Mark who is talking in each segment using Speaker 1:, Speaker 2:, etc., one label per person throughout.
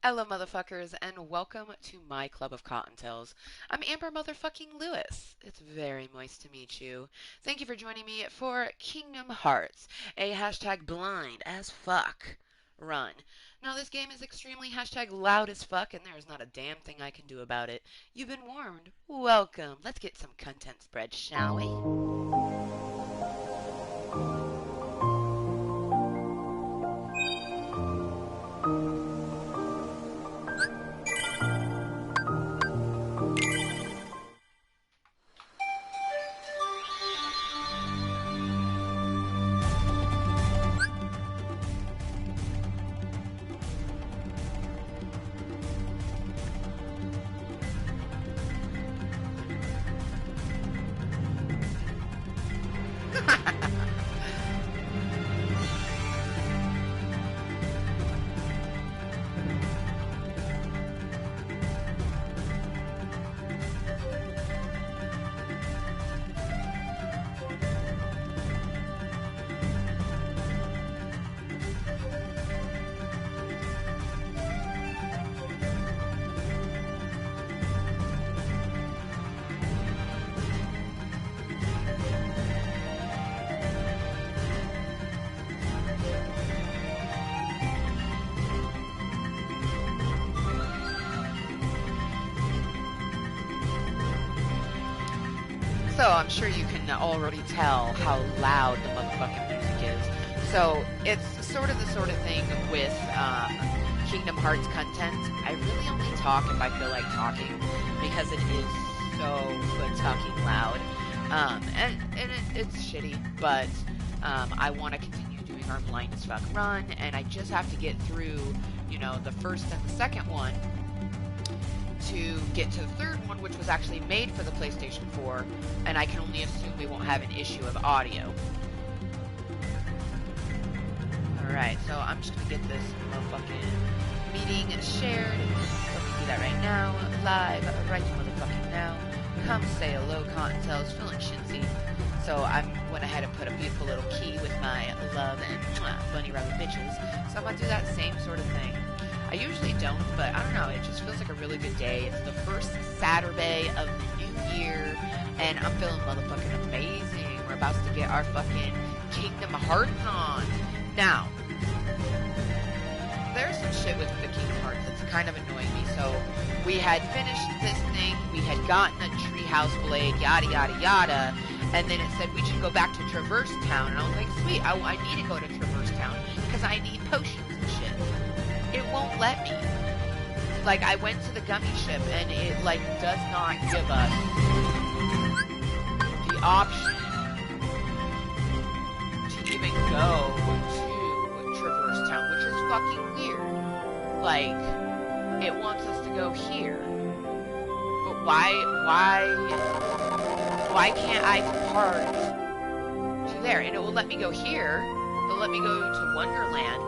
Speaker 1: Hello, motherfuckers, and welcome to my Club of Cottontales. I'm Amber motherfucking Lewis. It's very moist to meet you. Thank you for joining me for Kingdom Hearts, a hashtag blind as fuck run. Now, this game is extremely hashtag loud as fuck, and there is not a damn thing I can do about it. You've been warned. Welcome. Let's get some content spread, shall we? So I'm sure you can already tell how loud the motherfucking music is. So it's sort of the sort of thing with Kingdom Hearts content. I really only talk if I feel like talking because it is so fucking loud. It's shitty, but I want to continue doing our blind as fuck run, and I just have to get through, the first and the second one to get to the third one, which was actually made for the PlayStation 4, and I can only assume we won't have an issue of audio. Alright, so I'm just gonna get this motherfucking meeting shared. Let me do that right now, live, right motherfucking now. Come say hello, Cottontales, feeling shinzy. So I went ahead and put a beautiful little key with my love and bunny rabbit bitches. So I'm gonna do that same sort of thing. I usually don't, but I don't know, it just feels like a really good day. It's the first Saturday of the new year, and I'm feeling motherfucking amazing. We're about to get our fucking Kingdom Hearts on. Now, there's some shit with the Kingdom Hearts that's kind of annoying me. So, we had finished this thing, we had gotten a treehouse blade, yada yada yada, and then it said we should go back to Traverse Town, and I was like, sweet, I need to go to Traverse Town, because I need potions and shit. It won't let me. Like, I went to the gummy ship, and it, does not give us the option to even go to Traverse Town, which is fucking weird. Like, it wants us to go here. But why can't I depart to there? And it will let me go here. It'll let me go to Wonderland.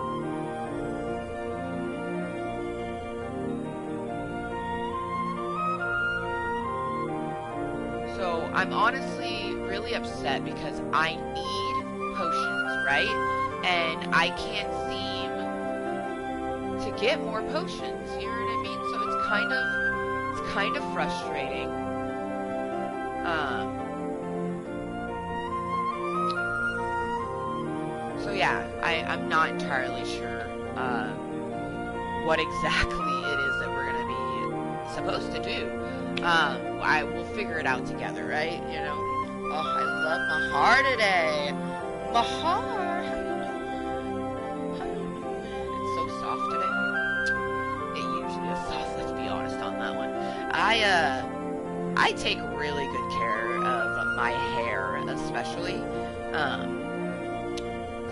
Speaker 1: So I'm honestly really upset because I need potions, right? And I can't seem to get more potions, you know what I mean? So it's kind of frustrating. So yeah, I'm not entirely sure what exactly it is that we're gonna be supposed to do. I will figure it out together, right? Oh, I love my heart today. My heart. How you doing? It's so soft today. It usually is soft, let's be honest on that one. I take really good care of my hair, especially.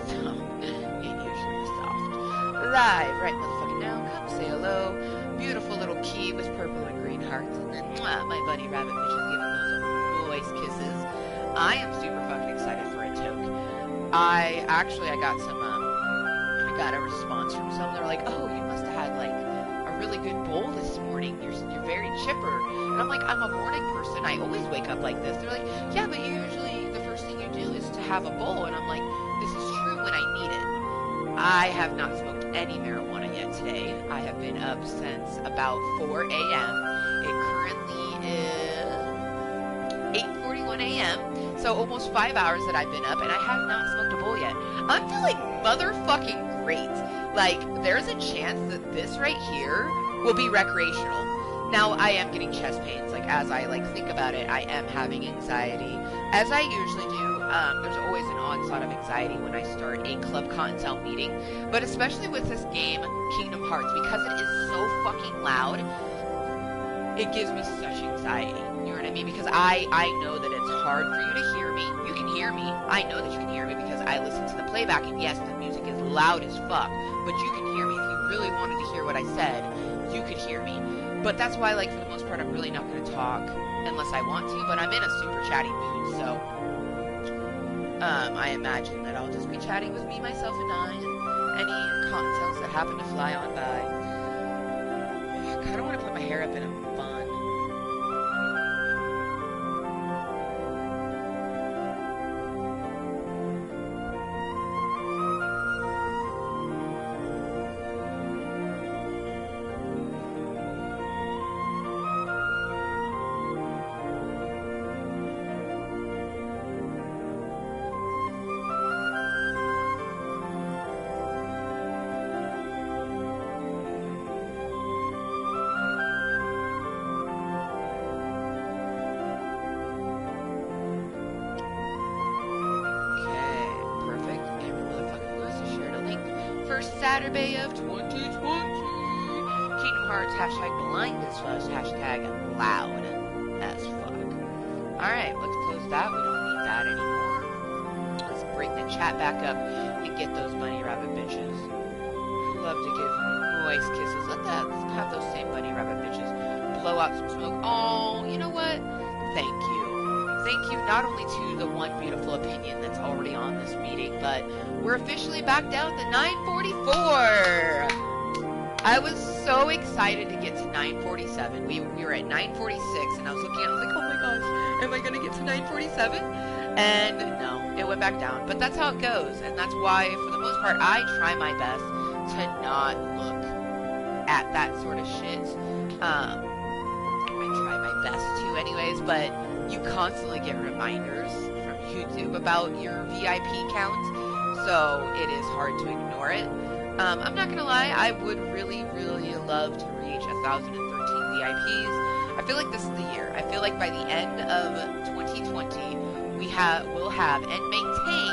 Speaker 1: So, it usually is soft. Live, right motherfucking now, come say hello. Beautiful little key with purple and green hearts, and then my bunny rabbit bitches giving those moist kisses. I am super fucking excited for a toque. I got a response from some. They're like, oh, you must have had a really good bowl this morning. You're very chipper. And I'm like, I'm a morning person. I always wake up like this. They're like, yeah, but usually the first thing you do is to have a bowl. And I'm like, this is true when I need it. I have not smoked any marijuana yet today. I have been up since about 4 a.m. It currently is 8:41 a.m. So almost 5 hours that I've been up, and I have not smoked a bowl yet. I'm feeling motherfucking great. Like, there's a chance that this right here will be recreational. Now, I am getting chest pains. Like, as I, think about it, I am having anxiety. As I usually do, there's always an onslaught of anxiety when I start a Club Kottontale meeting. But especially with this game, Kingdom Hearts, because it is so fucking loud, it gives me such anxiety. You know what I mean? Because I know that it's hard for you to hear me. You can hear me. I know that you can hear me because I listen to the playback, and yes, the music is loud as fuck, but you can hear me. If you really wanted to hear what I said, you could hear me. But that's why, for the most part, I'm really not going to talk unless I want to, but I'm in a super chatty mood, so I imagine that I'll just be chatting with me, myself, and I, and any Kottontales that happen to fly on by. I don't want to put my hair up in a bun. Saturbae of 2020. Kingdom Hearts, hashtag blind as fuck, hashtag loud as fuck. Alright, let's close that. We don't need that anymore. Let's bring the chat back up and get those bunny rabbit bitches who love to give moist kisses. Let's have those same bunny rabbit bitches blow out some smoke. Oh, you know what? Thank you. Thank you not only to the one beautiful opinion that's already on this meeting, but we're officially back down to 944. I was so excited to get to 947. We were at 946, and I was looking at it, I was like, oh my gosh, am I going to get to 947? And no, it went back down. But that's how it goes, and that's why, for the most part, I try my best to not look at that sort of shit. I try my best to anyways, but you constantly get reminders from YouTube about your VIP count, so it is hard to ignore it. I'm not gonna lie, I would really, really love to reach 1,013 VIPs. I feel like this is the year. I feel like by the end of 2020, we'll have and maintain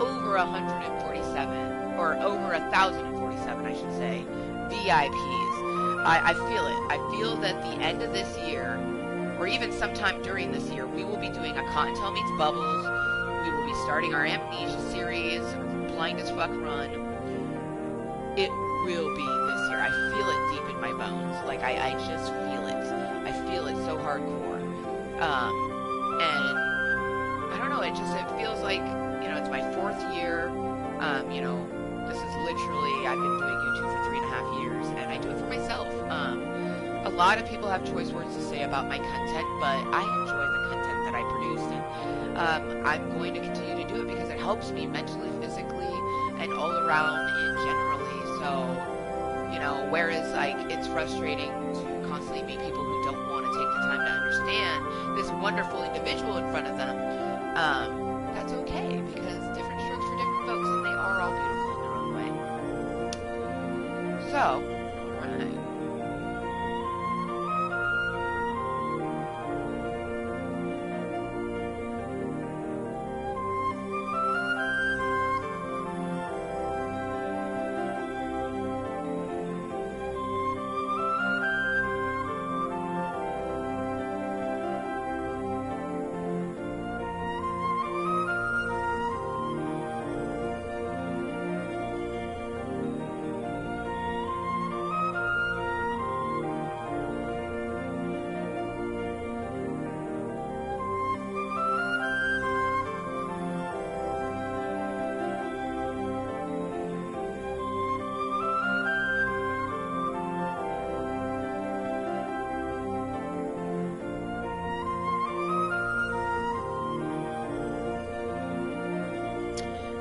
Speaker 1: over 147, or over 1,047, I should say, VIPs. I feel it. I feel that the end of this year, or even sometime during this year, we will be doing a Kottontale Meets Bubbles. We will be starting our Amnesia series, Blind as Fuck run. It will be this year. I feel it deep in my bones. Like, I just feel it. I feel it so hardcore. And I don't know, it feels like, it's my 4th year. This is literally, I've been doing YouTube for 3.5 years, and I do it for myself. A lot of people have choice words to say about my content, but I enjoy the content that I produce, and I'm going to continue to do it because it helps me mentally, physically, and all around and generally. So, whereas it's frustrating to constantly meet people who don't want to take the time to understand this wonderful individual in front of them, that's okay, because different strokes for different folks, and they are all beautiful in their own way. So, alright.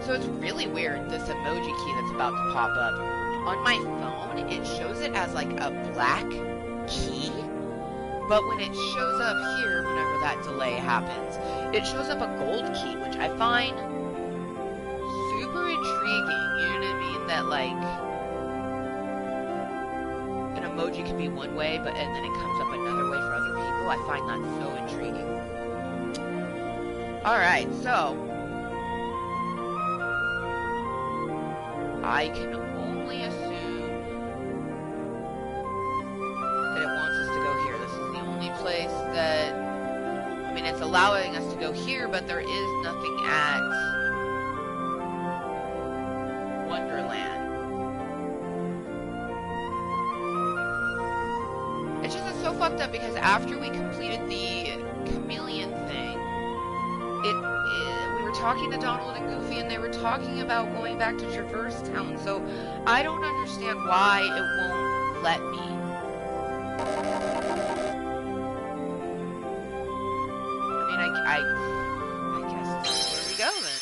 Speaker 1: So it's really weird, this emoji key that's about to pop up. on my phone, it shows it as like a black key. But when it shows up here, whenever that delay happens, it shows up a gold key, which I find super intriguing. You know what I mean? That like an emoji can be one way, and then it comes up another way for other people. I find that so intriguing. Alright, so I can only assume that it wants us to go here. This is the only place that, I mean, it's allowing us to go here, but there is nothing at Wonderland. It's just it's so fucked up because after we completed the chameleon thing, we were talking to Donald and Goofy, and they were talking about going back to Traverse Town. So I don't understand why it won't let me. I mean, I guess that's where we go then.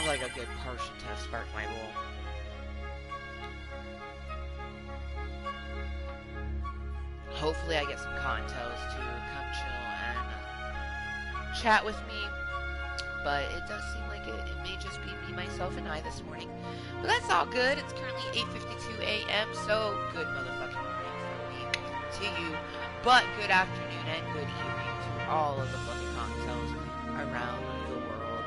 Speaker 1: like a good potion to spark my bowl. Hopefully I get some Kottontales to come chill and chat with me. But it does seem like it may just be me, myself, and I this morning. But that's all good. It's currently 8:52 a.m. So good motherfucking morning from me to you. But good afternoon and good evening to all of the fucking Kottontales around the world.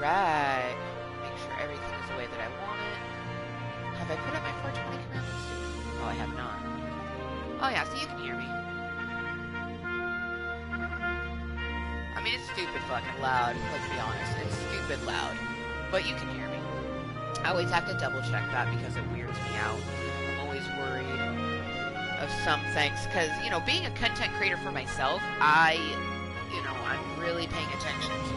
Speaker 1: Right. Make sure everything is the way that I want it. Have I put up my 420 command? Let's see. Oh, I have not. Oh yeah, so you can hear me. I mean, it's stupid fucking loud, let's be honest. It's stupid loud. But you can hear me. I always have to double check that because it weirds me out. I'm always worried of some things. Because, you know, being a content creator for myself, I'm really paying attention to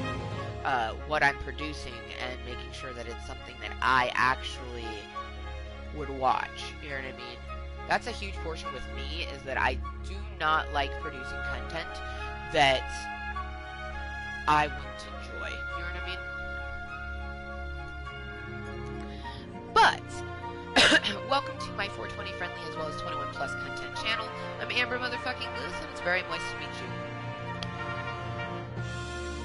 Speaker 1: what I'm producing and making sure that it's something that I actually would watch. You know what I mean? That's a huge portion with me, is that I do not like producing content that I wouldn't enjoy. You know what I mean? But welcome to my 420 friendly as well as 21 plus content channel. I'm Amber motherfucking Lewis, and it's very moist to meet you.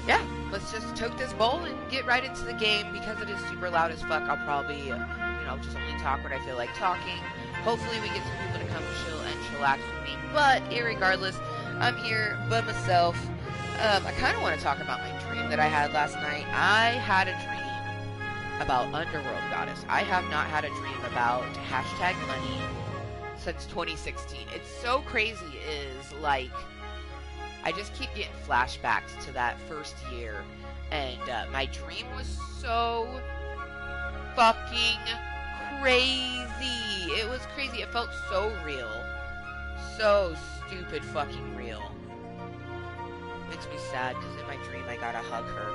Speaker 1: Yeah, let's just toke this bowl and get right into the game. Because it is super loud as fuck, I'll probably, just only talk when I feel like talking. Hopefully we get some people to come chill and chillax with me. But, irregardless, I'm here by myself. I kind of want to talk about my dream that I had last night. I had a dream about Underworld Goddess. I have not had a dream about hashtag money since 2016. It's so crazy, is like, I just keep getting flashbacks to that first year, and my dream was so fucking crazy. It was crazy. It felt so real. So stupid fucking real. Makes me sad, because in my dream I gotta hug her.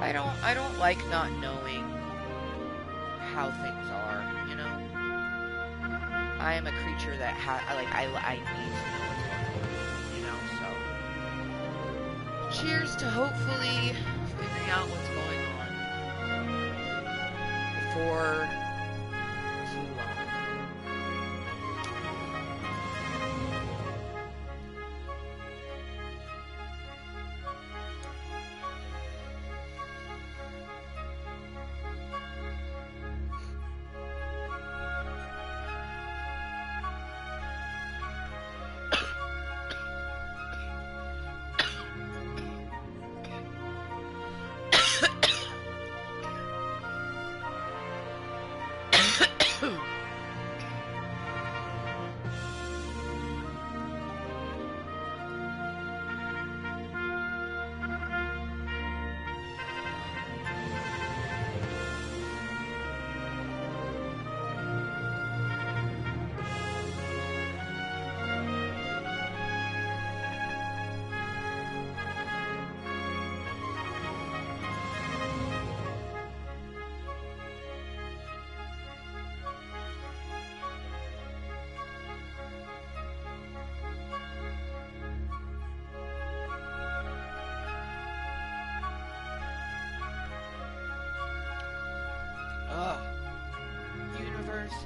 Speaker 1: I don't like not knowing how things are, you know? I am a creature that I need to know what's going on, so cheers to hopefully figuring out what's going on before too long.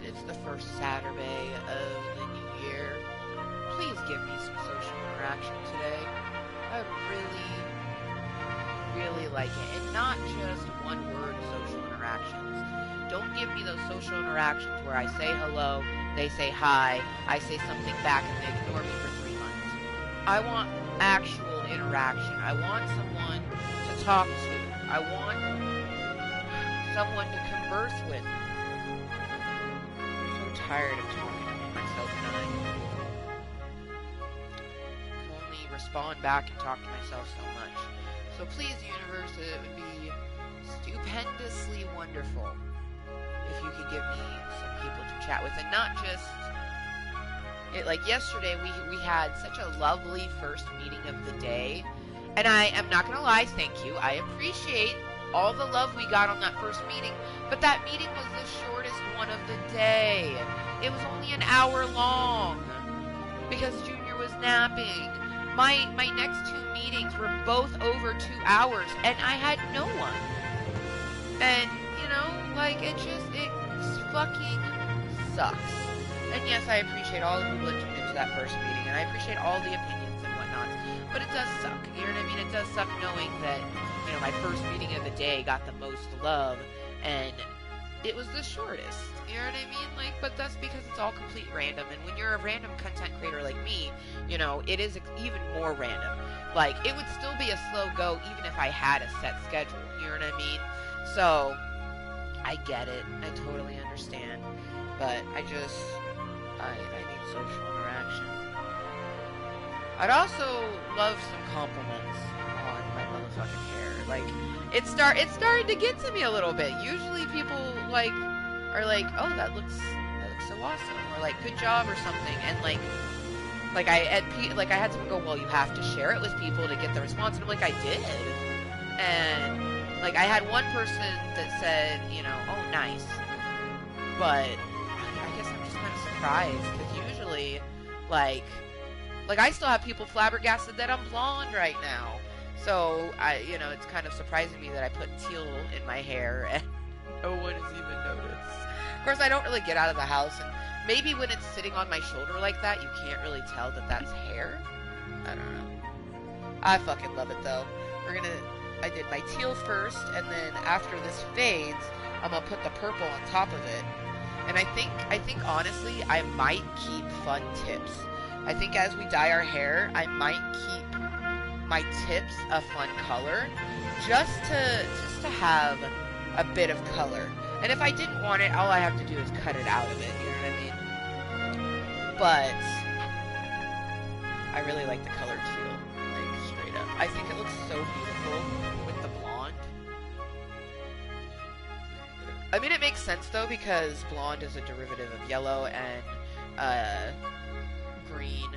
Speaker 1: It's the first Saturday of the new year. Please give me some social interaction today. I really like it. And not just one word social interactions. Don't give me those social interactions where I say hello, they say hi, I say something back, and they ignore me for 3 months. I want actual interaction. I want someone to talk to. I want someone to converse with. I'm so tired of talking to myself and I can only respond back and talk to myself so much. So please, universe, it would be stupendously wonderful if you could give me some people to chat with, and not just like yesterday. We had such a lovely first meeting of the day, and I am not gonna lie, thank you. I appreciate all the love we got on that first meeting, but that meeting was the shortest one of the day. It was only an hour long because Junior was napping. My next two meetings were both over 2 hours, and I had no one. And, you know, like, it fucking sucks. And yes, I appreciate all the people that tuned into that first meeting, and I appreciate all the opinions and whatnot, but it does suck. You know what I mean? It does suck knowing that, you know, my first meeting of the day got the most love, and it was the shortest. You know what I mean? Like, but that's because it's all complete random, and when you're a random content creator like me, you know, it is even more random. Like, it would still be a slow go even if I had a set schedule. You know what I mean? So, I get it. I totally understand. But I need social interaction. I'd also love some compliments on my motherfucking hair. Like, it started to get to me a little bit. Usually people, like, are like, oh, that looks so awesome. Or like, good job or something. And I had someone go, well, you have to share it with people to get the response. And I'm like, I did. And like, I had one person that said, you know, oh, nice. But I guess I'm just kind of surprised, because usually, like I still have people flabbergasted that I'm blonde right now. So, you know, it's kind of surprising me that I put teal in my hair and no one has even noticed. Of course, I don't really get out of the house, and maybe when it's sitting on my shoulder like that, you can't really tell that that's hair. I don't know. I fucking love it, though. I did my teal first, and then after this fades, I'm gonna put the purple on top of it. And I think honestly, I might keep fun tips. I think as we dye our hair, I might keep my tips a fun color, just to have a bit of color. And if I didn't want it, all I have to do is cut it out of it, you know what I mean? But I really like the color teal, like, straight up. I think it looks so beautiful with the blonde. I mean, it makes sense, though, because blonde is a derivative of yellow, and green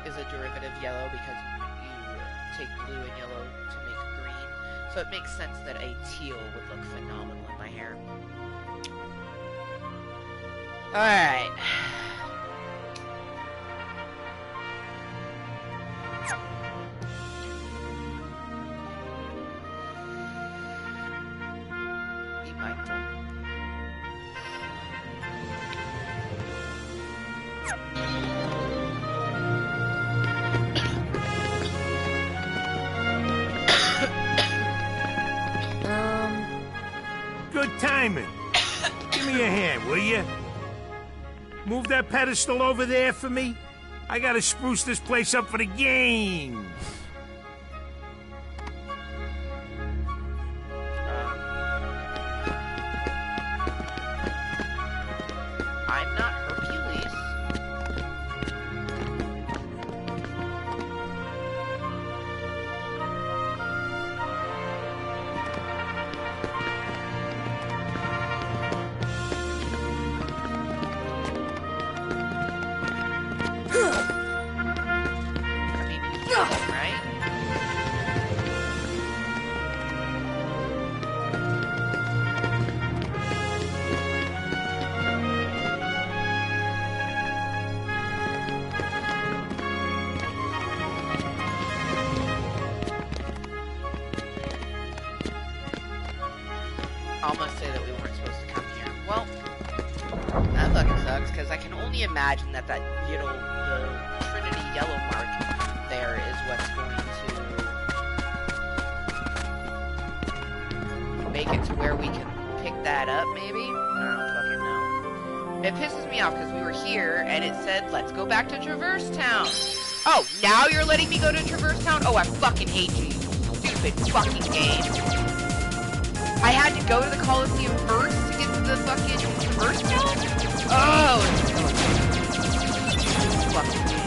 Speaker 1: is a derivative of yellow, because you take blue and yellow to make green. So it makes sense that a teal would look phenomenal in my hair. Alright. Be mindful.
Speaker 2: Good timing. Give me a hand, will you? Move that pedestal over there for me. I gotta spruce this place up for the games.
Speaker 1: I'm not Hercules. Right? Almost say that we weren't supposed to come here. Well, that fucking sucks, because I can only imagine that you know, the Trinity yellow mark there is what's going to make it to where we can pick that up, maybe? I don't fucking know. It pisses me off, because we were here, and it said, let's go back to Traverse Town. Oh, now you're letting me go to Traverse Town? Oh, I fucking hate you, stupid fucking game. I had to go to the Coliseum first to get to the fucking first town? Oh, it's so fucking game.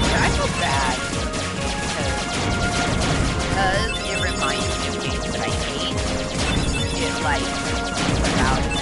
Speaker 1: Yeah, I feel bad because it reminds me of games that I hate. It like without it.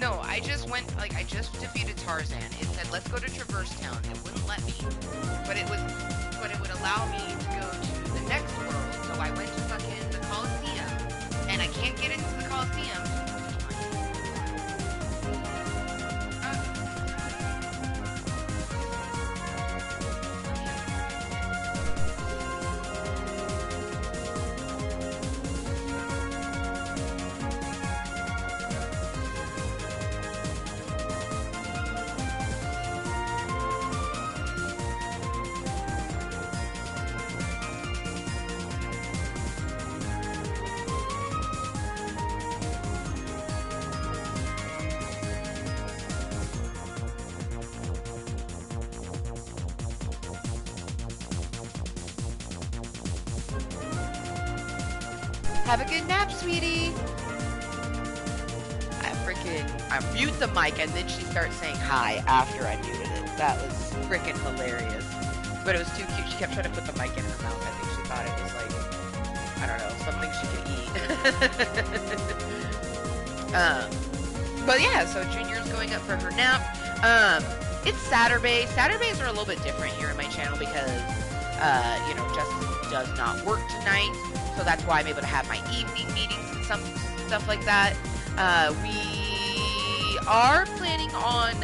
Speaker 1: No, I just went, like, I just defeated Tarzan. It said, let's go to Traverse Town. It wouldn't let me, but it would allow me to go to the next world. So I went to fucking the Coliseum, and I can't get into the Coliseum. Have a good nap, sweetie. I mute the mic and then she starts saying hi after I muted it. That was freaking hilarious. But it was too cute. She kept trying to put the mic in her mouth. I think she thought it was like, I don't know, something she could eat. But yeah, so Junior's going up for her nap. It's Saturbae. Saturbaes are a little bit different here in my channel because, you know, Justin does not work tonight. So that's why I'm able to have my evening meetings and some stuff like that. We are planning on,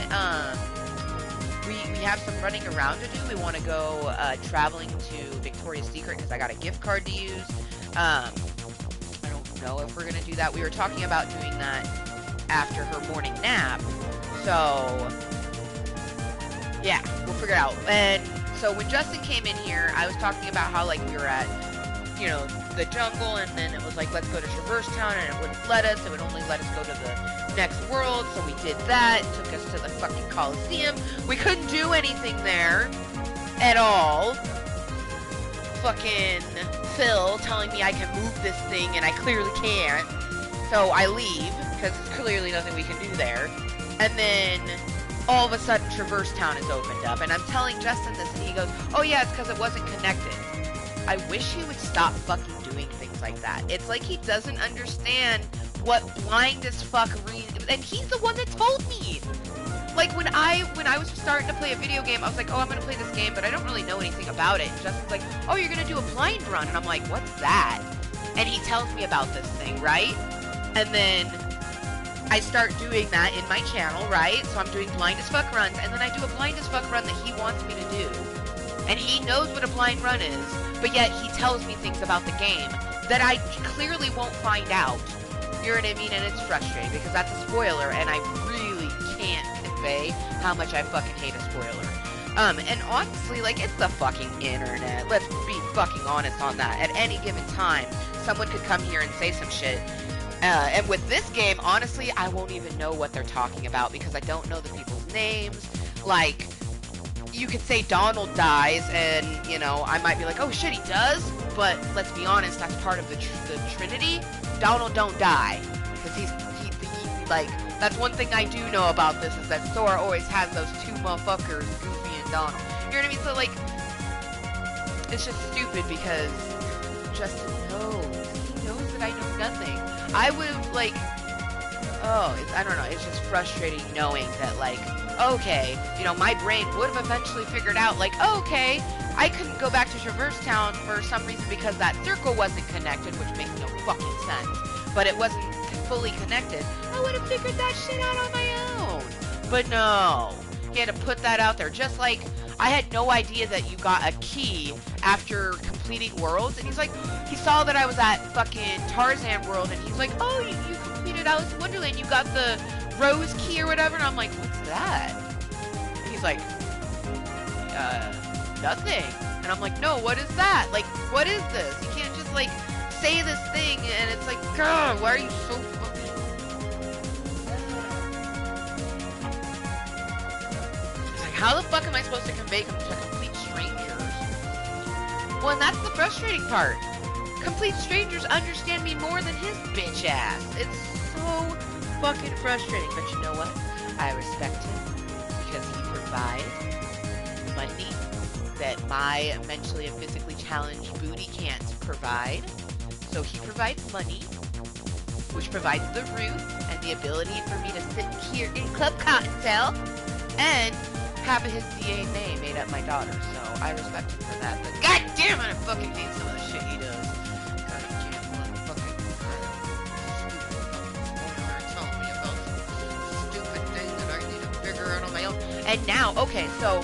Speaker 1: we have some running around to do. We want to go traveling to Victoria's Secret because I got a gift card to use. I don't know if we're going to do that. We were talking about doing that after her morning nap. So, yeah, we'll figure it out. And so when Justin came in here, I was talking about how, like, we were at, you know, the jungle, and then it was like, let's go to Traverse Town, and it wouldn't let us. It would only let us go to the next world, so we did that. It took us to the fucking Coliseum. We couldn't do anything there at all. Fucking Phil telling me I can move this thing, and I clearly can't. So I leave, because there's clearly nothing we can do there. And then all of a sudden, Traverse Town is opened up, and I'm telling Justin this, and he goes, oh yeah, it's because it wasn't connected. I wish he would stop fucking doing things like that. It's like he doesn't understand what blind as fuck and he's the one that told me. Like when I was starting to play a video game, I was like, oh, I'm gonna play this game, but I don't really know anything about it. And Justin's like, oh, you're gonna do a blind run, and I'm like, what's that? And he tells me about this thing, right? And then I start doing that in my channel, right? So I'm doing blind as fuck runs, and then I do a blind as fuck run that he wants me to do. And he knows what a blind run is, but yet he tells me things about the game that I clearly won't find out. You know what I mean? And it's frustrating because that's a spoiler, and I really can't convey how much I fucking hate a spoiler. And honestly, like, it's the fucking internet. Let's be fucking honest on that. At any given time, someone could come here and say some shit. And with this game, honestly, I won't even know what they're talking about because I don't know the people's names. Like, you could say Donald dies, and, you know, I might be like, oh shit, he does? But let's be honest, that's part of the Trinity. Donald don't die. Because he, like, that's one thing I do know about this, is that Sora always has those two motherfuckers, Goofy and Donald. You know what I mean? So, like, it's just stupid because Justin knows. He knows that I know nothing. I would have, like, I don't know, it's just frustrating knowing that, like, okay, you know, my brain would have eventually figured out, like, okay, I couldn't go back to Traverse Town for some reason because that circle wasn't connected, which makes no fucking sense, but it wasn't fully connected. I would have figured that shit out on my own. But no, he had to put that out there, just like I had no idea that you got a key after completing worlds, and he's like, he saw that I was at fucking Tarzan World, and he's like, oh, you completed Alice in Wonderland, you got the rose key or whatever, and I'm like, what's that? And he's like, nothing. And I'm like, no, what is that? Like, what is this? You can't just, like, say this thing, and it's like, God, why are you so fucking... It's like, how the fuck am I supposed to convey them to complete strangers? Well, and that's the frustrating part. Complete strangers understand me more than his bitch ass. It's so fucking frustrating. But you know what? I respect him because he provides money that my mentally and physically challenged booty can't provide. So he provides money, which provides the roof and the ability for me to sit here in Club Kottontale and have his DNA made up my daughter. So I respect him for that. But god damn it, I fucking hate some of the shit he does. God damn motherfucking stupid thing that I need to figure out on my own. And now, okay, so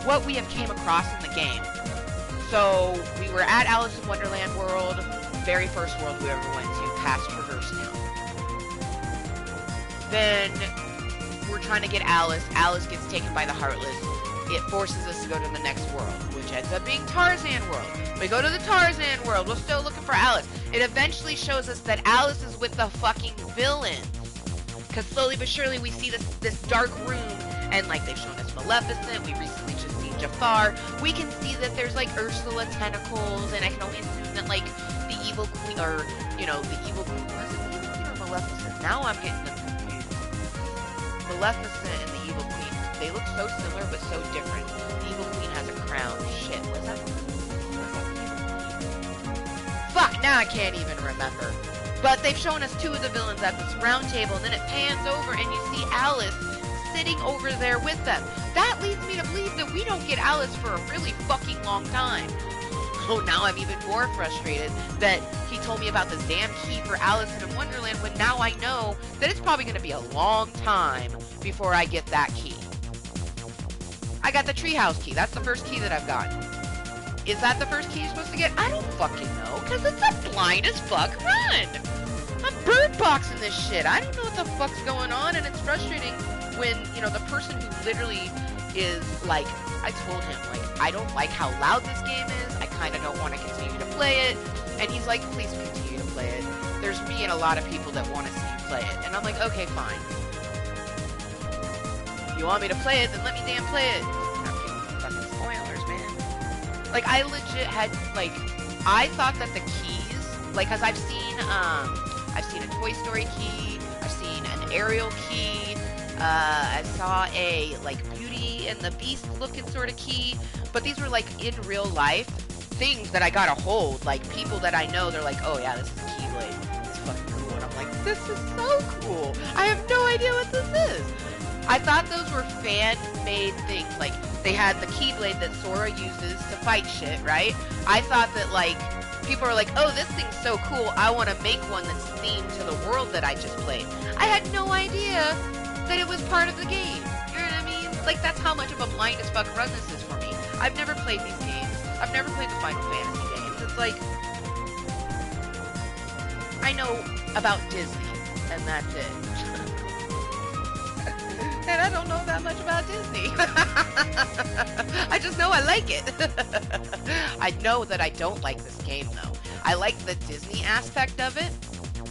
Speaker 1: what we have came across in the game. So we were at Alice in Wonderland World, very first world we ever went to, past Traverse Town. Then we're trying to get Alice. Alice gets taken by the Heartless. It forces us to go to the next world, which ends up being Tarzan World. We go to the Tarzan World. We're still looking for Alice. It eventually shows us that Alice is with the fucking villains. Because slowly but surely we see this dark room, and like they've shown us Maleficent. We recently just seen Jafar. We can see that there's like Ursula tentacles, and I can only assume that like the evil queen, or you know, the evil queen, was it the evil queen or Maleficent? Now I'm getting them confused. Maleficent and the evil queen, they look so similar but so different. The evil queen has a crown. Shit, was that? Fuck, now I can't even remember. But they've shown us two of the villains at this round table, and then it pans over and you see Alice sitting over there with them. That leads me to believe that we don't get Alice for a really fucking long time. Oh, now I'm even more frustrated that he told me about this damn key for Alice in Wonderland, when now I know that it's probably going to be a long time before I get that key. I got the treehouse key. That's the first key that I've gotten. Is that the first key you're supposed to get? I don't fucking know, because it's a blind as fuck run. I'm bird boxing this shit. I don't know what the fuck's going on, and it's frustrating when, you know, the person who literally is like, I told him, like, I don't like how loud this game is. I kind of don't want to continue to play it. And he's like, please continue to play it. There's me and a lot of people that want to see you play it. And I'm like, okay, fine. You want me to play it, then let me damn play it. Not giving fucking spoilers, man. Like, I legit had, like, I thought that the keys, like, cause I've seen a Toy Story key, I've seen an Ariel key, I saw a, like, Beauty and the Beast looking sort of key, but these were, like, in real life things that I gotta hold. Like, people that I know, they're like, oh yeah, this is a Keyblade. It's fucking cool. And I'm like, this is so cool. I have no idea what this is. I thought those were fan-made things. Like, they had the Keyblade that Sora uses to fight shit, right? I thought that, like, people are like, oh, this thing's so cool, I want to make one that's themed to the world that I just played. I had no idea that it was part of the game. You know what I mean? Like, that's how much of a blind as fuck run this is for me. I've never played these games. I've never played the Final Fantasy games. It's like, I know about Disney, and that's it. And I don't know that much about Disney. I just know I like it. I know that I don't like this game, though. I like the Disney aspect of it.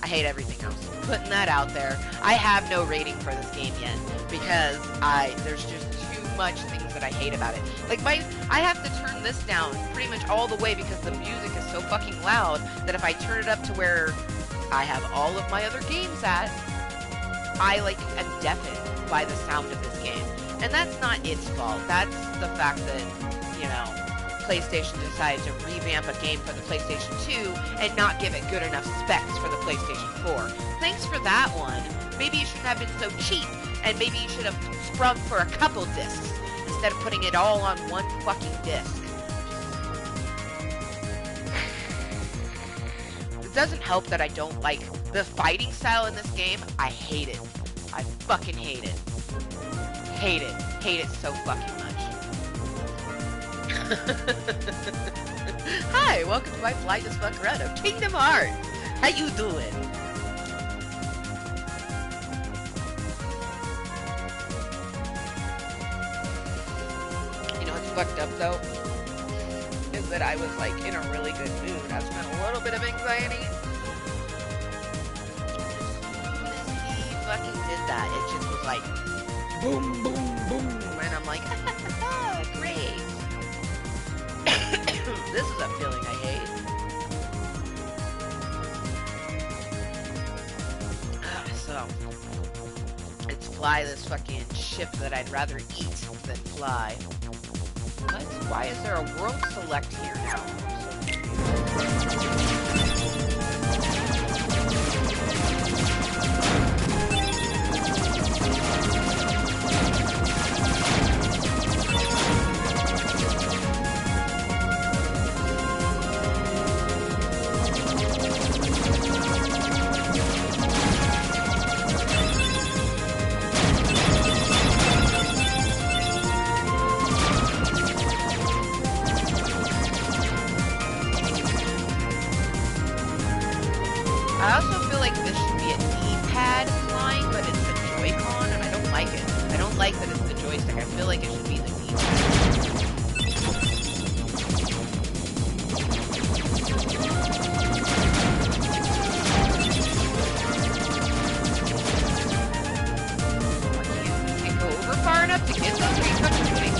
Speaker 1: I hate everything else. Putting that out there. I have no rating for this game yet, because there's just too much things that I hate about it. Like, I have to turn this down pretty much all the way because the music is so fucking loud that if I turn it up to where I have all of my other games at, I like am deafened by the sound of this game. And that's not its fault. That's the fact that, you know, PlayStation decided to revamp a game for the PlayStation 2 and not give it good enough specs for the PlayStation 4. Thanks for that one. Maybe you shouldn't have been so cheap, and maybe you should have sprung for a couple discs instead of putting it all on one fucking disc. It doesn't help that I don't like the fighting style in this game. I hate it. I fucking hate it. Hate it. Hate it so fucking much. Hi, welcome to my blind as fuck run of Kingdom Hearts. How you doing? You know what's fucked up though? Is that I was like in a really good mood. I was feeling a little bit of anxiety. He fucking did that. It just was like boom, boom, boom, and I'm like, great. This is a feeling I hate. So, it's fly, this fucking ship that I'd rather eat than fly. What? Why is there a world select here now? I also feel like this should be a D-pad flying, but it's a Joy-Con, and I don't like it. I don't like that it's the joystick. I feel like it should be the D-pad. You can go over far enough to get those three fucking things.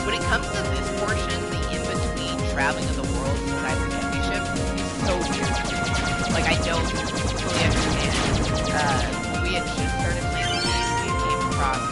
Speaker 1: When it comes to this portion, the in-between traveling of the world inside the championship is so weird. Like, I don't fully understand. When we had just started playing the game, we came across,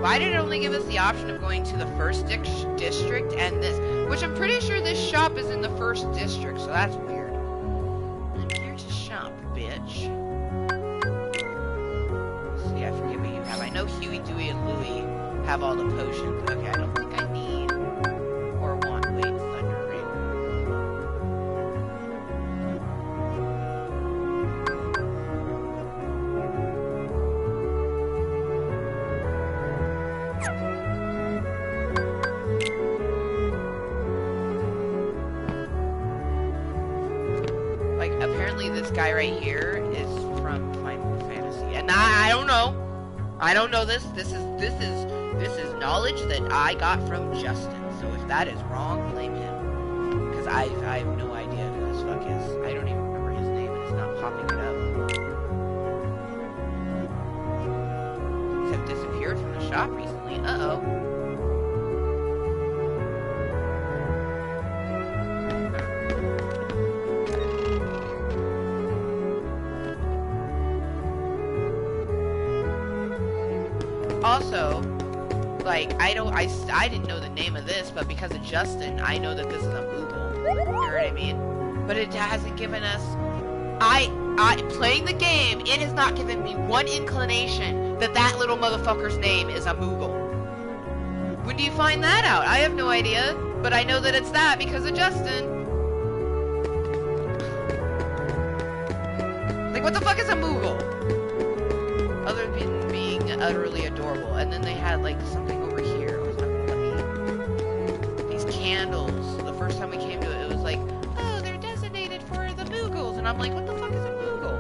Speaker 1: why did it only give us the option of going to the first district and this? Which I'm pretty sure this shop is in the first district, so that's weird. Here's a shop, bitch. See, I forget what you have. I know Huey, Dewey, and Louie have all the potions. Okay, I don't think I need or want. Wait, Thunder Ring. Like, apparently this guy right here is from Final Fantasy, and I don't know. I don't know this. This is knowledge that I got from Justin. So if that is wrong, blame him, because I have no idea who this fuck is. I don't even remember his name, and it's not popping it up. Except disappeared from the shop recently. Uh-oh. Also, like, I didn't know the name of this, but because of Justin, I know that this is a Moogle. You know what I mean? But it hasn't given us... playing the game, it has not given me one inclination that that little motherfucker's name is a Moogle. When do you find that out? I have no idea, but I know that it's that because of Justin. Like, what the fuck is a Moogle? Other than being utterly adorable. And then they had like something over here. Oh, it's not gonna let me. These candles. The first time we came to it, it was like, oh, they're designated for the Moogles. And I'm like, what the fuck is a Moogle?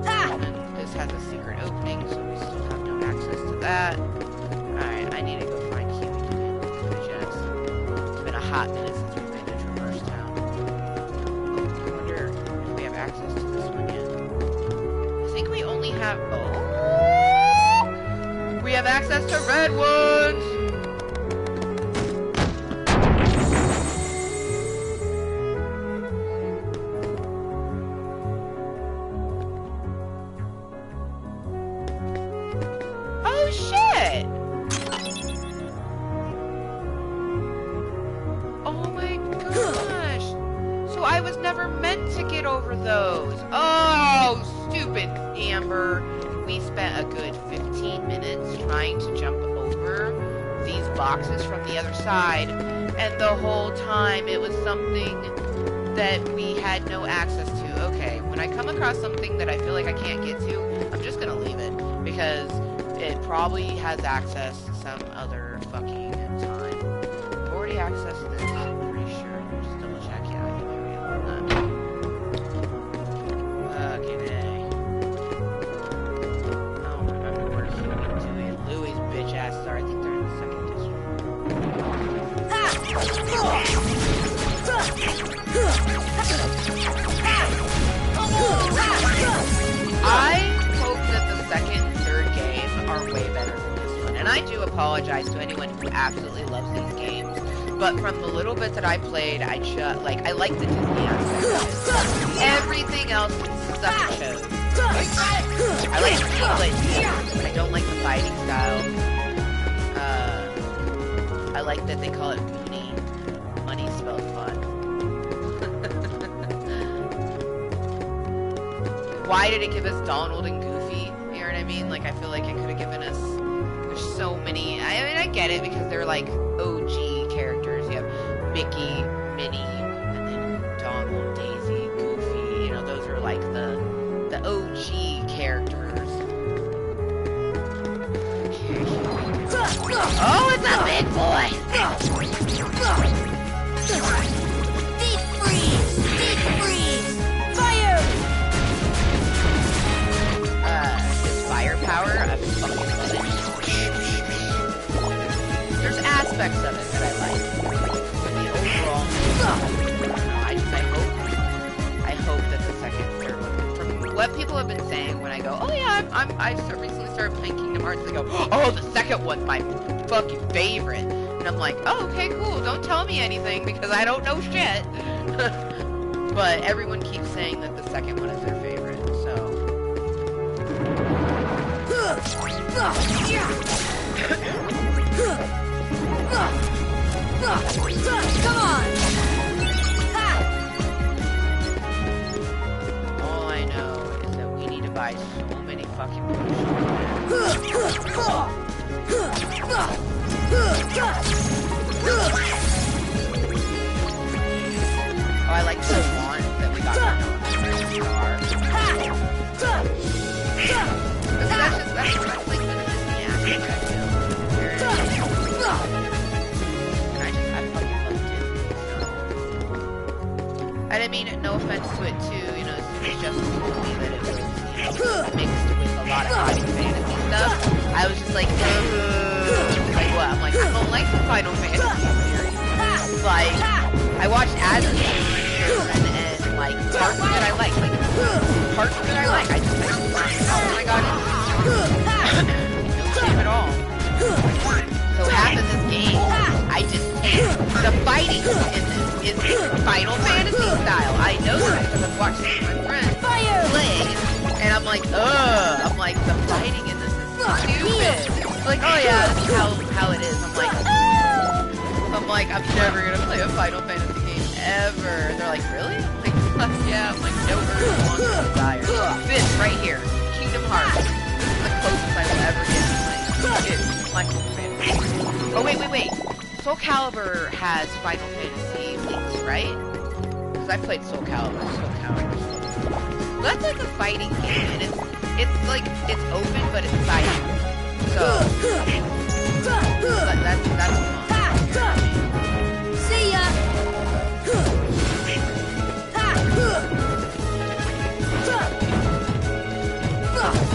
Speaker 1: And then this has a secret opening, so we still have no access to that. Alright, I need to go find Huey to get this bitch ass. It's been a hot minute since we've been to Traverse Town. Oh, I wonder if we have access to this one yet. I think we only have... Oh! We have access to red ones! Oh, shit! Oh my gosh! So I was never meant to get over those. Oh, stupid Amber. We spent a good 15 minutes trying to jump over these boxes from the other side, and the whole time it was something that we had no access to. Okay, when I come across something that I feel like I can't get to, I'm just gonna leave it, because it probably has access to some other fucking time. I've already accessed this, I'm pretty sure. Just double check. Yeah, I think we already have that. Okay. Oh, where's Louis' bitch asses are. I think they're in the second district. I hope that the second and third game are way better than this one. And I do apologize to anyone who absolutely loves these games. But from the little bit that I played, I like the Disney aspect of it. Everything else is such a show. I like the gameplay. I don't like the fighting style. I like that they call it money. Money spelled fun. Why did it give us Donald and Goofy? You know what I mean? Like, I feel like it could have given us... There's so many... I mean, I get it, because they're, like, OG characters. You have Mickey, Minnie, and then Donald, Daisy, Goofy. You know, those are, like, the OG characters. Oh, it's a big boy!
Speaker 3: Deep freeze! Deep freeze! Fire!
Speaker 1: His firepower, I fucking love it. There's aspects of it that I like. But the overall, I hope that the second, third one, from what people have been saying when I go, oh yeah, I recently started playing Kingdom Hearts, they go, oh, the second one's my fucking favorite. And I'm like, oh, okay, cool, don't tell me anything, because I don't know shit. But everyone keeps saying that the second one is their favorite, so...
Speaker 3: Come on!
Speaker 1: All I know is that we need to buy so many fucking potions. Oh, I like the wand that we got from Star. That's like the Disney aspect, I feel. I fucking love Disney, so. I didn't mean it, no offense to it too, you know, it's just a movie that it was, you know, mixed with a lot of Final Fantasy stuff. I was just like, like what? I'm like, I don't like the Final Fantasy series. Like, I watched As and like, parts that I like, parts that I like, I just, oh my god, no shame at all. So half of this game, I just can't. The fighting in this is Final Fantasy style. I know that because I've watched some of my friends play, and I'm like, ugh. I'm like, the fighting in this is stupid. Like, oh yeah, this is how it is. I'm like, I'm never gonna play a Final Fantasy game ever. They're like, really? I'm like, yeah. I'm like, no urge, want, or desire. This right here, Kingdom Hearts. This is the closest I will ever get to playing Final Fantasy. Oh wait. Soul Calibur has Final Fantasy links, right? Because I played Soul Calibur. That's like a fighting game, and it's like, it's open, but it's fighting. So that's fun.
Speaker 3: See ya.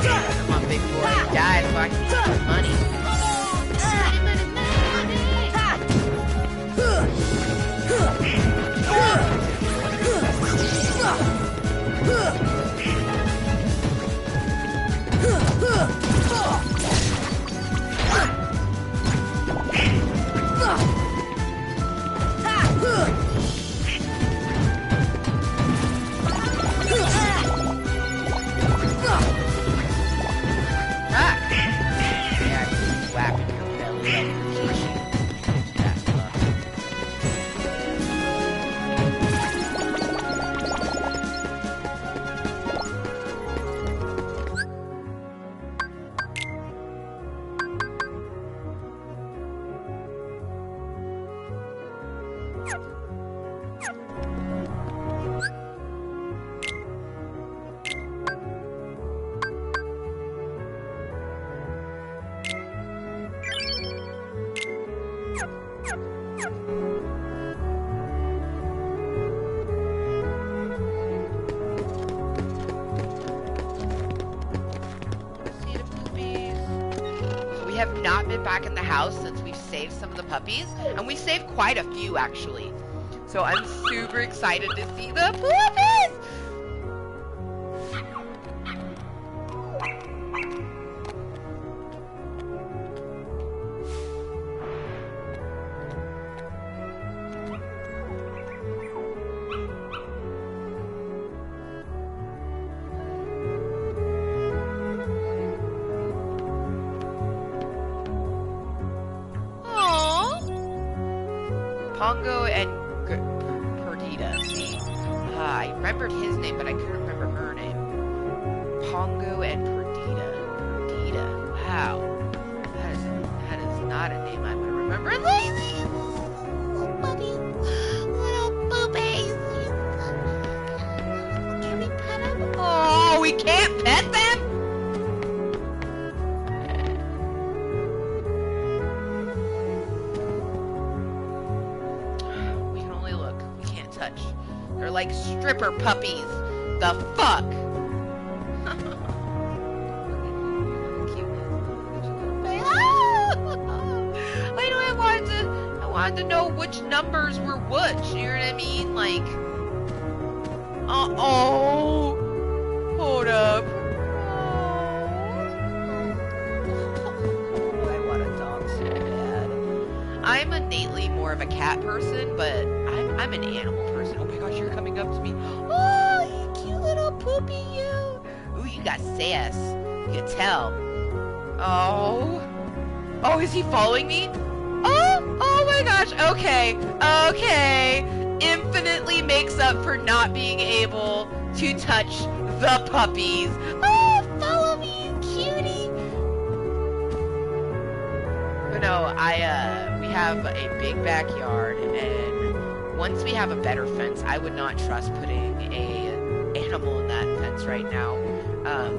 Speaker 1: Come on, big boy, die so I can get some money. We have not been back in the house since we've saved some of the puppies, and we saved quite a few actually. So I'm super excited to see the puppies! Pongo and Perdita. See? I remembered his name, but I couldn't remember her name. Pongo and Perdita. Perdita. Wow. That is not a name I'm going to remember. Lazy! Little puppies. Little puppies. Can we pet them? Oh, we can't pet them? They're like stripper puppies. The fuck? Wait, I wanted to know which numbers were which. You know what I mean? Like, oh, hold up. Oh, I want a dog so bad. I'm innately more of a cat person, but I'm an animal person. Oh my gosh, you're coming up to me. Oh, you cute little poopy you. Ooh, you got sass. You can tell. Oh. Oh, is he following me? Oh my gosh. Okay. Infinitely makes up for not being able to touch the puppies. Oh, follow me, you cutie. But no, we have a big backyard, and once we have a better fence, I would not trust putting a animal in that fence right now.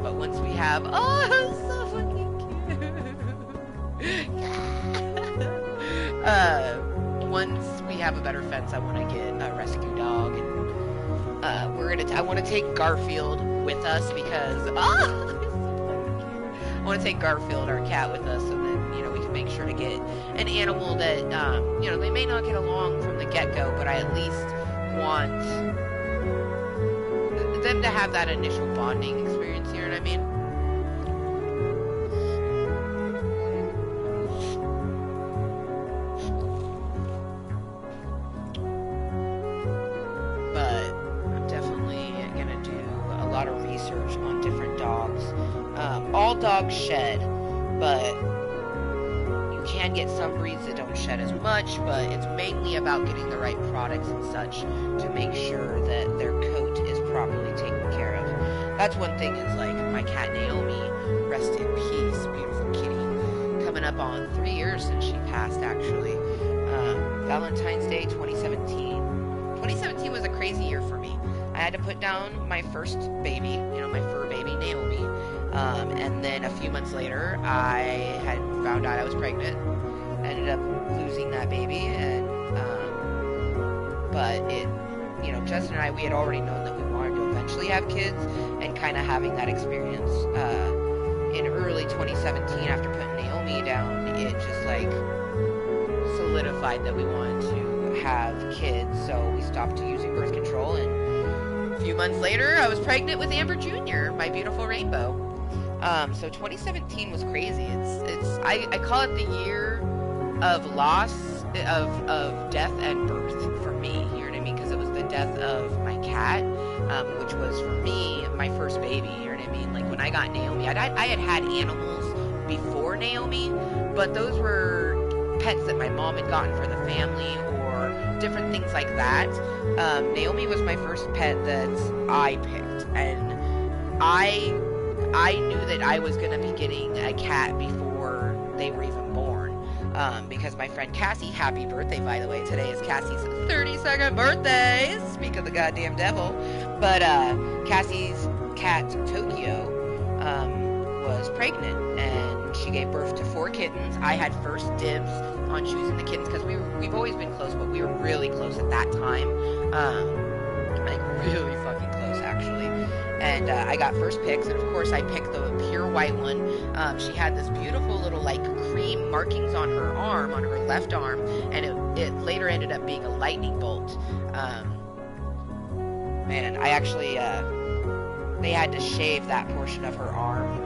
Speaker 1: But once we have, oh, so fucking cute. Once we have a better fence, I want to get a rescue dog, and I want to take Garfield with us because he's so fucking cute. I want to take Garfield, our cat, with us, so that we can make sure to get an animal that they may not get along from the get-go, but I at least want them to have that initial bonding experience. You know what I mean? But I'm definitely gonna do a lot of research on different dogs. All dogs shed, but you can get some breeds that don't shed as much, but it's mainly about getting the right products and such to make sure that their coat is properly taken care of. That's one thing is like my cat Naomi, rest in peace, beautiful kitty, coming up on 3 years since she passed actually. Valentine's Day 2017. 2017 was a crazy year for me. I had to put down my first baby, my fur baby Naomi. And then a few months later, I had found out I was pregnant. Ended up losing that baby, and but it, you know, Justin and I, we had already known that we wanted to eventually have kids, and kind of having that experience in early 2017 after putting Naomi down, it just like solidified that we wanted to have kids. So we stopped using birth control, and a few months later, I was pregnant with Amber Jr., my beautiful rainbow. So 2017 was crazy. I call it the year of loss, of death and birth for me, you know what I mean? Because it was the death of my cat, which was for me my first baby, you know what I mean? Like when I got Naomi, I had had animals before Naomi, but those were pets that my mom had gotten for the family or different things like that. Naomi was my first pet that I picked, and I knew that I was going to be getting a cat before they were even born. Because my friend Cassie, happy birthday, by the way. Today is Cassie's 32nd birthday. Speak of the goddamn devil. But Cassie's cat, Tokyo, was pregnant, and she gave birth to 4 kittens. I had first dibs on choosing the kittens because we've always been close, but we were really close at that time. Like really fucking close, actually. And I got first picks, and of course I picked the pure white one. She had this beautiful little like cream markings on her arm, on her left arm, and it later ended up being a lightning bolt. Man, I actually they had to shave that portion of her arm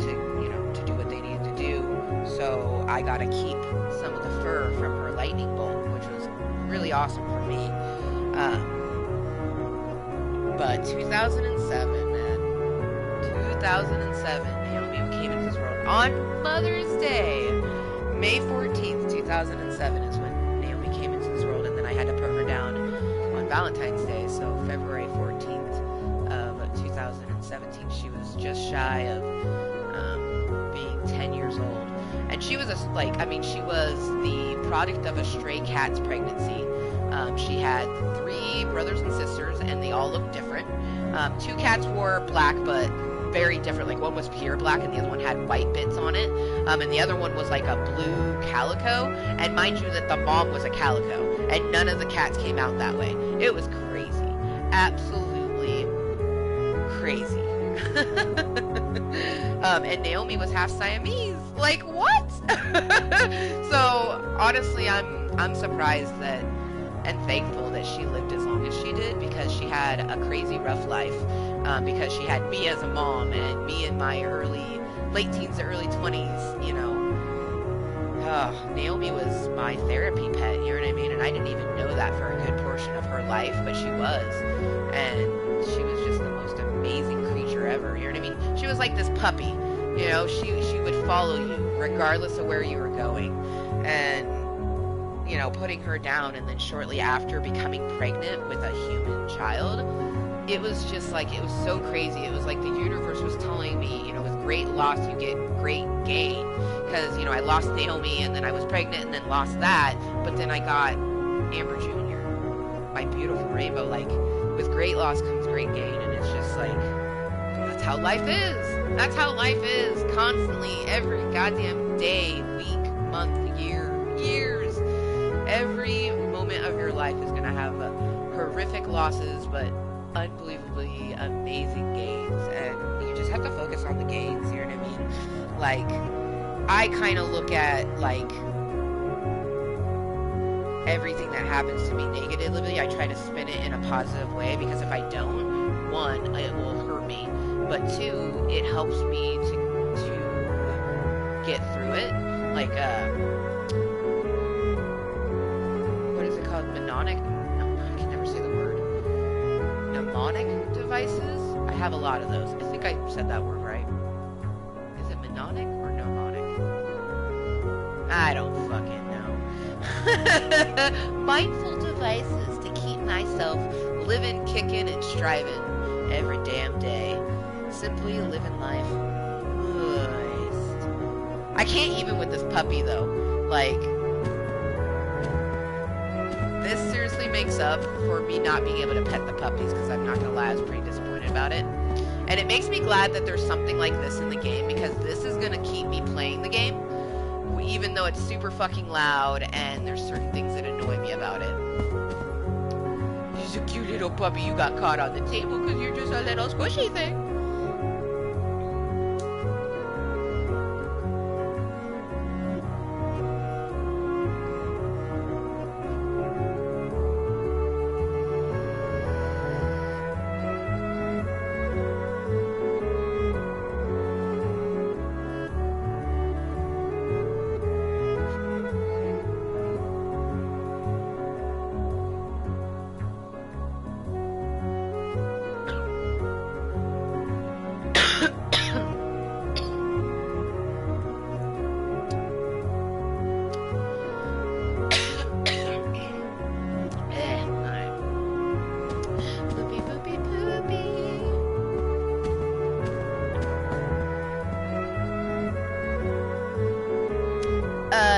Speaker 1: to do what they needed to do. So I got to keep some of the fur from her lightning bolt, which was really awesome for me. But 2007, man. 2007, Naomi came into this world on Mother's Day. May 14th, 2007 is when Naomi came into this world, and then I had to put her down on Valentine's Day, so February 14th of 2017. She was just shy of being 10 years old. And she was she was the product of a stray cat's pregnancy. She had 3 brothers and sisters, and they all looked different. 2 cats wore black, but very different. Like one was pure black, and the other one had white bits on it. And the other one was like a blue calico. And mind you, that the mom was a calico, and none of the cats came out that way. It was crazy, absolutely crazy. And Naomi was half Siamese. Like what? So honestly, I'm surprised that, and thankful that she lived as long as she did, because she had a crazy rough life, because she had me as a mom and me in my late teens to early 20s, you know. Naomi was my therapy pet, you know what I mean? And I didn't even know that for a good portion of her life, but she was. And she was just the most amazing creature ever, you know what I mean? She was like this puppy, you know, she would follow you regardless of where you were going. And you know, putting her down, and then shortly after becoming pregnant with a human child, it was just like, it was so crazy. It was like the universe was telling me, you know, with great loss you get great gain, because, you know, I lost Naomi, and then I was pregnant, and then lost that, but then I got Amber Jr., my beautiful rainbow. Like, with great loss comes great gain, and it's just like, that's how life is. That's how life is, constantly, every goddamn day, week, month, years. Every moment of your life is going to have horrific losses, but unbelievably amazing gains, and you just have to focus on the gains, you know what I mean? Like, I kind of look at, like, everything that happens to me negatively, I try to spin it in a positive way, because if I don't, 1, it will hurt me, but 2, it helps me to get through it. Like, mnemonic devices. I have a lot of those. I think I said that word right. Is it mnemonic or mnemonic? I don't fucking know. Mindful devices to keep myself living, kicking, and striving every damn day. Simply living life. Mooiisstt. I can't even with this puppy though. Like, this seriously makes up for me not being able to pet the puppies, because I'm not gonna lie, I was pretty disappointed about it. And it makes me glad that there's something like this in the game, because this is gonna keep me playing the game, even though it's super fucking loud and there's certain things that annoy me about it. He's a cute little puppy. You got caught on the table because you're just a little squishy thing.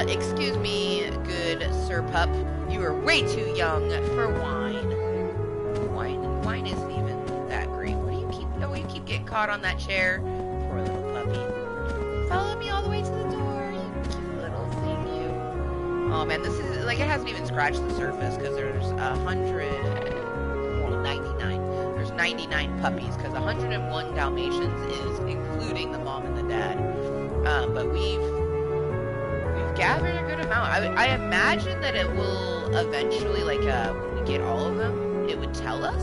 Speaker 1: Excuse me, good Sir Pup. You are way too young for wine. Wine isn't even that great. What do you keep? Oh, you keep getting caught on that chair. Poor little puppy. Follow me all the way to the door. You cute little thing, you. Oh man, this is like it hasn't even scratched the surface because there's 99. There's 99 puppies because 101 Dalmatians is including the mom and the dad. But we've gathered a good amount. I imagine that it will eventually, like, when we get all of them, it would tell us.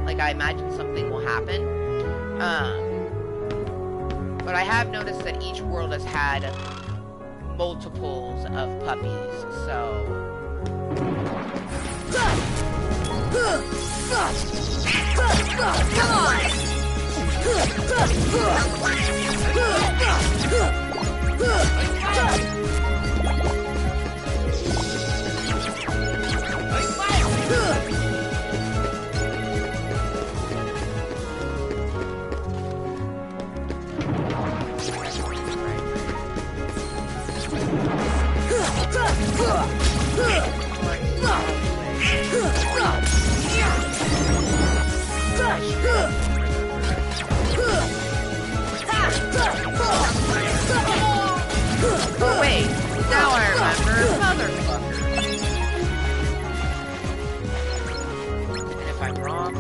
Speaker 1: Like, I imagine something will happen. But I have noticed that each world has had multiples of puppies, so...
Speaker 3: Come on!
Speaker 1: Oh wait, now I remember, motherfucker. And if I'm wrong,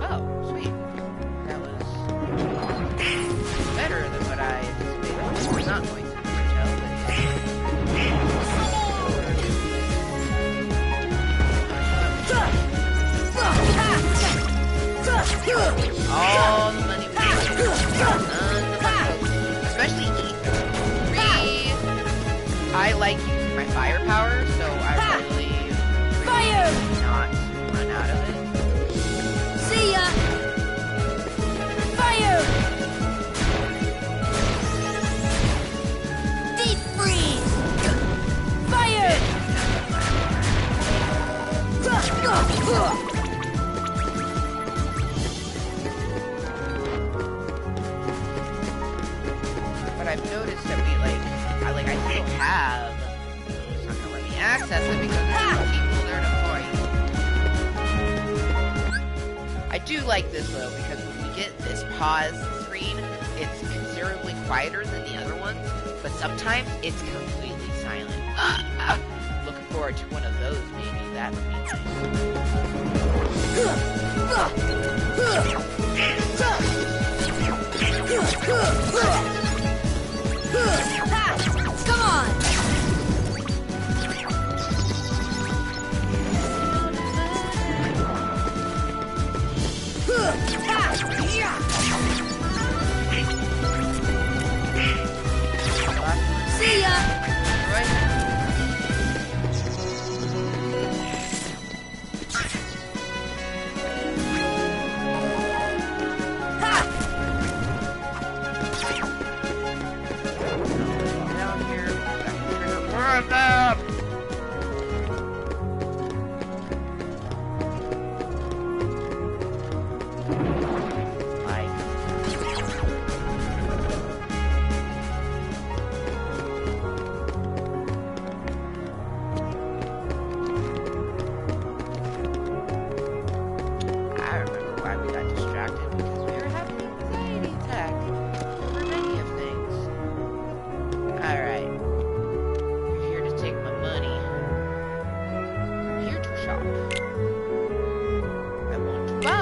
Speaker 1: oh, sweet. That was better than what I anticipated. We're not going to tell, all the money we get. Especially ether. I like using my firepower, so I really not run out of it.
Speaker 3: See ya! Fire! Deep freeze! Fire!
Speaker 1: But I've noticed that I still have. It's not gonna let me access it because there's people there to fight. I do like this though because when we get this pause screen, it's considerably quieter than the other ones, but sometimes it's completely silent. Looking forward to one of those, maybe. That would be
Speaker 3: Come on! See ya!
Speaker 1: right. Down here, more of them.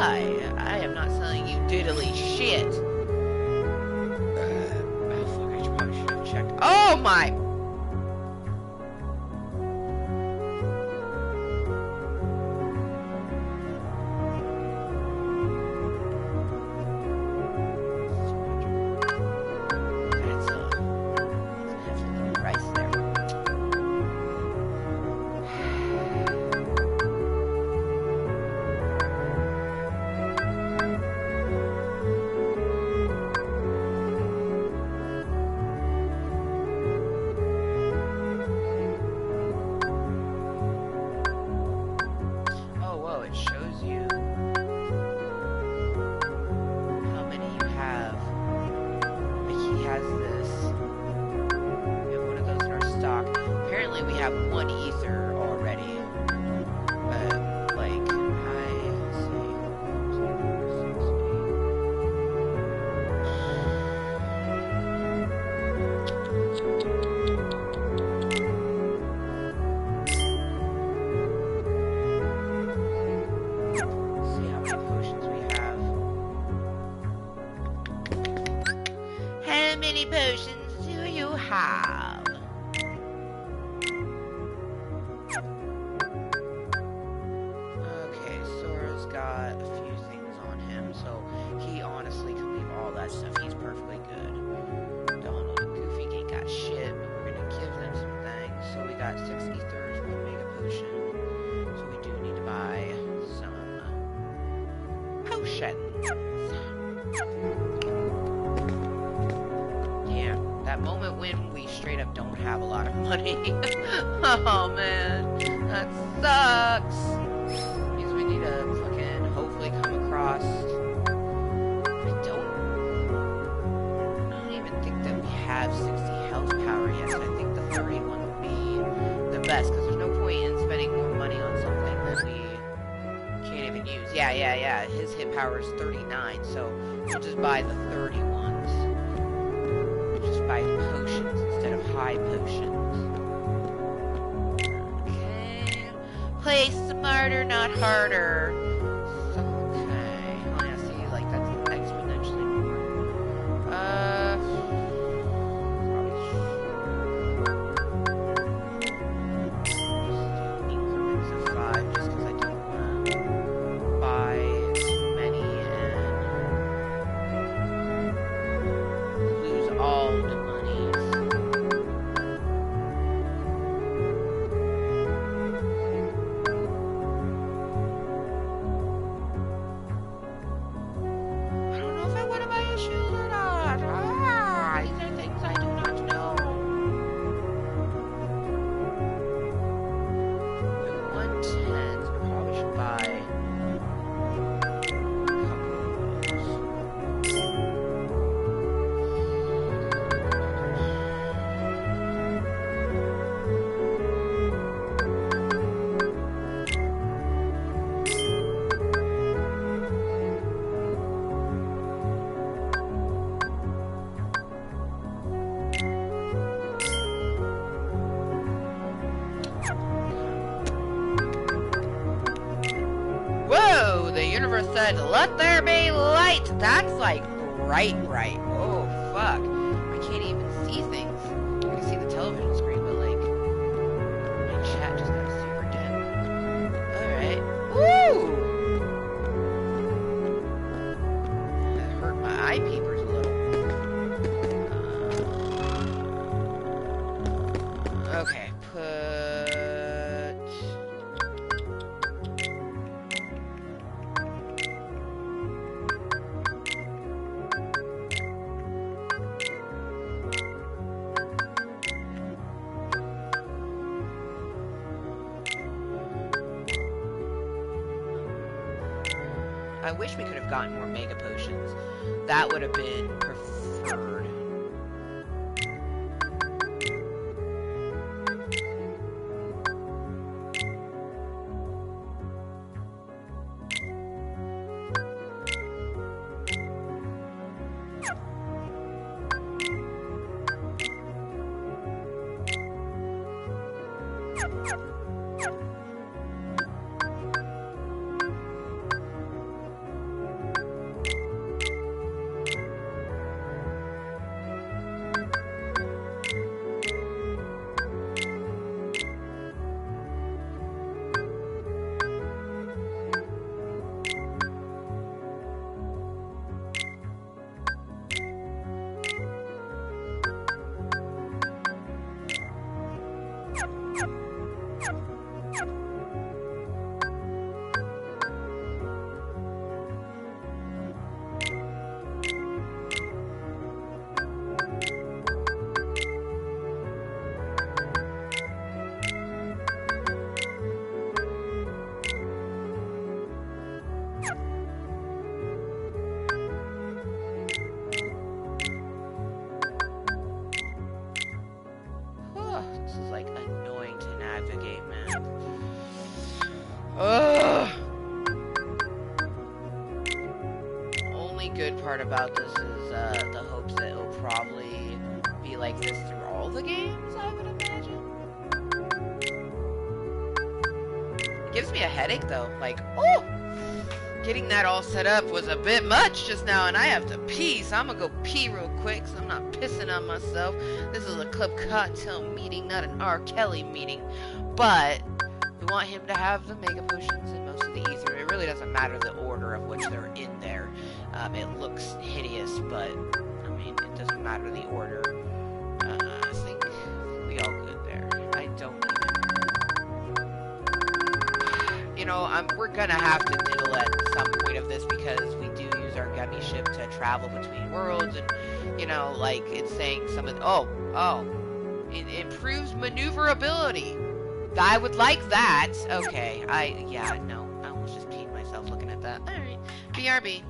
Speaker 1: I am not selling you diddly shit. Oh, fuck, I probably should have checked. Oh, my... Oh man, that sucks. Means we need to fucking hopefully come across. I don't even think that we have 60 health power yet. So I think the 31 would be the best because there's no point in spending more money on something that we can't even use. Yeah. His hit power is 39, so we'll just buy the 31s. We'll just buy potions instead of high potions. Play smarter, not harder. Okay. Oh, yeah, see, like, that's exponentially more. Increments of 5, just because I don't want to buy too many and lose all the monies. Said, let there be light. That's like bright. Oh fuck, I can't even see things. I can see the television screen, but like my chat just got super dim. Alright. Woo! That hurt my eye peepers a little. Okay, I wish we could have gotten more mega potions. That would have been preferred. only good part about this is the hopes that it'll probably be like this through all the games, I would imagine. It gives me a headache though, like, oh! Getting that all set up was a bit much just now, and I have to pee, so I'm gonna go pee real quick so I'm not pissing on myself. This is a Club Kottontale meeting, not an R. Kelly meeting. But we want him to have the mega potions and most of the ether. It really doesn't matter the order of which they're in there. It looks hideous, but I mean, it doesn't matter the order. I think we all good there. I don't even... You know, we're gonna have to diddle at some point of this because we do use our gummy ship to travel between worlds, and you know, like it's saying some of it improves maneuverability. I would like that. Okay, no, I almost just peed myself looking at that. All right, BRB.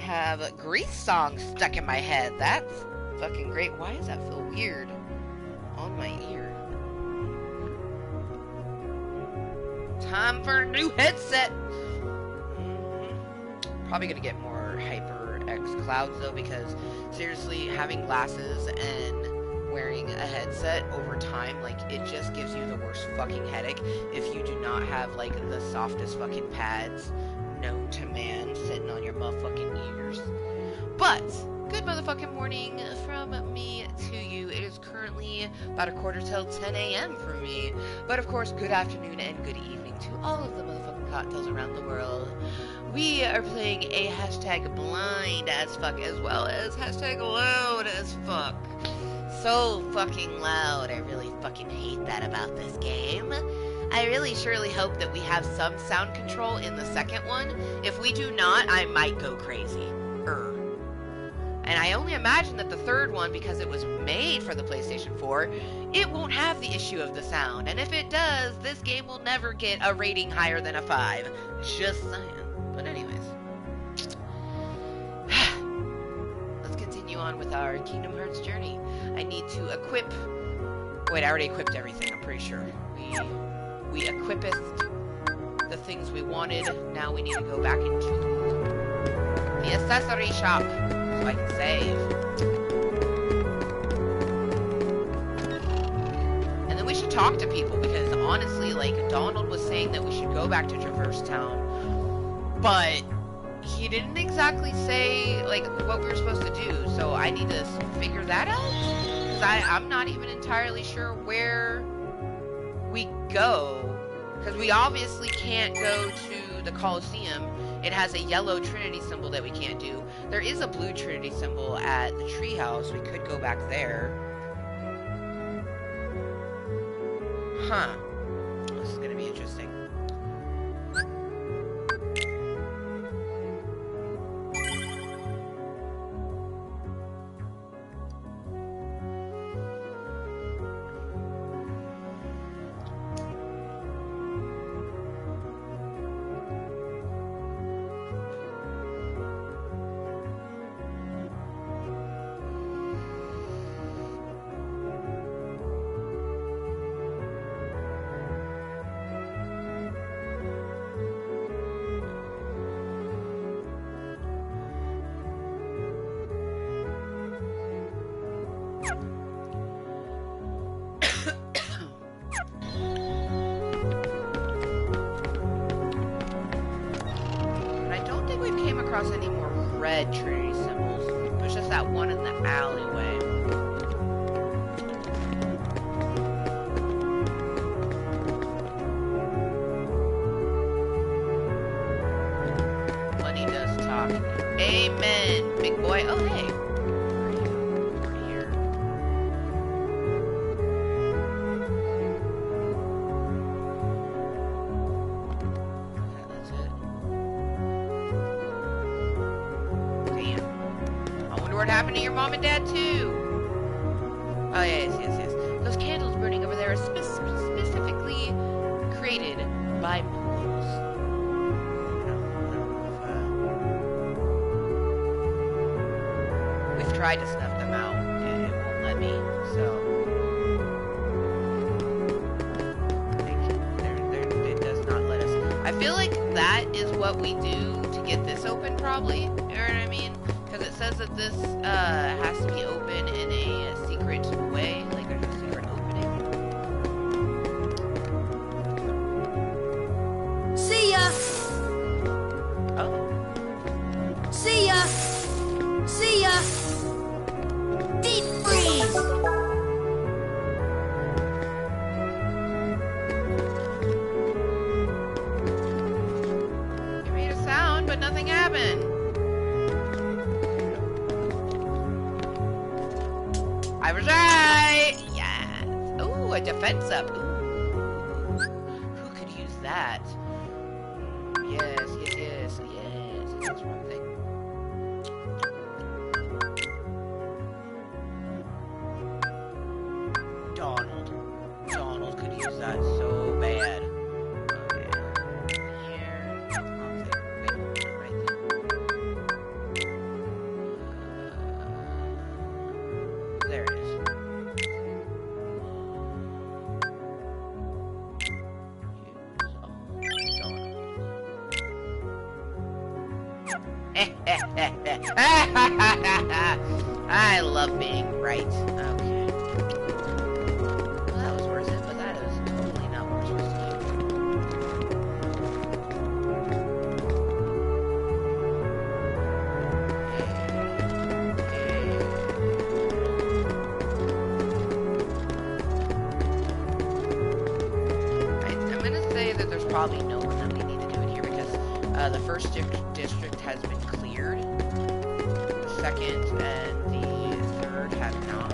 Speaker 1: Have a Grease song stuck in my head. That's fucking great. Why does that feel weird on my ear? Time for a new headset. Probably gonna get more HyperX clouds though, because seriously, having glasses and wearing a headset over time, like, it just gives you the worst fucking headache if you do not have like the softest fucking pads known to man sitting on your motherfucking ears. But good motherfucking morning from me to you. It is currently about a quarter till 10 a.m. for me. But of course, good afternoon and good evening to all of the motherfucking cocktails around the world. We are playing a hashtag blind as fuck, as well as hashtag loud as fuck. So fucking loud. I really fucking hate that about this game. I really surely hope that we have some sound control in the second one. If we do not, I might go crazy. And I only imagine that the third one, because it was made for the PlayStation 4, it won't have the issue of the sound. And if it does, this game will never get a rating higher than a 5. Just saying. But anyways. Let's continue on with our Kingdom Hearts journey. I need to equip... Wait, I already equipped everything, I'm pretty sure. We equipped the things we wanted. Now we need to go back into the accessory shop so I can save. And then we should talk to people, because honestly, like, Donald was saying that we should go back to Traverse Town, but he didn't exactly say, like, what we were supposed to do, so I need to figure that out, because I'm not even entirely sure where we go, because we obviously can't go to the Colosseum. It has a yellow Trinity symbol that we can't do. There is a blue Trinity symbol at the treehouse. We could go back there. Huh. This is gonna be interesting. Any more red Trinity symbols. There's just that one in the alleyway. Money does talk. Amen, big boy. Oh, hey. Over here. That's it. What happened to your mom and dad too? Oh yes. Those candles burning over there are specifically created by moles. We've tried to snuff them out, and it won't let me. So it does not let us. I feel like that is what we do to get this open, probably. You know what I mean? Because it says that this has to be open in a secret way, like there's a secret opening.
Speaker 3: See ya!
Speaker 1: Oh.
Speaker 3: See ya! See ya! Deep freeze!
Speaker 1: It made a sound, but nothing happened. I was right! Yes! Ooh, a defense up. Ooh. Who could use that? Yes. That's one thing. Donald could use that so bad. Okay. Here. Wrong thing. Wait, right there. There it is. I love being right. Okay. Well, that was worth it, but that is totally not what we're supposed to do. I'm gonna say that there's probably no one that we need to do it here, because the first district has been cleared. The second and the third have not.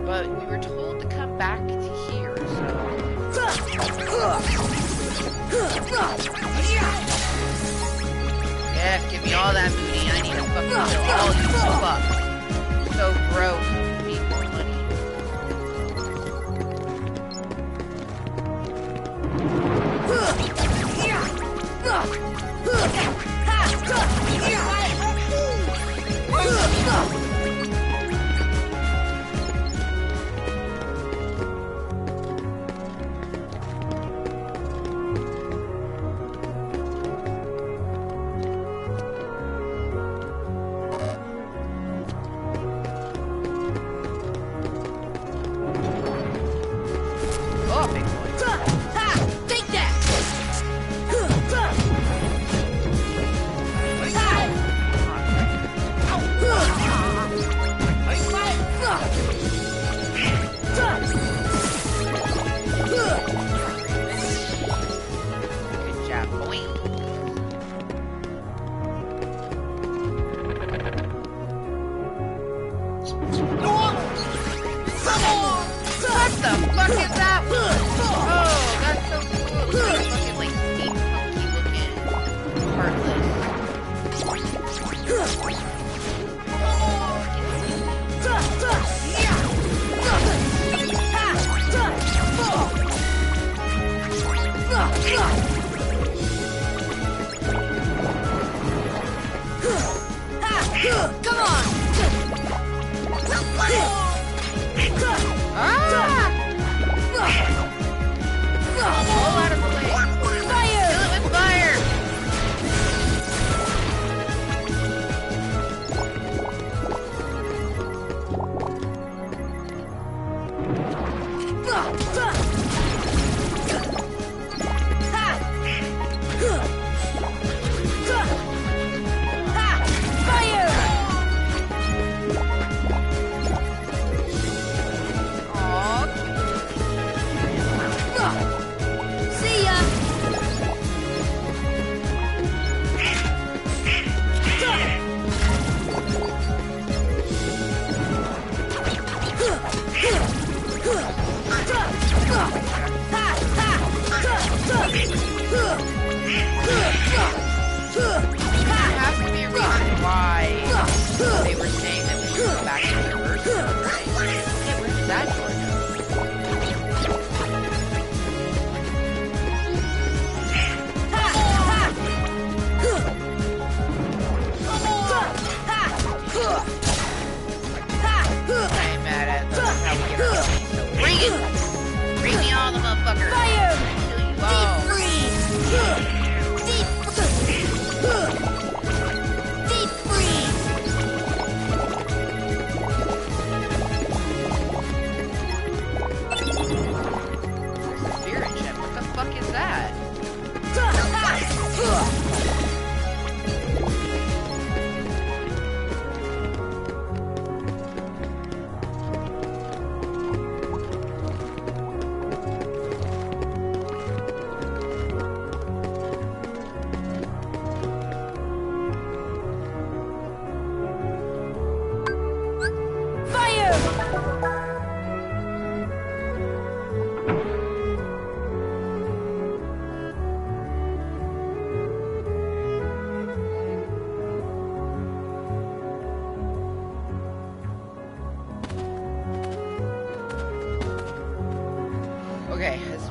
Speaker 1: But we were told to come back to here, so... Yeah, give me all that booty. I need to fucking kill all you fucks. So broke. Need more money.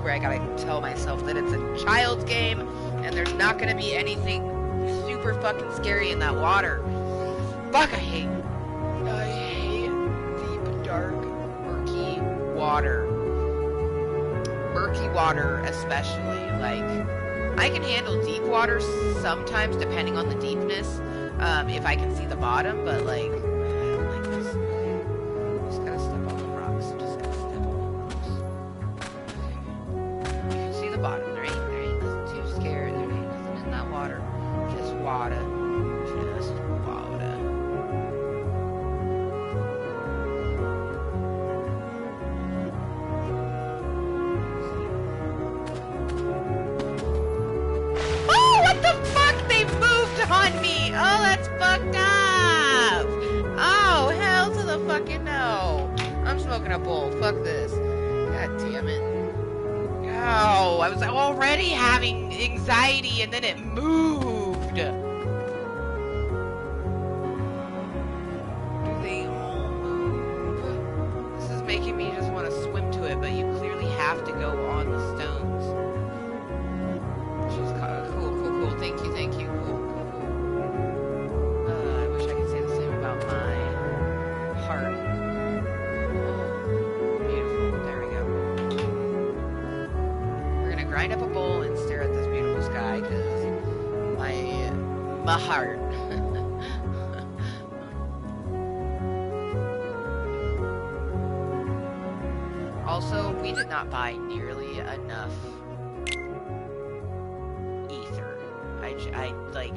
Speaker 1: Where I gotta tell myself that it's a child's game and there's not gonna be anything super fucking scary in that water. Fuck, I hate deep, dark, murky water. Murky water especially. Like, I can handle deep water sometimes depending on the deepness, if I can see the bottom, but like, I don't like this. Just gotta step on the rocks. Just gotta step on the rocks. Bottom. There ain't nothing too scary. There ain't nothing in that water. Just water. Just water. Oh, what the fuck? They moved on me. Oh, that's fucked up. Oh, hell to the fucking no. I'm smoking a bowl. Fuck this. God damn it. Oh, I was already having anxiety and then it moved. audio on the stones. She's cool. Thank you. Cool. I wish I could say the same about my heart. Oh, beautiful. There we go. We're gonna grind up a bowl and stare at this beautiful sky because my heart. Also, we did not buy nearly enough ether. I like,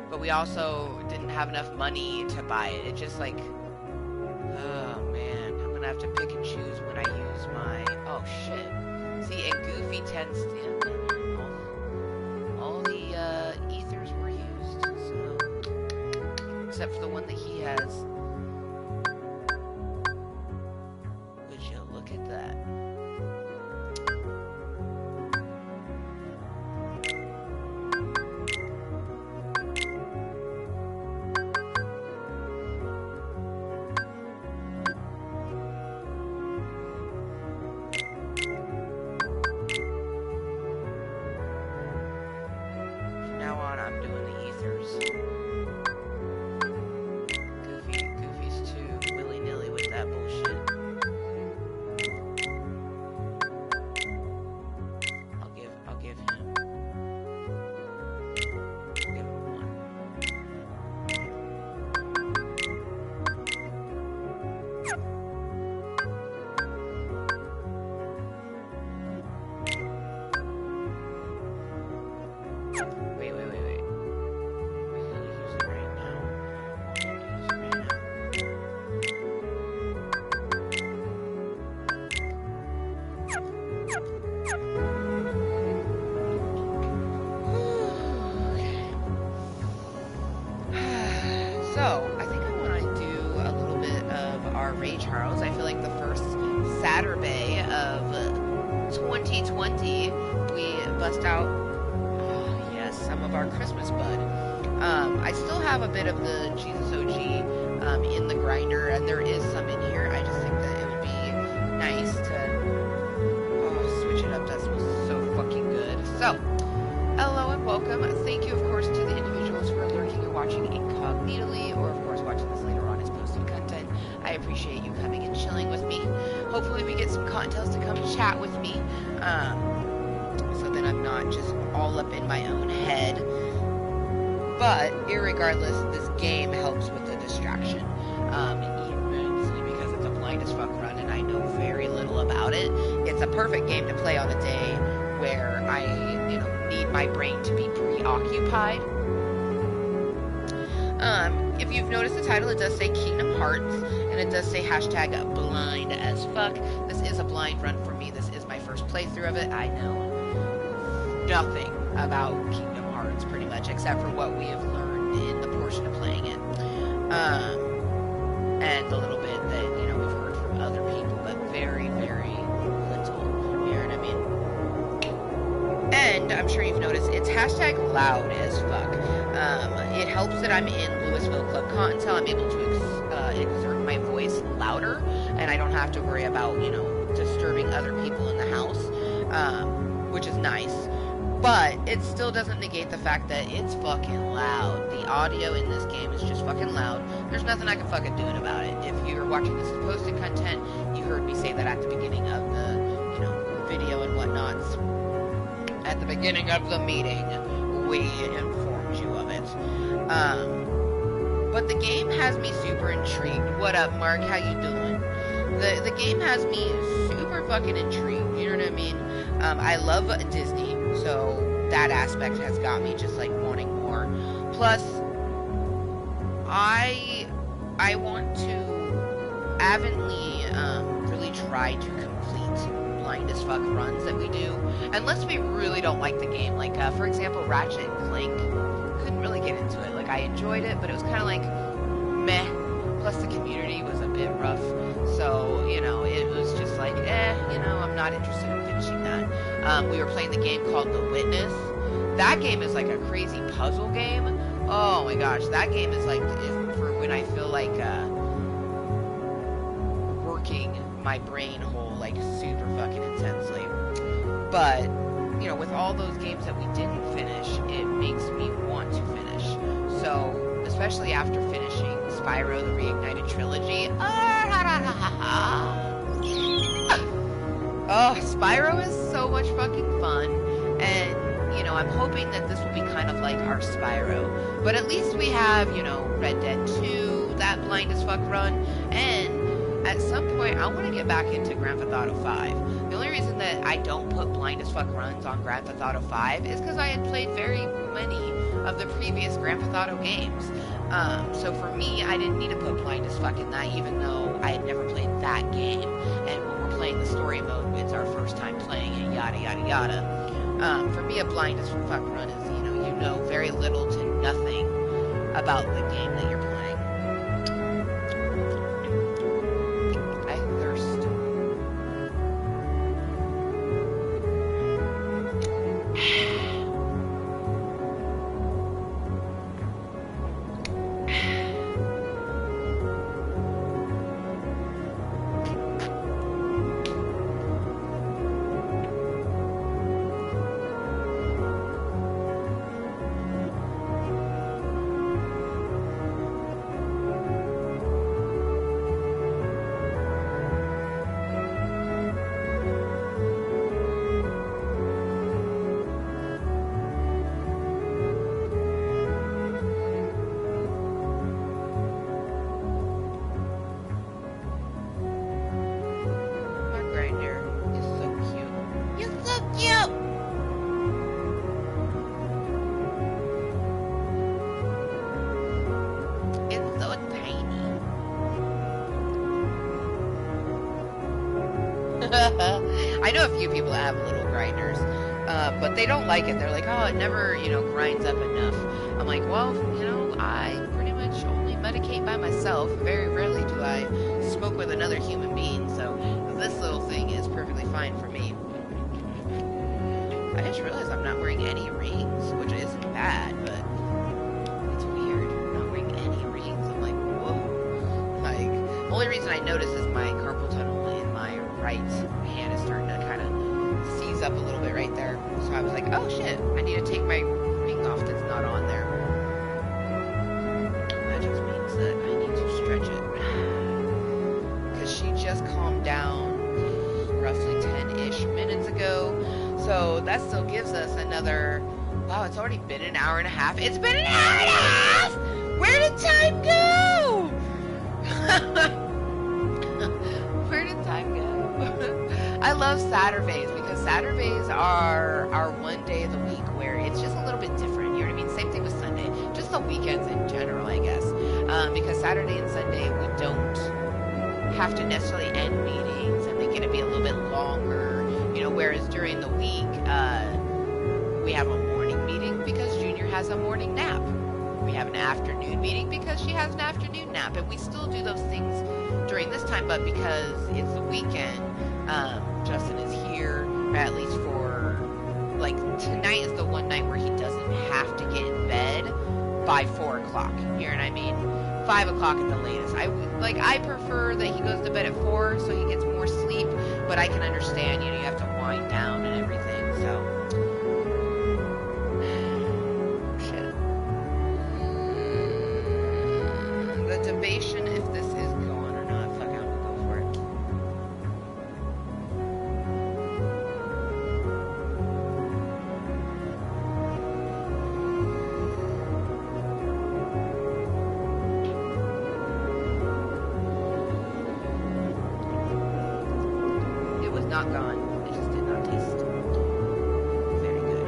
Speaker 1: but we also didn't have enough money to buy it. It just like, oh man, I'm gonna have to pick and choose when I use my, oh shit. See, and Goofy tends to, all the ethers were used, so, except for the one that he has. Look at that. From now on, I'm doing the ethers. Goofy's too willy-nilly with that bullshit. So, I think I want to do a little bit of our Ray Charles. I feel like the first Saturbae of 2020, we bust out, oh, yes, some of our Christmas bud. I still have a bit of the Jesus OG in the grinder, and there is some in here. I just think that it would be nice to switch it up. That smells so fucking good. So, hello and welcome. Thank you, of course, to the individuals who are lurking and watching incognitely, or of course watching this later on as posted content. I appreciate you coming and chilling with me. Hopefully we get some cocktails to come chat with me, so that I'm not just all up in my own head. But irregardless, this game helps with the distraction, immensely, because it's a blind as fuck run and I know very little about it. It's a perfect game to play on a day where I, need my brain to be preoccupied. If you've noticed the title, it does say Kingdom Hearts, and it does say hashtag blind as fuck. This is a blind run for me. This is my first playthrough of it. I know nothing about Kingdom Hearts, pretty much, except for what we have learned in the portion of playing it. And a little bit that, we've heard from other people, but very, very little. You know what I mean? And I'm sure you've noticed it's hashtag loud as fuck. It helps that I'm in Louisville, Club Kottontale. I'm able to exert my voice louder, and I don't have to worry about, disturbing other people in the house, which is nice. But it still doesn't negate the fact that it's fucking loud. The audio in this game is just fucking loud. There's nothing I can fucking do about it. If you're watching this as posted content, you heard me say that at the beginning of the, video and whatnots. At the beginning of the meeting, we informed you of it. But the game has me super intrigued. What up, Mark? How you doing? The game has me super fucking intrigued. You know what I mean? I love Disney, so that aspect has got me just like wanting more. Plus, I want to avidly really try to complete blind as fuck runs that we do, unless we really don't like the game. Like, for example, Ratchet and Clank, couldn't really get into it. Like, I enjoyed it, but it was kind of like, meh. Plus, the community was a bit rough, so, it was just like, I'm not interested in finishing that. We were playing the game called The Witness. That game is like a crazy puzzle game. Oh my gosh, that game is like, for when I feel like, working my brain whole, like, like super fucking intensely. But, you know, with all those games that we didn't finish, it makes me want to finish. So, especially after finishing Spyro the Reignited Trilogy. Oh, Spyro is so much fucking fun. And, you know, I'm hoping that this will be kind of like our Spyro. But at least we have, you know, Red Dead 2, that blind as fuck run, and at some point I want to get back into Grand Theft Auto 5. The only reason that I don't put blind as fuck runs on Grand Theft Auto 5 is because I had played very many of the previous Grand Theft Auto games. So for me, I didn't need to put blind as fuck in that, even though I had never played that game. And when we're playing the story mode, it's our first time playing it, yada yada yada. For me, a blind as fuck run is, you know very little to nothing about the game that you're playing. I thirst. I know a few people that have little grinders, but they don't like it. They're like, oh, it never, grinds up enough. I'm like, well, I pretty much only medicate by myself. Very rarely do I smoke with another human being, so this little thing is perfectly fine for me. I just realized I'm not wearing any rings, which isn't bad, but it's weird. I'm not wearing any rings. I'm like, whoa. Like, the only reason I notice is my carpal tunnel in my right hand is starting to kind of seize up a little bit right there. So I was like, oh shit, I need to take my ring off that's not on there. That just means that I need to stretch it. Because she just calmed down roughly 10-ish minutes ago. So that still gives us another, wow, it's already been an hour and a half. It's been an hour and a half! Where did time go? Where did time go? I love Saturdays because Saturdays are our one day of the week where it's just a little bit different. You know what I mean? Same thing with Sunday. Just the weekends in general, I guess. Because Saturday and Sunday we don't have to necessarily end meetings and they get to be a little bit longer. Whereas during the week, we have a morning meeting because Junior has a morning nap. We have an afternoon meeting because she has an afternoon nap. And we still do those things during this time, but because it's the weekend, Justin is here, or at least for, tonight is the one night where he doesn't have to get in bed by 4 o'clock. You know what I mean? 5 o'clock at the latest. I prefer that he goes to bed at 4 so he gets more sleep, but I can understand, you have to wind down and everything, so. Shit. The debation if this is going or not. Fuck, I'm gonna go for it. Not gone. It just did not taste very good.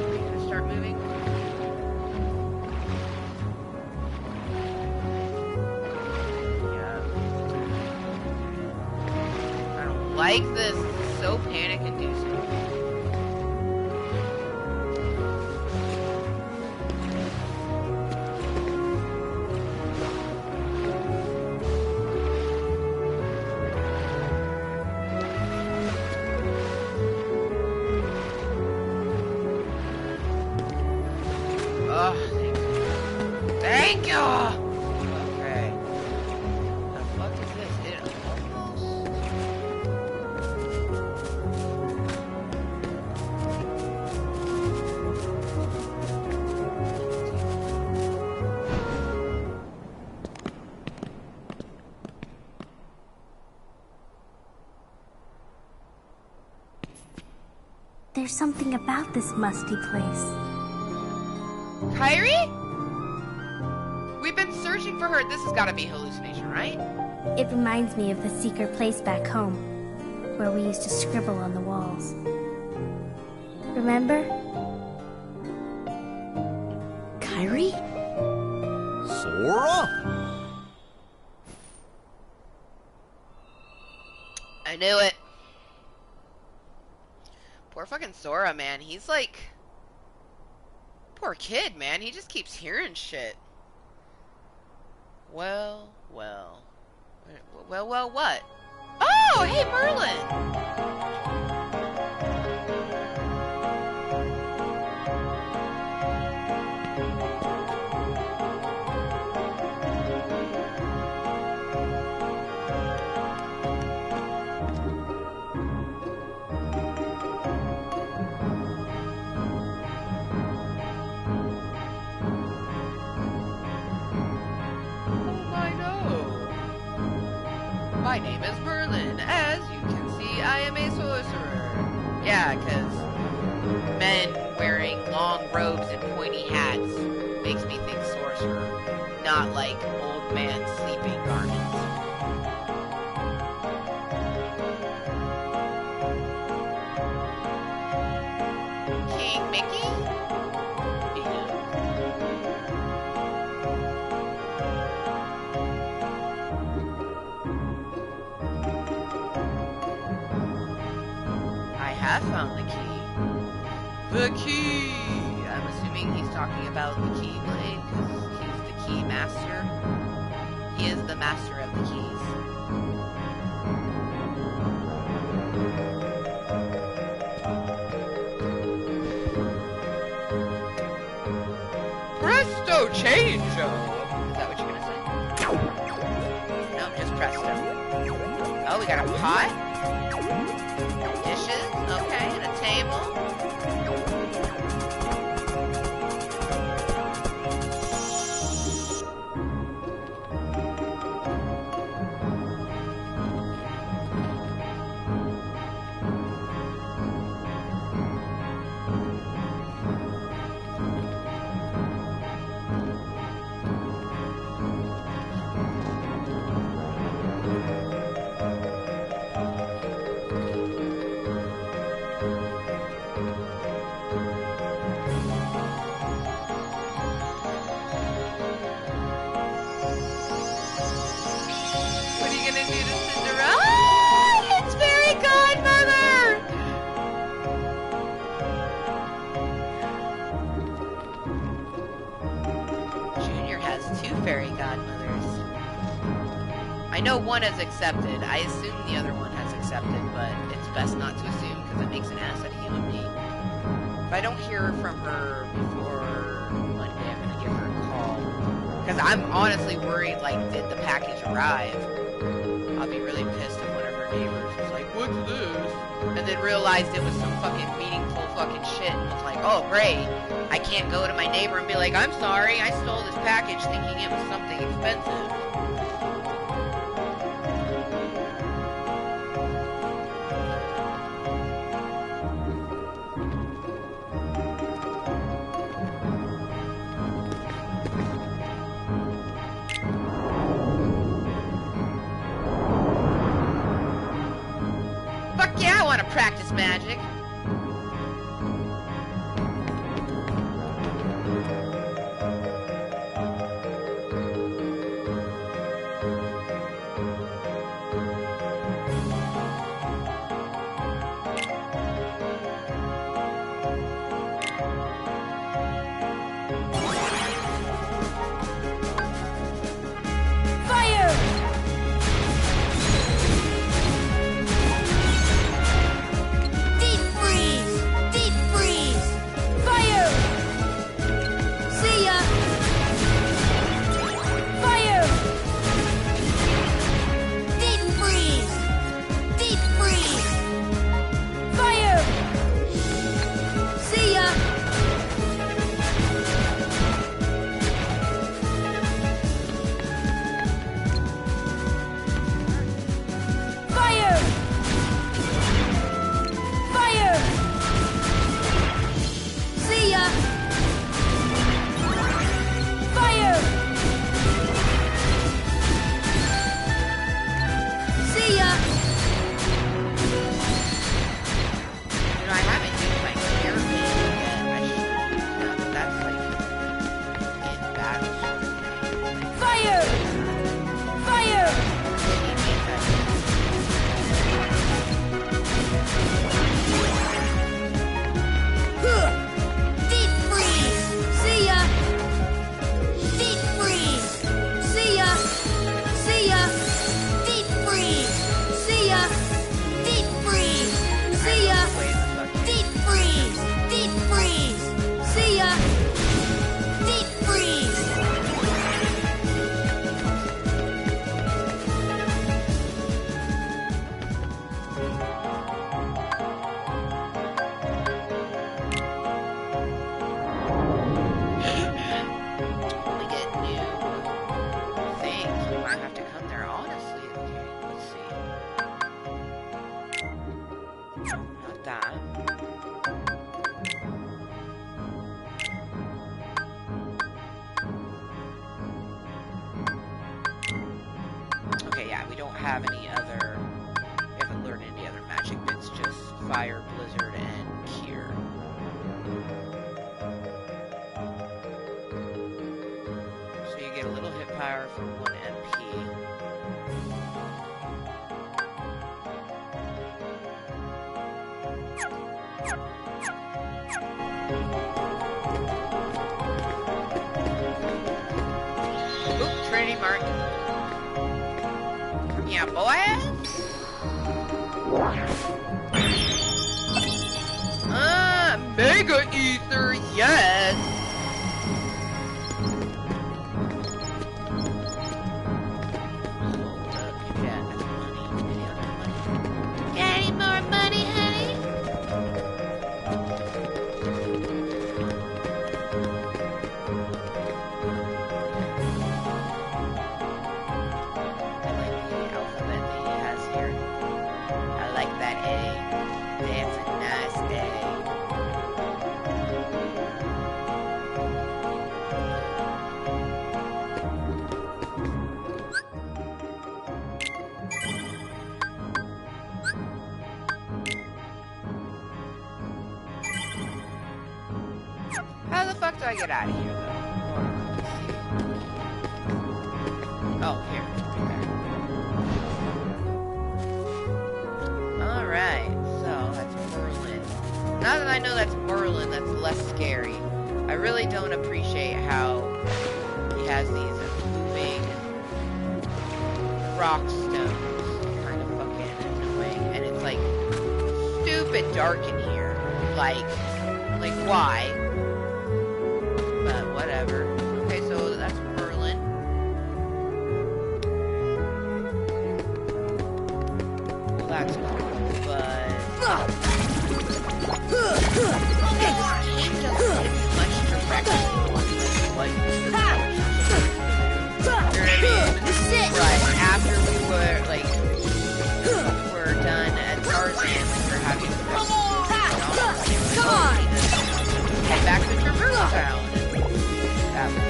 Speaker 1: Okay, so start moving. Yeah. I don't like this. This is so panic-inducing. like, okay. The fuck is this? It almost...
Speaker 4: There's something about this musty place.
Speaker 1: Kyrie? We've been searching for her. This has got to be hallucination, right?
Speaker 4: It reminds me of the secret place back home, where we used to scribble on the walls. Remember?
Speaker 3: Kyrie?
Speaker 5: Sora?
Speaker 1: I knew it. Poor fucking Sora, man. He's like... Poor kid, man. He just keeps hearing shit. Well, what? Oh, hey, Merlin! My name is Merlin. As you can see, I am a sorcerer. Yeah, because men wearing long robes and pointy hats makes me think sorcerer, not like old man sleeping garments. King Mickey? I found the key. The key! I'm assuming he's talking about the Keyblade, because he's the key master. He is the master of the keys. Presto changeo! Is that what you're gonna say? No, just presto. Oh, we got a pot? Dishes, okay, and a table. One has accepted. I assume the other one has accepted, but it's best not to assume because it makes an ass out of you and me. If I don't hear from her before Monday, I'm gonna give her a call. Because I'm honestly worried, like, did the package arrive? I'll be really pissed if one of her neighbors was like, what's this? And then realized it was some fucking meaningful fucking shit and was like, oh great, I can't go to my neighbor and be like, I'm sorry, I stole this package thinking it was something expensive. Practice magic.
Speaker 3: Deep
Speaker 1: have any other, you haven't learned any other magic bits, just fire, blizzard, and cure. So you get a little hit power for 1 MP. Oop, Trinity Mark. Yeah, boy. Mega Ether, yes. Hold up, yeah, that's money. Any other money? Got any more money, honey? I like the alphabet that he has here. I like that A. That's a nice A. How the fuck do I get out of here, though? Oh, here. Okay. Alright, so that's Merlin. Now that I know that's Merlin, that's less scary. I really don't appreciate how he has these moving rock stones. Kind of fucking annoying. And it's like stupid dark in here. Like why? But whatever. Okay, so that's Merlin. Well, that's cool, but he doesn't get much direction on what you're right after we were done at Tarzan, we're having
Speaker 3: Come on!
Speaker 1: head back to Traverse Town. That was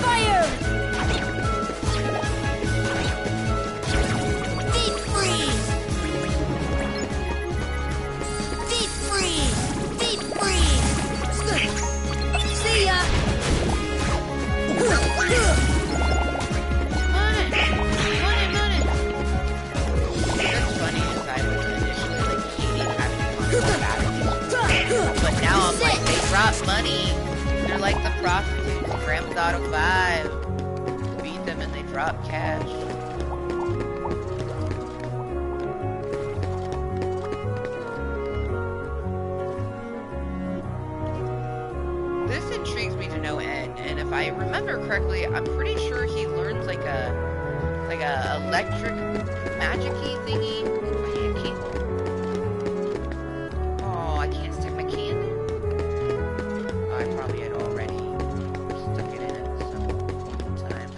Speaker 3: Fire! Deep freeze! Deep freeze! Deep freeze! See ya!
Speaker 1: That's funny, is I was initially like hating having console battles. But now I'm like, they drop money. They're like the prostitutes in Grand Theft Auto 5. Beat them and they drop cash. This intrigues me to no end, and if I remember correctly, I'm pretty sure he learns like a electric magic-y thingy. I hate a cable. Oh, I can't stick my can in. Oh, I probably had already stuck it in it some time.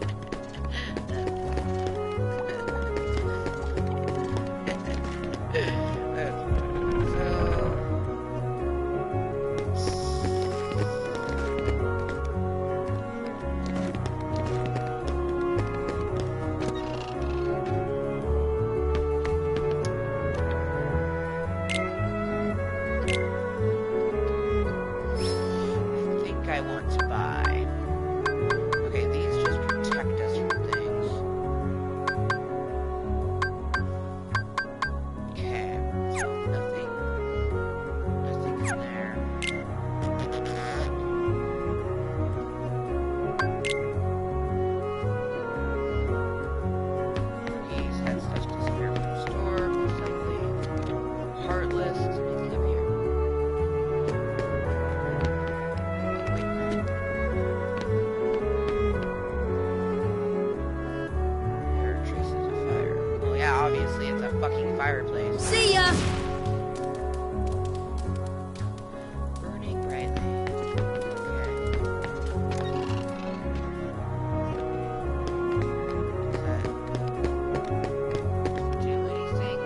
Speaker 1: I want to buy. Okay, these just protect us from things. Okay, so nothing in there. These, that stuff's disappeared from the store, most likely. Heartless, is anything up here? Obviously, it's a fucking fireplace.
Speaker 3: See ya!
Speaker 1: Burning brightly. Okay. Does that do anything?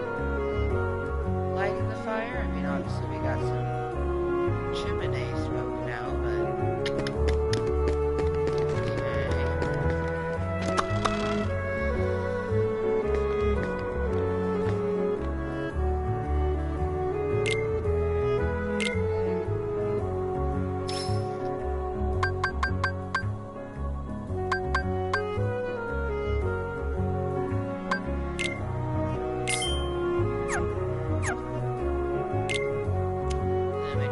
Speaker 1: Lighting the fire? I mean, obviously we got some chimney smoke now, but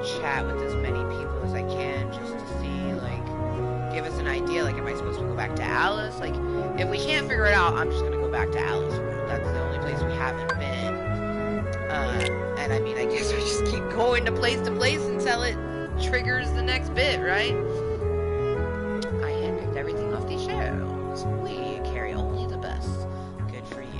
Speaker 1: chat with as many people as I can just to see, like, give us an idea. Like, am I supposed to go back to Alice? Like, if we can't figure it out, I'm just gonna go back to Alice. That's the only place we haven't been. And I mean, I guess we just keep going to place until it triggers the next bit, right? I handpicked everything off these shelves. We carry only the best. Good for you.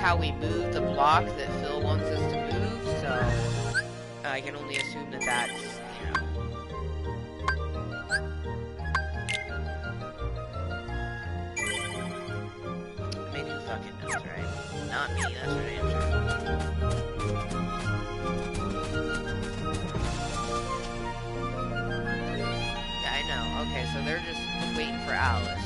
Speaker 1: How we move the block that Phil wants us to move, so I can only assume that that's, you know. Maybe who fucking knows, right? Not me, that's for damn sure. Yeah, I know. Okay, so they're just waiting for Alice.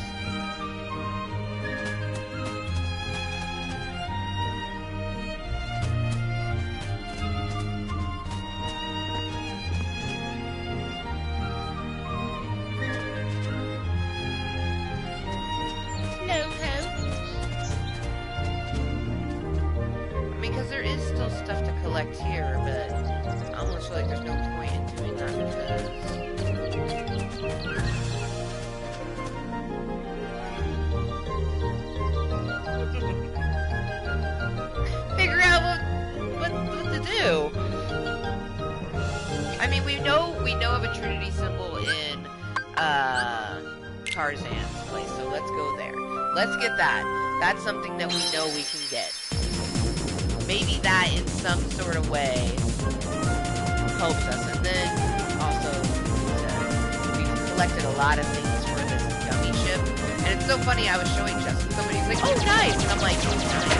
Speaker 1: Here, but I almost feel like there's no point in doing that because figure out what to do. I mean, we know of a Trinity symbol in Tarzan's place, so let's go there. Let's get that. That's something that we know we can get. Maybe that in some sort of way helps us. And then also collected a lot of things for this dummy ship. And it's so funny, I was showing Justin, somebody's like, oh, nice! And I'm like, oh, nice.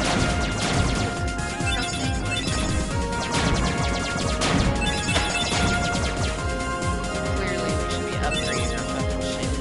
Speaker 1: Clearly, we should be upgrading our fucking shit.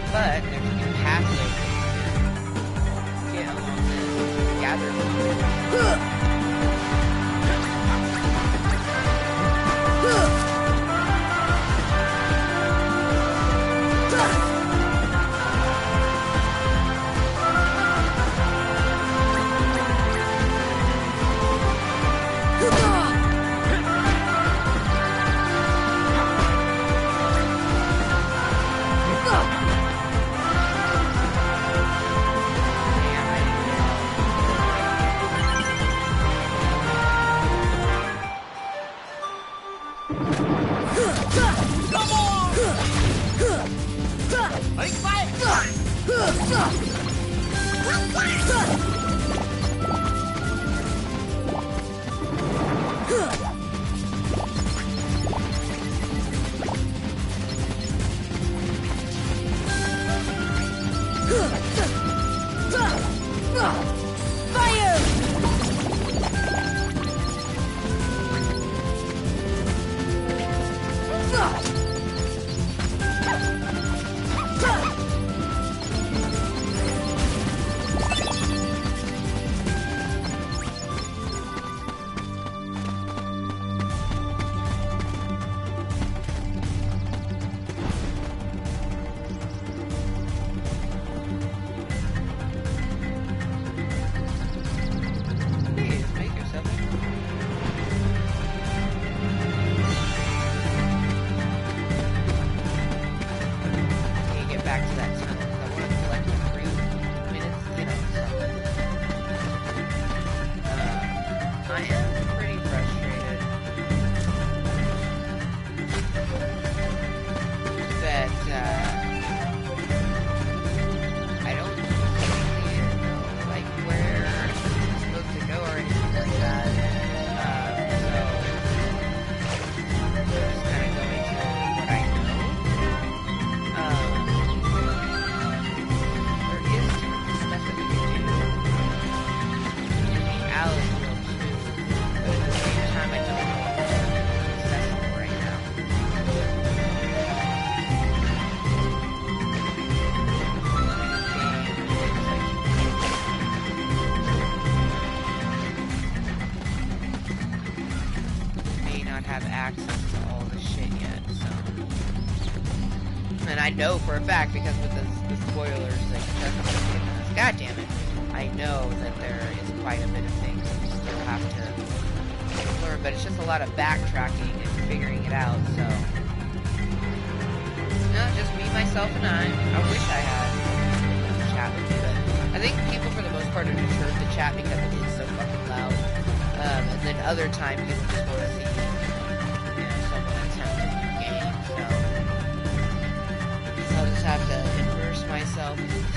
Speaker 1: But there's a new pathway to get along this gathering. And I know for a fact, because with the spoilers that God damn it, I know that there is quite a bit of things that we still have to learn, but it's just a lot of backtracking and figuring it out, so. No, just me, myself, and I. I wish I had chat with you, but I think people for the most part have just heard the chat because it is so fucking loud. And then other time people just want to see, someone attempt a new game, so. I'll just have to immerse myself into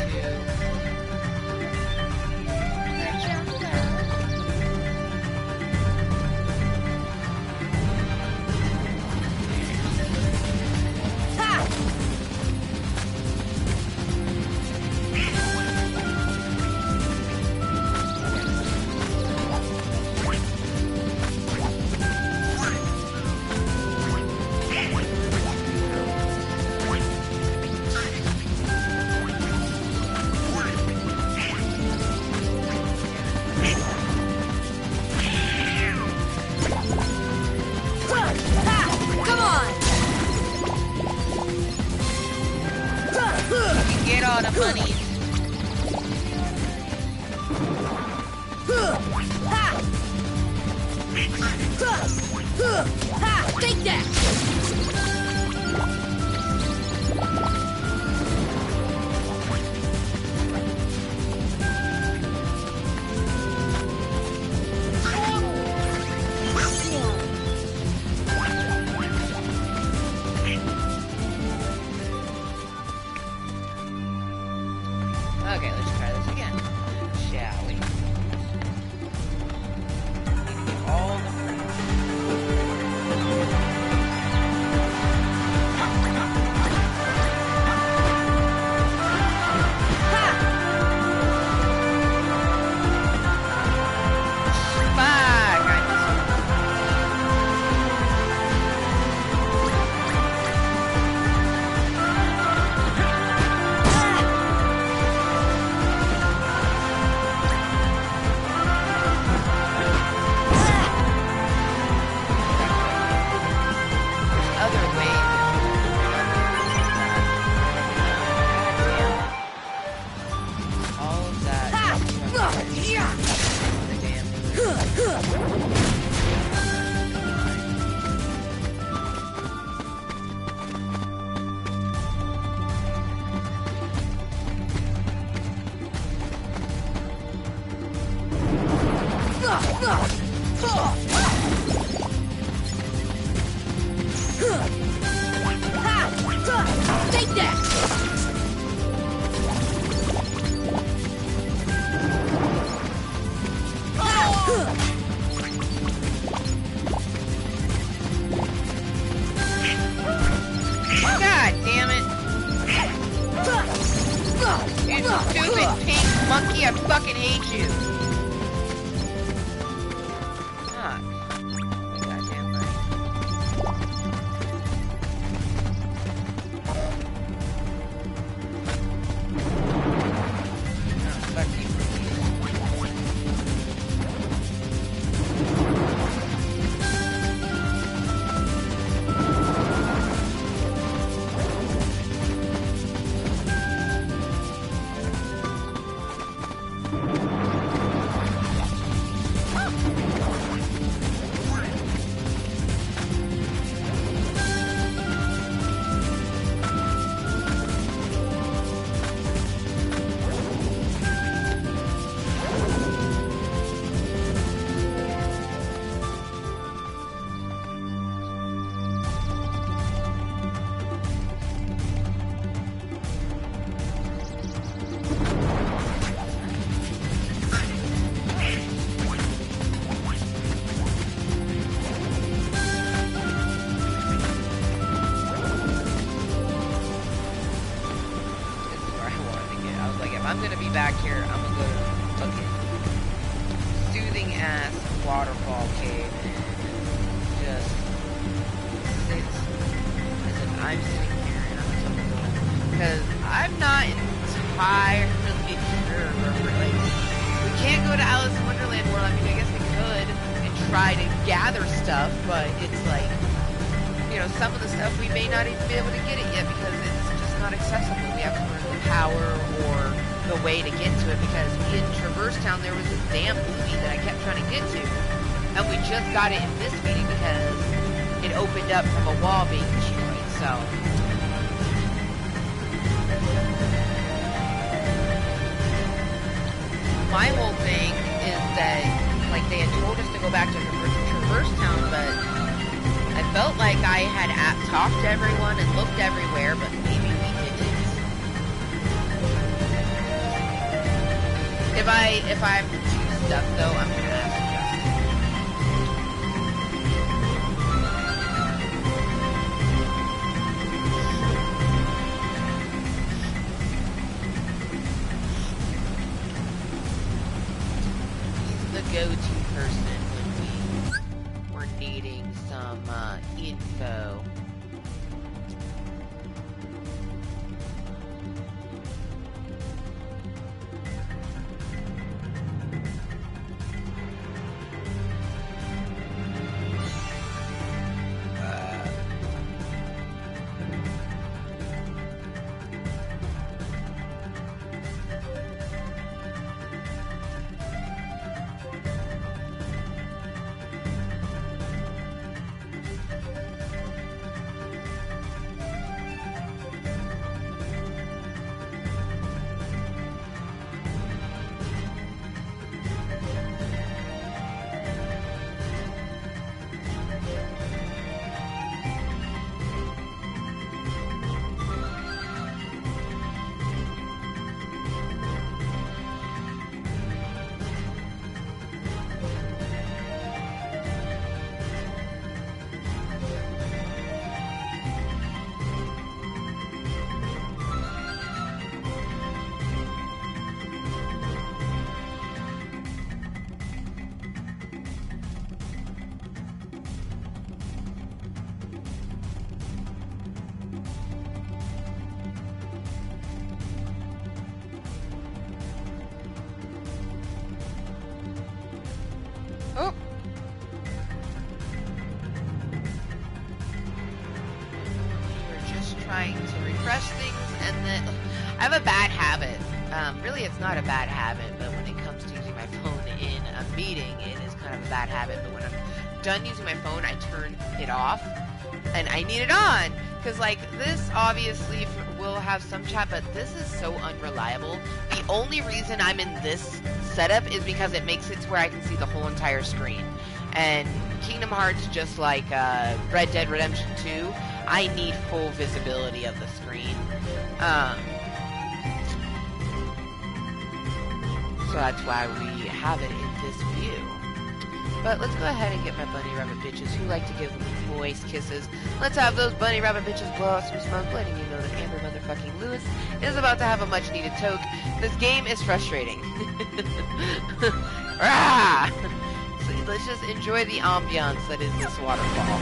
Speaker 1: some of the stuff we may not even be able to get it yet because it's just not accessible. We have to learn the power or the way to get to it, because in Traverse Town there was this damn movie that I kept trying to get to, and we just got it in this meeting because it opened up from a wall being destroyed, so... My whole thing is that, like, they had told us to go back to Traverse Town, but I felt like I had talked to everyone and looked everywhere, but maybe we didn't. If I'm too stuck, though, I'm gonna ask go-to person when we were needing some info. Oh! We were just trying to refresh things, and then I have a bad habit. Really, it's not a bad habit, but when it comes to using my phone in a meeting, it is kind of a bad habit. But when I'm done using my phone, I turn it off, and I need it on, because, like, this obviously will have some chat, but this is so unreliable. The only reason I'm in this setup is because it makes it to where I can see the whole entire screen. And Kingdom Hearts, just like Red Dead Redemption 2, I need full visibility of the screen. So that's why we have it in this view. But let's go ahead and get my bunny rabbit bitches who like to give moist kisses. Let's have those bunny rabbit bitches blow out some smoke, letting you know that Amber motherfucking Lewis is about to have a much needed toke. This game is frustrating. Ah! So let's just enjoy the ambiance that is this waterfall.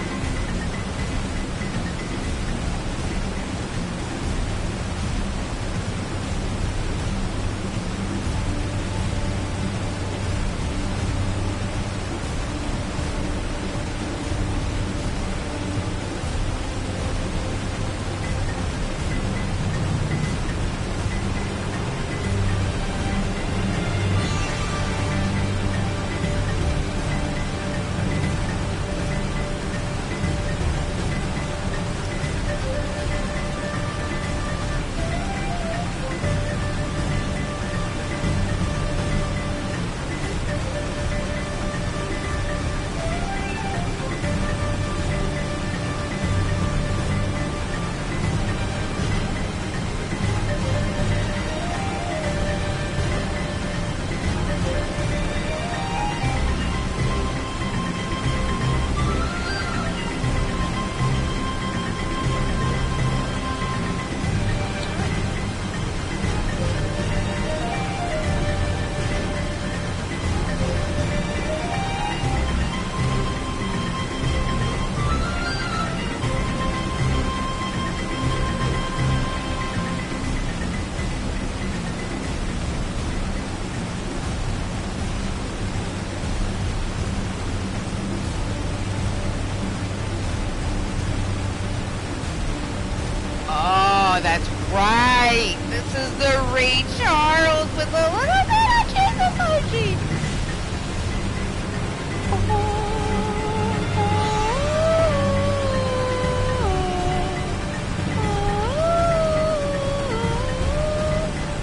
Speaker 1: That's Right. This is the Ray Charles with a little bit of cheese emoji.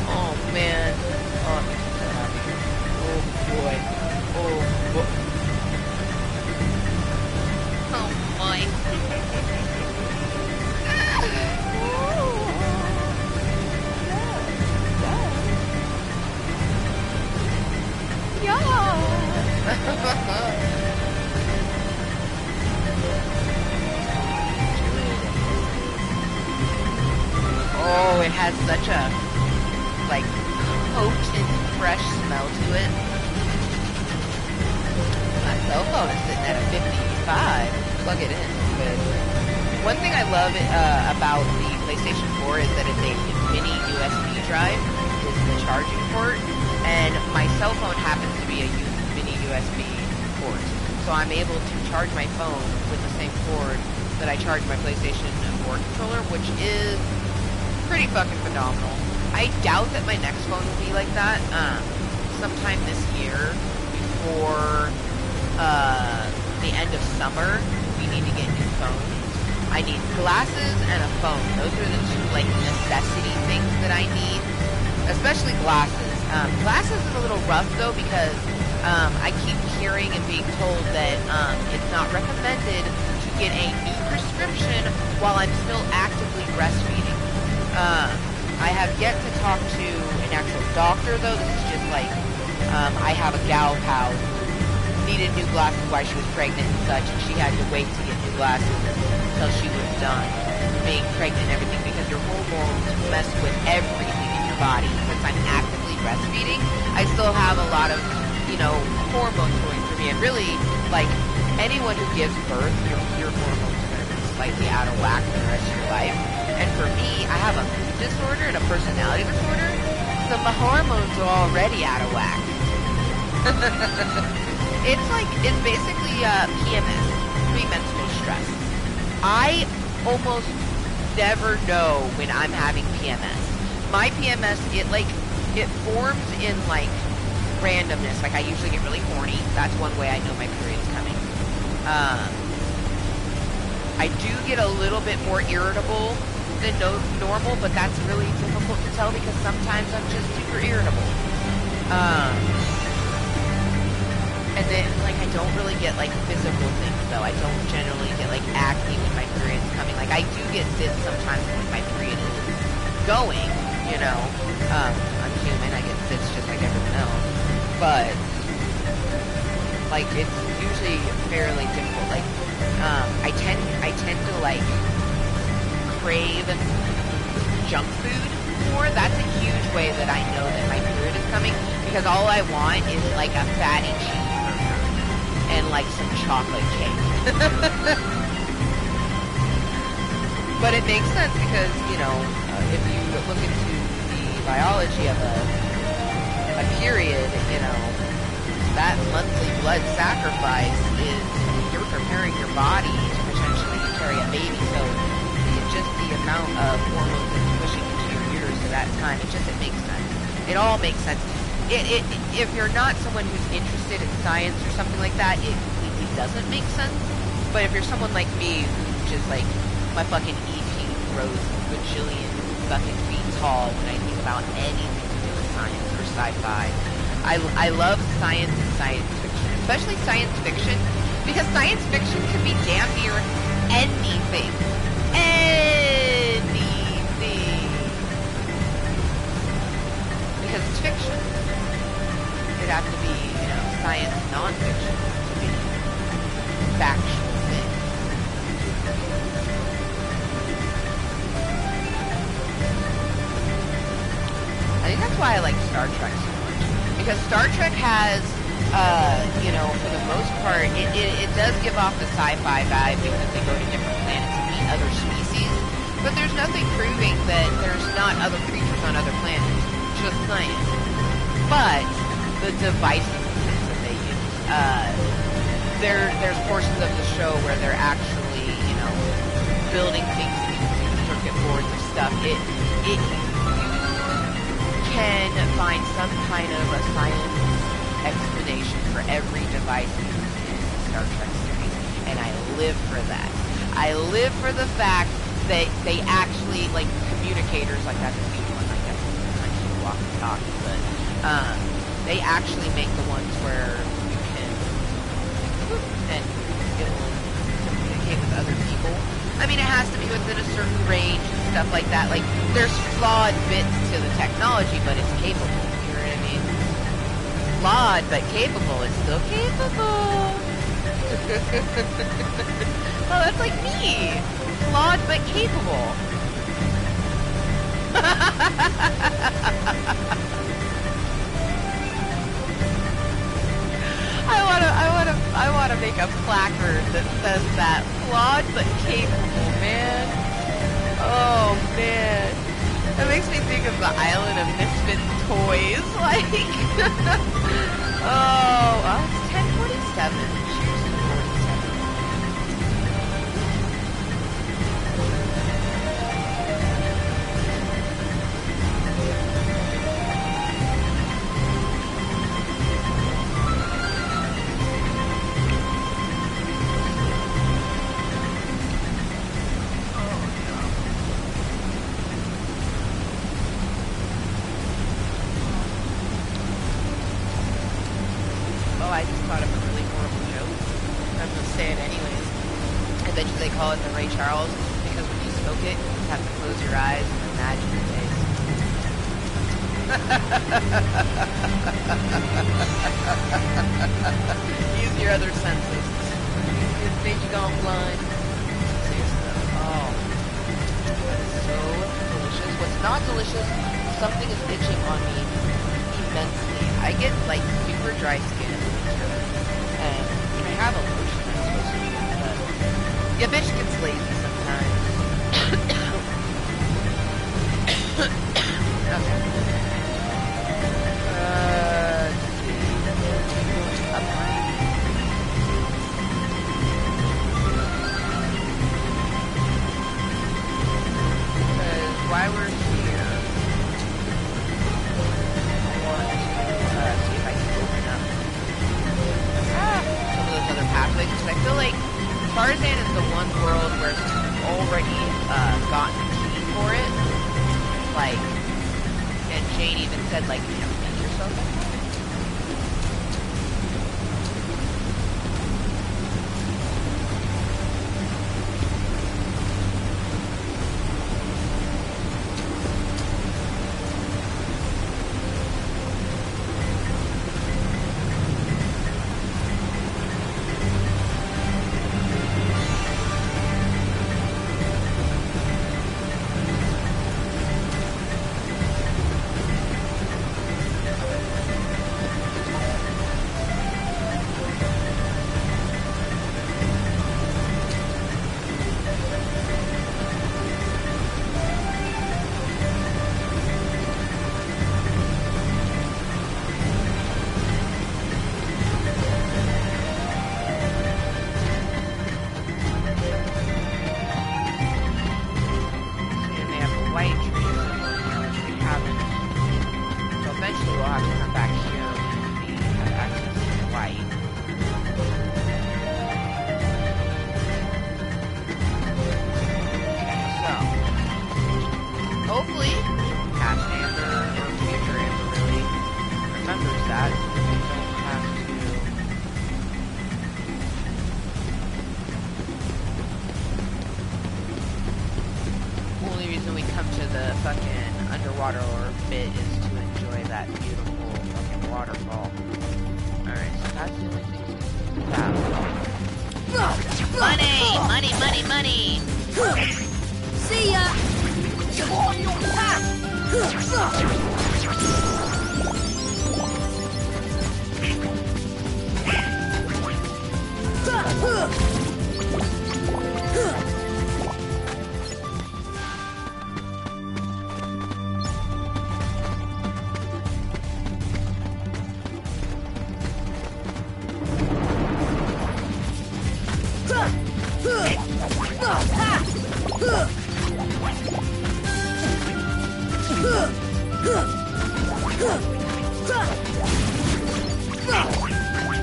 Speaker 1: Oh man. Oh, I'm so happy. Oh boy. Oh boy. Oh my. Oh, it has such a, like, potent, fresh smell to it. My cell phone is sitting at a 55. Plug it in. Good. One thing I love about the PlayStation 4 is that it's a mini USB drive. Is the charging port, and my cell phone happens to be a mini USB port. So I'm able to charge my phone with the same cord that I charge my PlayStation 4 controller, which is pretty fucking phenomenal. I doubt that my next phone will be like that. Sometime this year, before the end of summer, we need to get new phones. I need glasses and a phone. Those are the two, like, necessity things that I need. Especially glasses. Glasses is a little rough, though, because I keep hearing and being told that it's not recommended to get a new prescription while I'm still actively breastfeeding. I have yet to talk to an actual doctor, though. This is just like, I have a gal pal who needed new glasses while she was pregnant and such, and she had to wait to get new glasses until she was done being pregnant and everything, because your hormones mess with everything in your body. Since I'm actively breastfeeding, I still have a lot of, you know, hormones going through me, and really, like, anyone who gives birth, your hormones are going to be slightly out of whack for the rest of your life. And for me, I have a mood disorder and a personality disorder, so my hormones are already out of whack. It's basically PMS, premenstrual stress. I almost never know when I'm having PMS. My PMS, it forms in, like, randomness. Like, I usually get really horny. That's one way I know my period's coming. I do get a little bit more irritable than normal, but that's really difficult to tell because sometimes I'm just super irritable. And then, like, I don't really get, like, physical things, though. I don't generally get, like, acne when my period's coming. Like, I do get zits sometimes when my period is going, you know. I'm human. I get zits just like everyone else. But, like, it's usually fairly difficult. Like, I tend to, like, crave junk food more. That's a huge way that I know that my period is coming, because all I want is, like, a fatty cheeseburger and, like, some chocolate cake. But it makes sense because, you know, if you look into the biology of a period, you know, that monthly blood sacrifice is you're preparing your body to potentially carry a baby. So just the amount of hormones that's pushing into your uterus at that time, it makes sense. It all makes sense. If you're not someone who's interested in science or something like that, it completely doesn't make sense. But if you're someone like me, who's just like, my fucking ET grows bajillion fucking feet tall when I think about anything to do with science or sci-fi. I love science and science fiction, especially science fiction, because science fiction can be damn near anything. Anything. Because it's fiction. It'd have to be, you know, science non-fiction to be factual thing. I think that's why I like Star Trek so much. Because Star Trek has, you know, for the most part, it does give off the sci-fi vibe because they go to different planets and meet other species. But there's nothing proving that there's not other creatures on other planets. Just science. But the divisiveness that they use. There's portions of the show where they're actually, you know, building things and using circuit boards of stuff. you can find some kind of a science explanation for every device used in the Star Trek series, and I live for that. I live for the fact that they actually, like, communicators, like that's a huge one, like that's a walkie-talkie, but they actually make the ones where you can and it will communicate with other people. I mean, it has to be within a certain range and stuff like that. Like, there's flawed bits to the technology, but it's capable. You know what I mean? Flawed, but capable. It's still capable. Oh, that's like me. Flawed, but capable. I wanna make a placard that says that. Flawed but capable, man. Oh man. That makes me think of the Island of Misfit Toys. Like it's 10:47. Cheers to 47. I just thought of a really horrible joke. I'm going to say it anyways. I bet you they call it the Ray Charles because when you smoke it, you just have to close your eyes and imagine your face. Use your other senses. It made you go blind. Seriously though. Oh. That is so delicious. What's not delicious, something is itching on me immensely. I get like super dry skin. And I have a lotion I'm supposed to use, but yeah, bitch gets lazy sometimes. Okay. Because while we're here, I want to see if I can open up some of those other pathways, because I feel like Tarzan is the one world where it's already gotten a key for it. Like, and Jane even said, like, you never make yourself that way.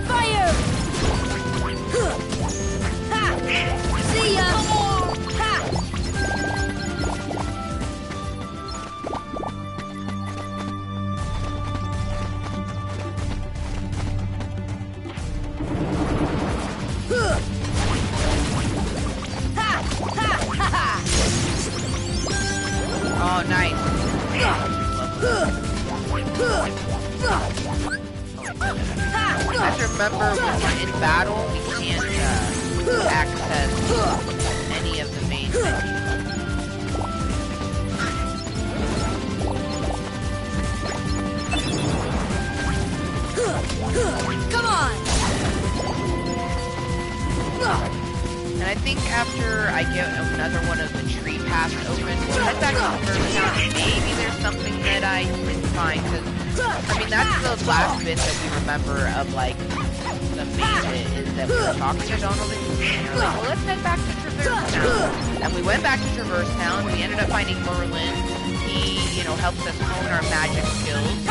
Speaker 3: Fire! Ha! See ya! Ha!
Speaker 1: Oh, nice. I have to remember when we're in battle, we can't access any of the main menus.
Speaker 3: Come on!
Speaker 1: And I think after I get another one of the tree paths open, we'll head back to the first town. Maybe there's something that I can find, because, I mean, that's the last bit that we remember of, like, the main bit, is that we were talking to Donald and we were like, well, let's head back to Traverse Town. And we went back to Traverse Town. We ended up finding Merlin. He, you know, helped us hone our magic skills.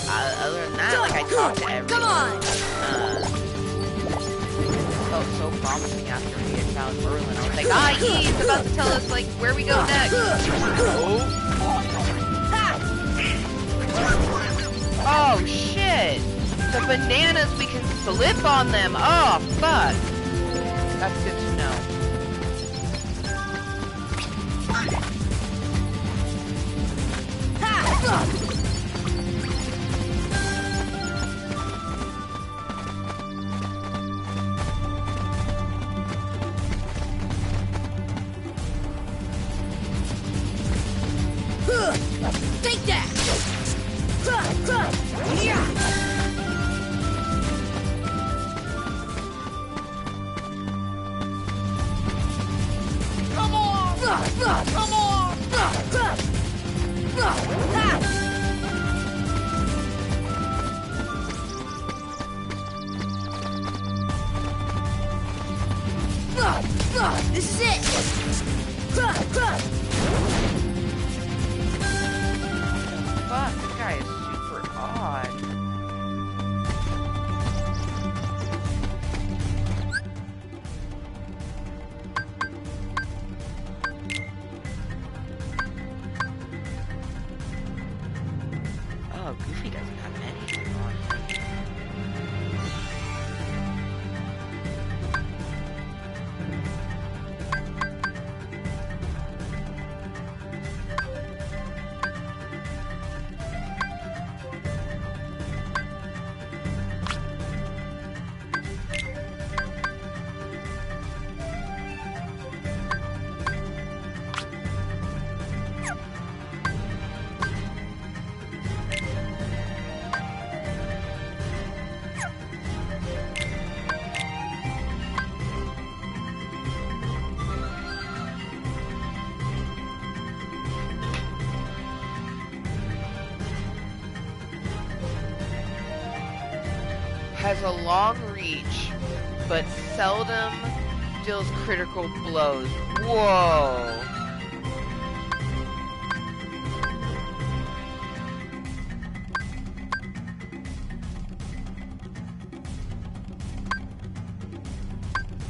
Speaker 1: Other than that, like, I talked to everyone.
Speaker 3: Come on!
Speaker 1: Felt so promising after we had found Merlin. I was like, he's about to tell us, like, where we go next. Oh, shit! The bananas, we can flip on them! Oh, fuck! That's good to know.
Speaker 3: Take that! Come on! Come on! This is it!
Speaker 1: Fuck, this guy is super odd. Oh, Goofy doesn't have anything on him. Has a long reach, but seldom deals critical blows. Whoa!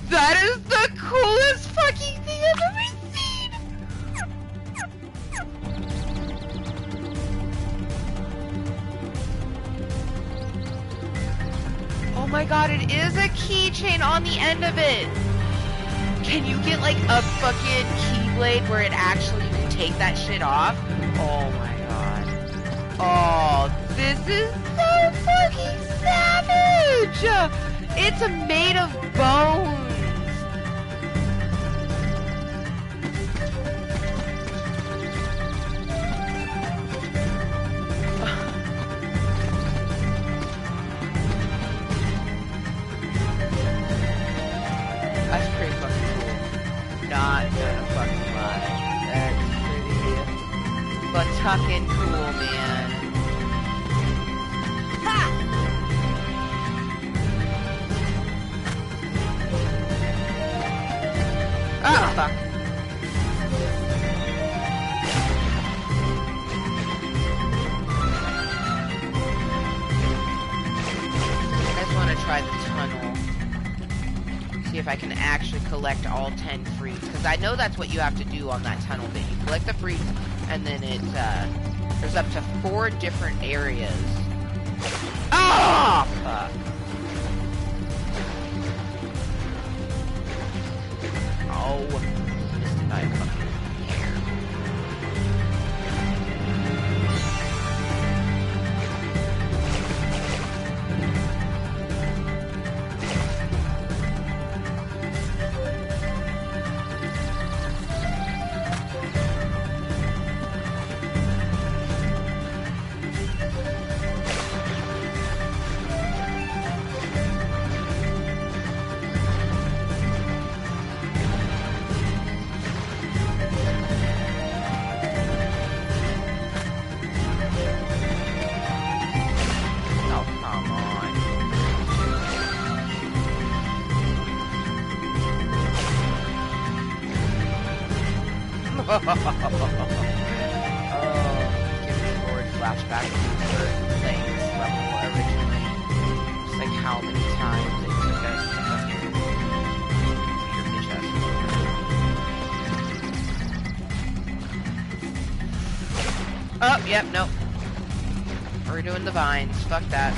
Speaker 1: That is the coolest fucking thing I've ever seen! Oh my god, it is a keychain on the end of it! Can you get like a fucking keyblade where it actually you can take that shit off? Oh my god. Oh, this is so fucking savage! It's made of bones! That's pretty fucking cool. Not gonna fucking lie. That's pretty fucking cool, man. Ha! Oh, fuck. try the tunnel. See if I can actually collect all 10 fruits. Because I know that's what you have to do on that tunnel bit. You collect the fruits, and then it, there's up to 4 different areas. Ah! Fuck. Oh. Missed it by a fucking hair. Oh, give me a forward flashback to playing this level originally. Just like how many times it took us to fucking clear the chest. Oh, yep, nope. We're doing the vines. Fuck that.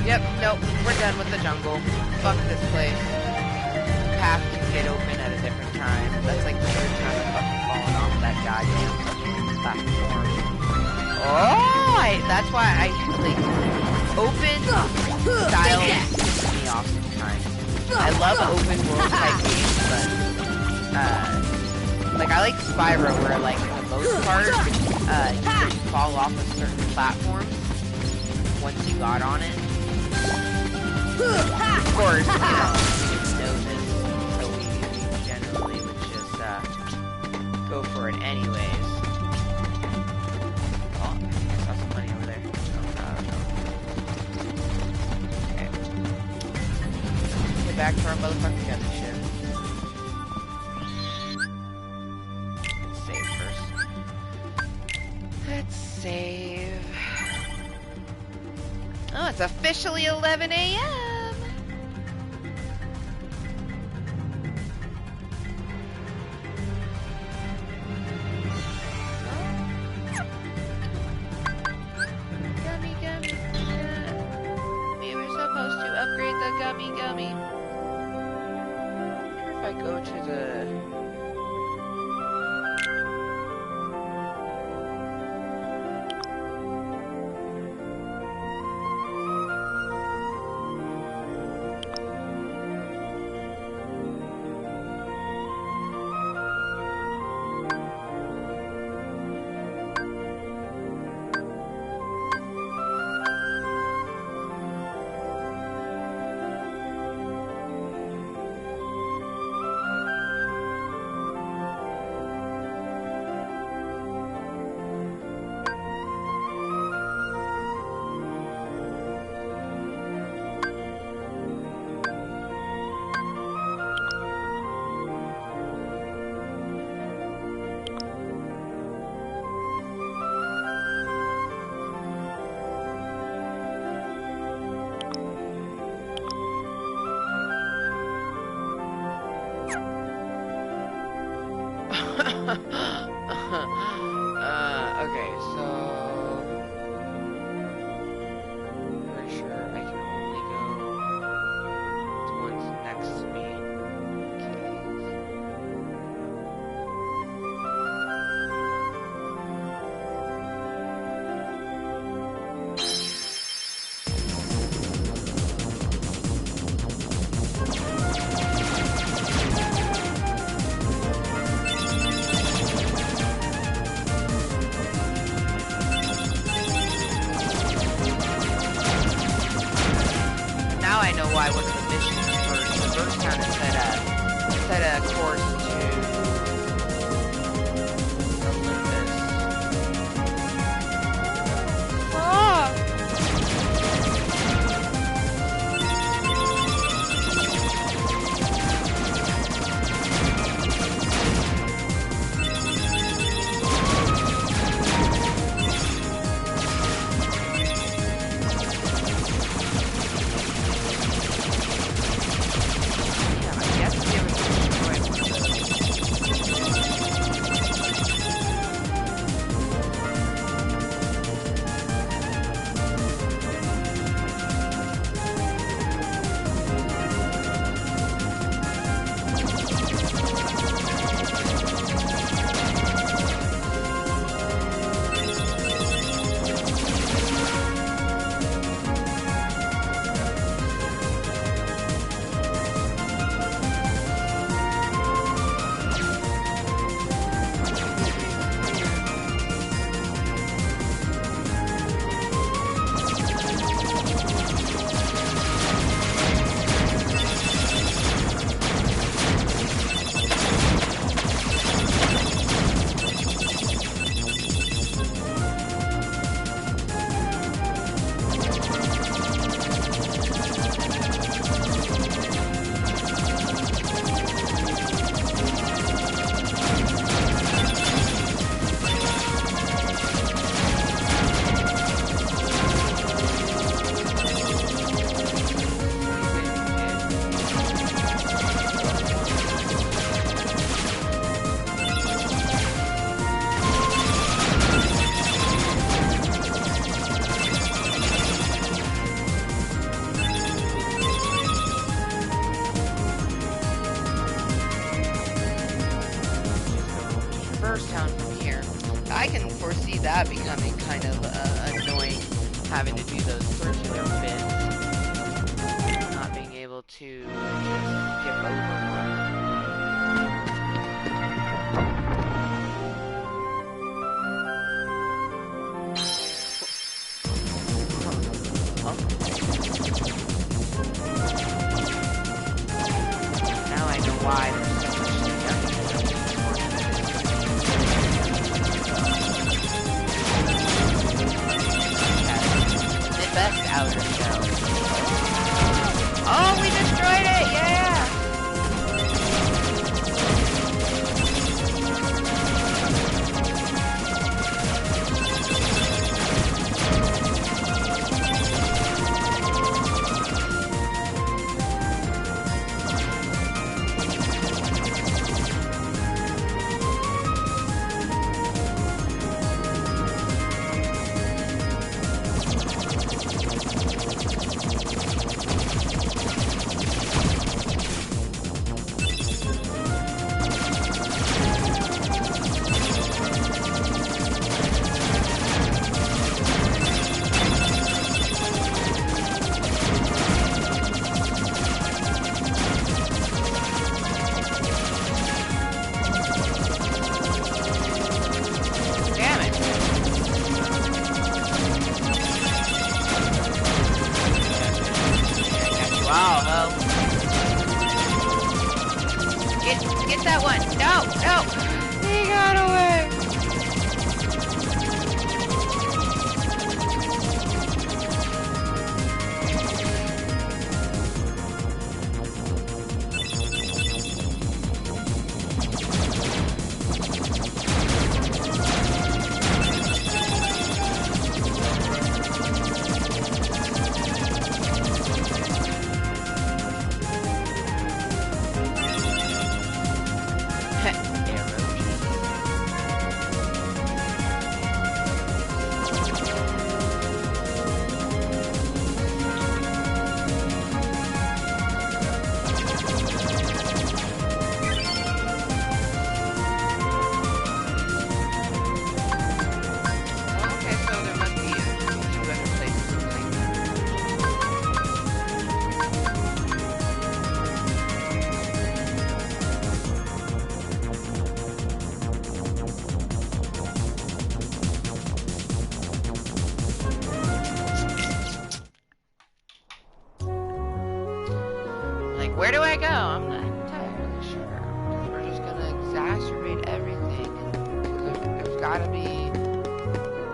Speaker 1: Yep, nope, we're done with the jungle. Fuck this place. Path can get open at a different time. That's like the 3rd time I've fucking fallen off that goddamn fucking platform. Oh, that's why I, like, open style pisses me off sometimes. I love open world type games, but, like, I like Spyro where, like, for the most part, you fall off of certain platforms once you got on it. Of course, you know this, so we generally would just, go for it anyways. Oh, I saw some money over there. Okay. Get back to our motherfucking gun ship. Let's save first. Let's save. Oh, it's officially 11 a.m. Gummy, gummy. We were supposed to upgrade the gummy gummy. I wonder if I go to the... why one of the missions for Traverse Town is set a course to Olympus. Ah! I can foresee that becoming kind of annoying, having to do those circular bits, not being able to just skip over one. Now I know why there's so much best outer shell. Oh, we destroyed it! Yeah!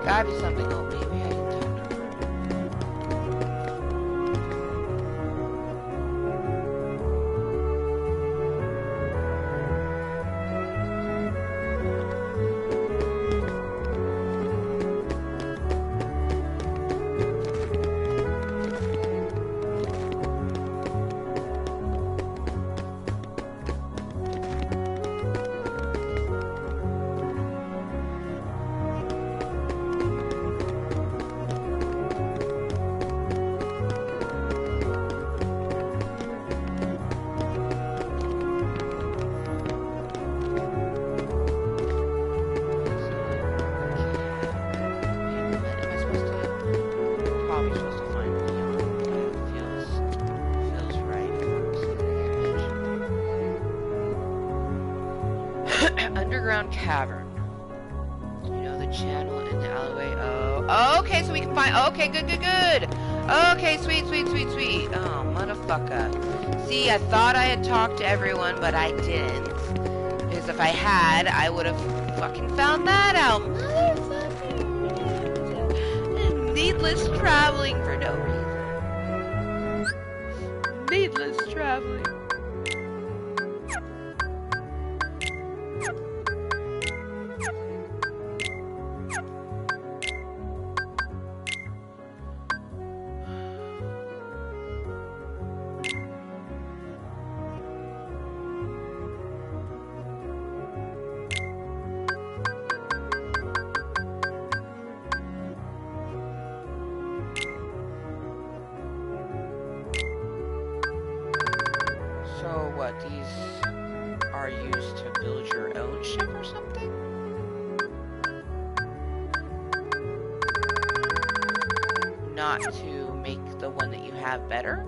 Speaker 1: Gotta be something. Oh, maybe I can talk to her. Underground cavern. You know the channel in the alleyway. Oh, okay, so we can find. Okay, good. Okay, sweet. Oh, motherfucker. See, I thought I had talked to everyone, but I didn't. Because if I had, I would have fucking found that out. Motherfucker. Needless traveling for no reason. Needless traveling. So what, these are used to build your own ship or something? Not to make the one that you have better?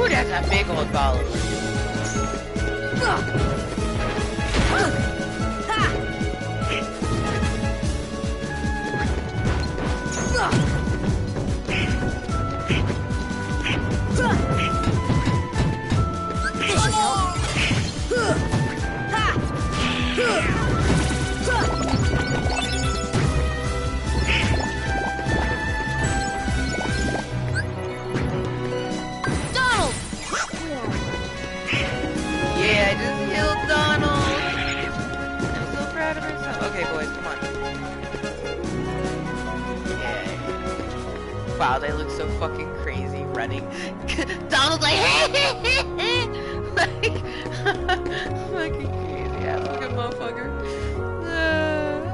Speaker 1: That's a big old ball of Wow, they look so fucking crazy running. Donald's like, like fucking crazy ass looking motherfucker.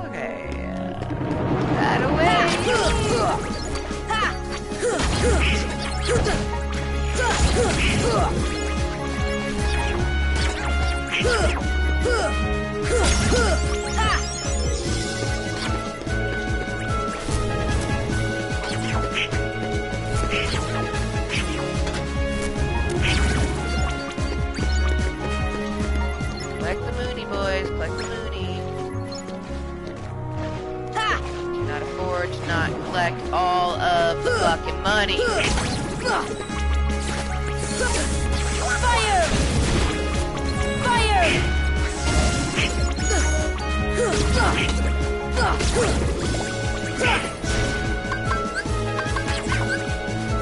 Speaker 1: Okay. That away. Collect the Mooney, boys. Collect the Mooney. Cannot afford to not collect all of the fucking money.
Speaker 3: Fire! Fire!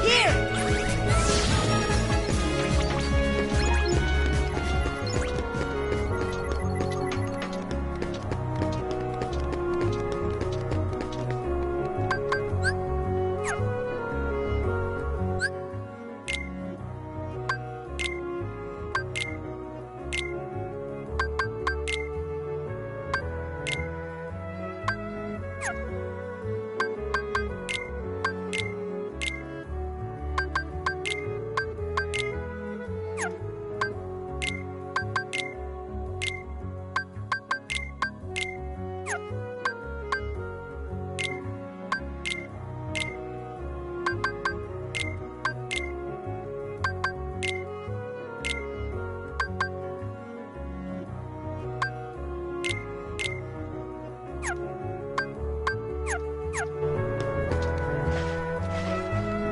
Speaker 3: Here!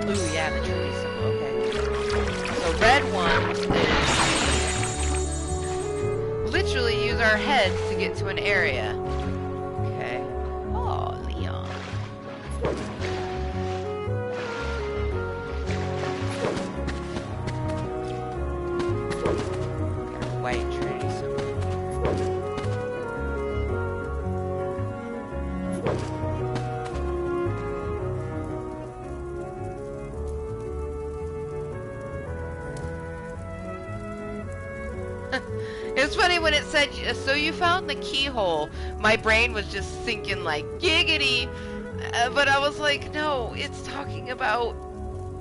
Speaker 1: Ooh, yeah, the Julie symbol, okay. So red ones is literally use our heads to get to an area. Okay. Oh, Leon. Got a white Trinity symbol. It was funny when it said, so you found the keyhole. My brain was just thinking like, giggity. But I was like, no, it's talking about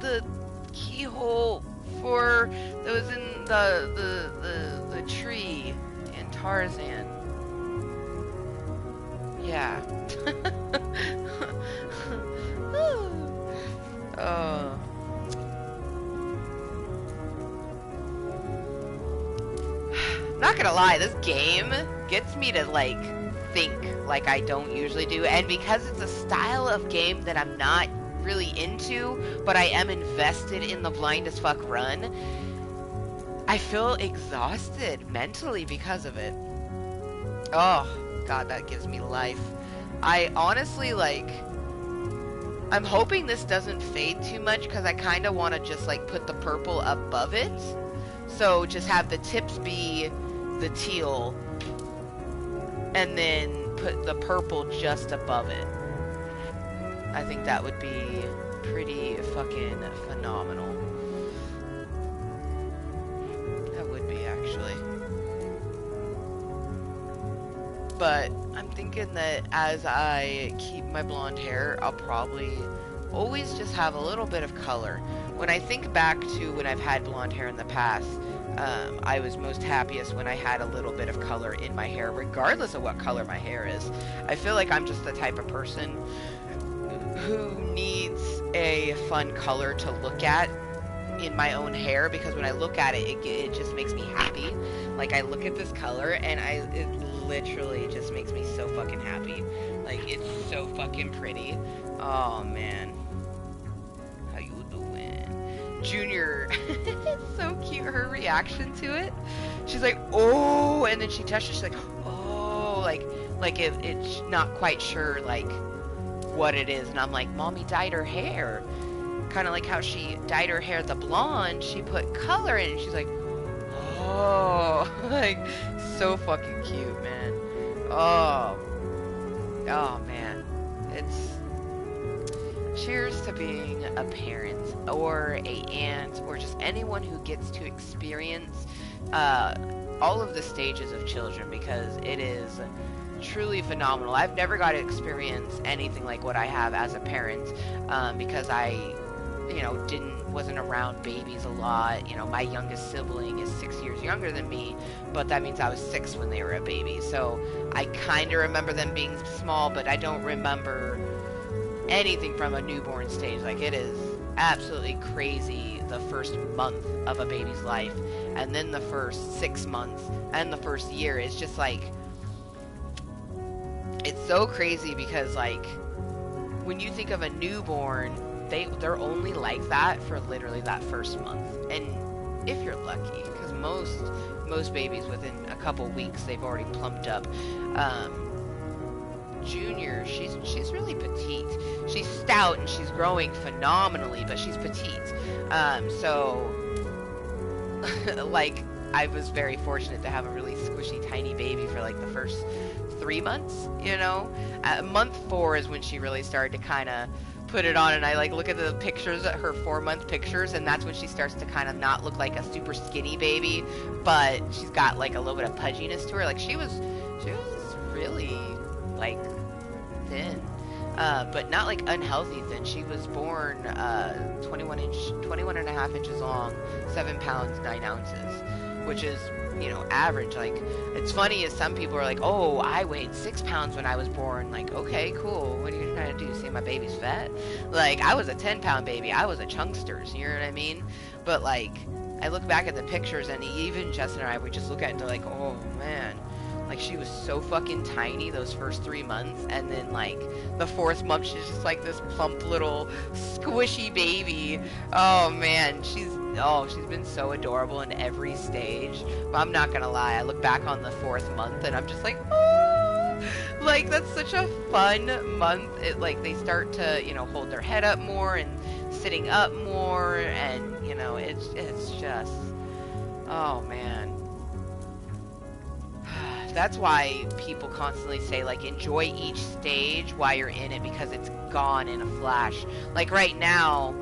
Speaker 1: the keyhole for that was in the tree in Tarzan. Yeah. Oh. Not gonna lie, this game gets me to like think like I don't usually do, and because it's a style of game that I'm not really into, but I am invested in the blind as fuck run, I feel exhausted mentally because of it. Oh god, that gives me life. I honestly like, I'm hoping this doesn't fade too much because I kind of want to just like put the purple above it, so just have the tips be the teal and then put the purple just above it. I think that would be pretty fucking phenomenal. That would be actually. But I'm thinking that as I keep my blonde hair, I'll probably always just have a little bit of color. When I think back to when I've had blonde hair in the past, I was most happiest when I had a little bit of color in my hair, regardless of what color my hair is. I feel like I'm just the type of person who needs a fun color to look at in my own hair, because when I look at it, it just makes me happy. Like, I look at this color and it literally just makes me so fucking happy. Like, it's so fucking pretty. Oh, man. How you doing? Junior, it's so cute, her reaction to it. She's like, oh, and then she touched it, she's like, oh, like it's not quite sure, like, what it is. And I'm like, Mommy dyed her hair. Kind of like how she dyed her hair the blonde, she put color in it, and she's like, oh, like, so fucking cute, man. Oh, man. cheers to being a parent or a aunt or just anyone who gets to experience all of the stages of children, because it is truly phenomenal. I've never got to experience anything like what I have as a parent, because I, wasn't around babies a lot. My youngest sibling is 6 years younger than me, but that means I was 6 when they were a baby. So I kind of remember them being small, but I don't remember anything from a newborn stage. Like, it is absolutely crazy the first month of a baby's life, and then the first 6 months and the first year is just like, it's so crazy because, like, when you think of a newborn, they're only like that for literally that first month. And if you're lucky, because most babies within a couple weeks, they've already plumped up. Junior, she's really petite. She's stout and she's growing phenomenally, but she's petite. So like, I was very fortunate to have a really squishy tiny baby for like the first 3 months, month 4 is when she really started to kind of put it on, and I like look at the pictures, her 4-month pictures, and that's when she starts to kind of not look like a super skinny baby, but she's got like a little bit of pudginess to her. Like, she was really like thin, but not like unhealthy thin. She was born 21 and a half inches long, 7 pounds 9 ounces, which is, average. Like, it's funny is some people are like, oh, I weighed 6 pounds when I was born. Like, okay, cool. What are you trying to do? Say my baby's fat? Like, I was a 10-pound baby. I was a chunksters. You know what I mean? But, like, I look back at the pictures, and even Justin and I, we just look at it and they're like, oh, man. Like, she was so fucking tiny those first 3 months, and then, like, the 4th month, she's just, like, this plump little squishy baby. Oh, man, she's been so adorable in every stage. But I'm not gonna lie, I look back on the 4th month, and I'm just like, oh! Like, that's such a fun month. It, like, they start to, hold their head up more, and sitting up more, and, it's just, oh, man. That's why people constantly say, like, enjoy each stage while you're in it, because it's gone in a flash. Like, right now,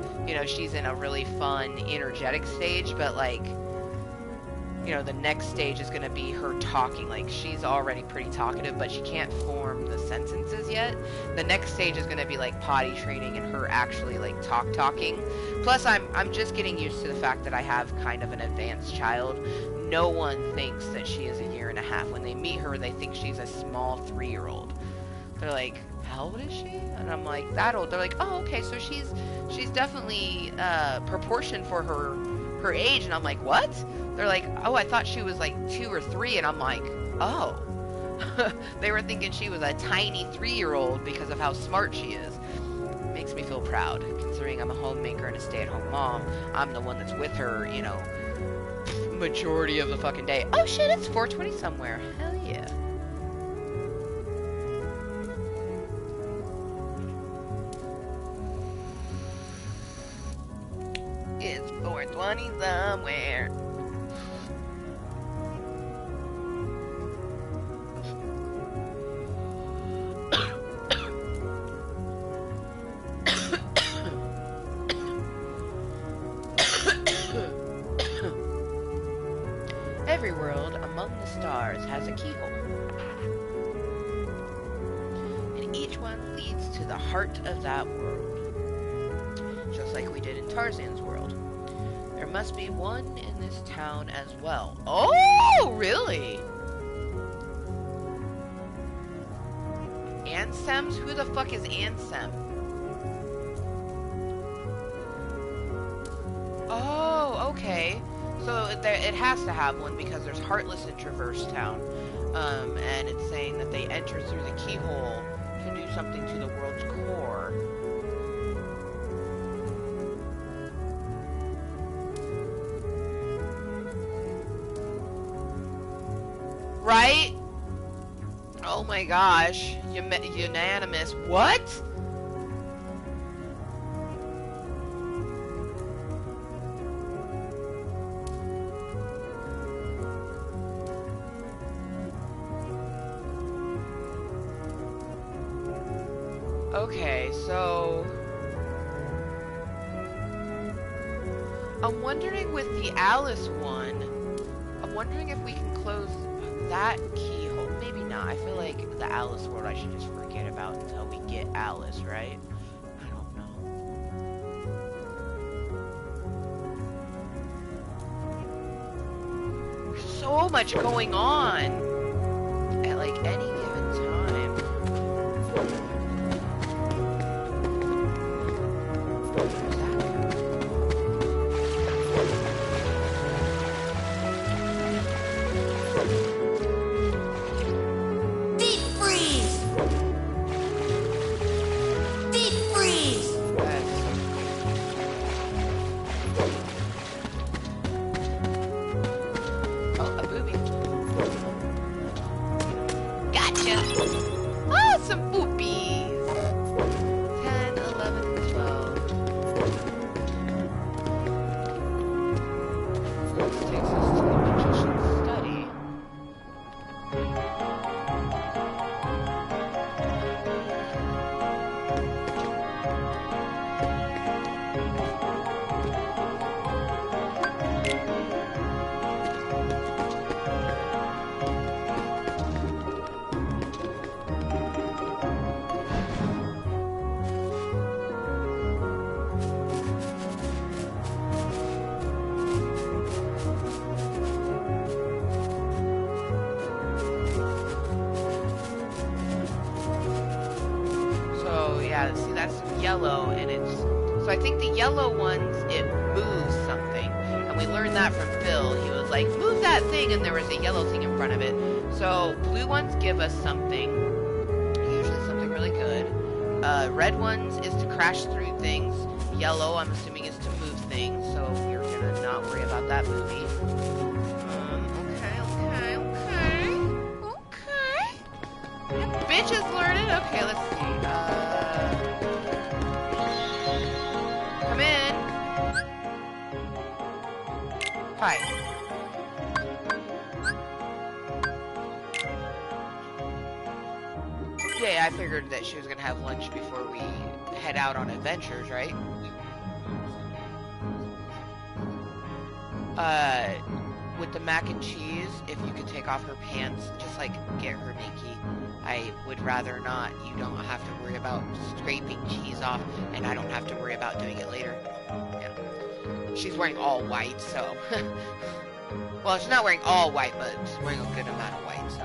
Speaker 1: she's in a really fun, energetic stage, but, like, the next stage is going to be her talking. Like, she's already pretty talkative, but she can't form the sentences yet. The next stage is going to be, like, potty training and her actually, like, talking. Plus, I'm just getting used to the fact that I have kind of an advanced child. No one thinks that she is a year and a half. When they meet her, they think she's a small 3-year-old. They're like, how old is she? And I'm like, that old. They're like, oh, okay, so she's definitely proportioned for her age. And I'm like, what? They're like, oh, I thought she was like 2 or 3. And I'm like, oh. They were thinking she was a tiny 3-year-old because of how smart she is. Makes me feel proud, considering I'm a homemaker and a stay-at-home mom. I'm the one that's with her, majority of the fucking day. Oh shit, it's 4:20 somewhere. Hell yeah. It's 4:20 somewhere. Every world among the stars has a keyhole, and each one leads to the heart of that world, just like we did in Tarzan's world. There must be one in this town as well. Oh, really? Ansems? Who the fuck is Ansem? Oh, okay. So it has to have one because there's Heartless in Traverse Town, and it's saying that they enter through the keyhole to do something to the world's core. Right? Oh my gosh. Unanimous. What? Okay, so I'm wondering with the Alice one, I'm wondering if we can close that keyhole. Maybe not. I feel like the Alice world I should just forget about until we get Alice, right? I don't know. There's so much going on at like any given time. See, that's yellow, and it's... So I think the yellow ones, it moves something. And we learned that from Phil. He was like, move that thing, and there was a yellow thing in front of it. So blue ones give us something. Usually something really good. Red ones is to crash through things. Yellow, I'm assuming, is to move things. So we're gonna not worry about that movie. Okay. Bitch is learning. Okay, let's see. Come in. Hi. Yeah, I figured that she was gonna have lunch before we head out on adventures, right? With the mac and cheese, if you could take off her pants, just like get her naked. I would rather not. You don't have to worry about scraping cheese off, and I don't have to worry about doing it later. Yeah. She's wearing all white, so... Well, she's not wearing all white, but she's wearing a good amount of white, so...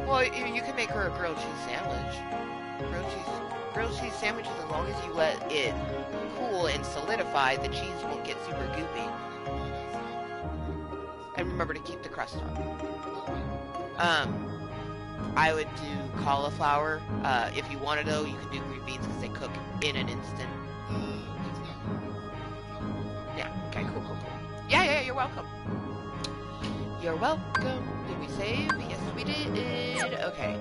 Speaker 1: Well, you can make her a grilled cheese sandwich. Grilled cheese sandwiches, as long as you let it cool and solidify, the cheese won't get super goopy. And remember to keep the crust on. I would do cauliflower. If you want to though, you can do green beans because they cook in an instant. Yeah, okay, cool. Yeah, you're welcome. You're welcome. Did we save? Yes, we did. Okay.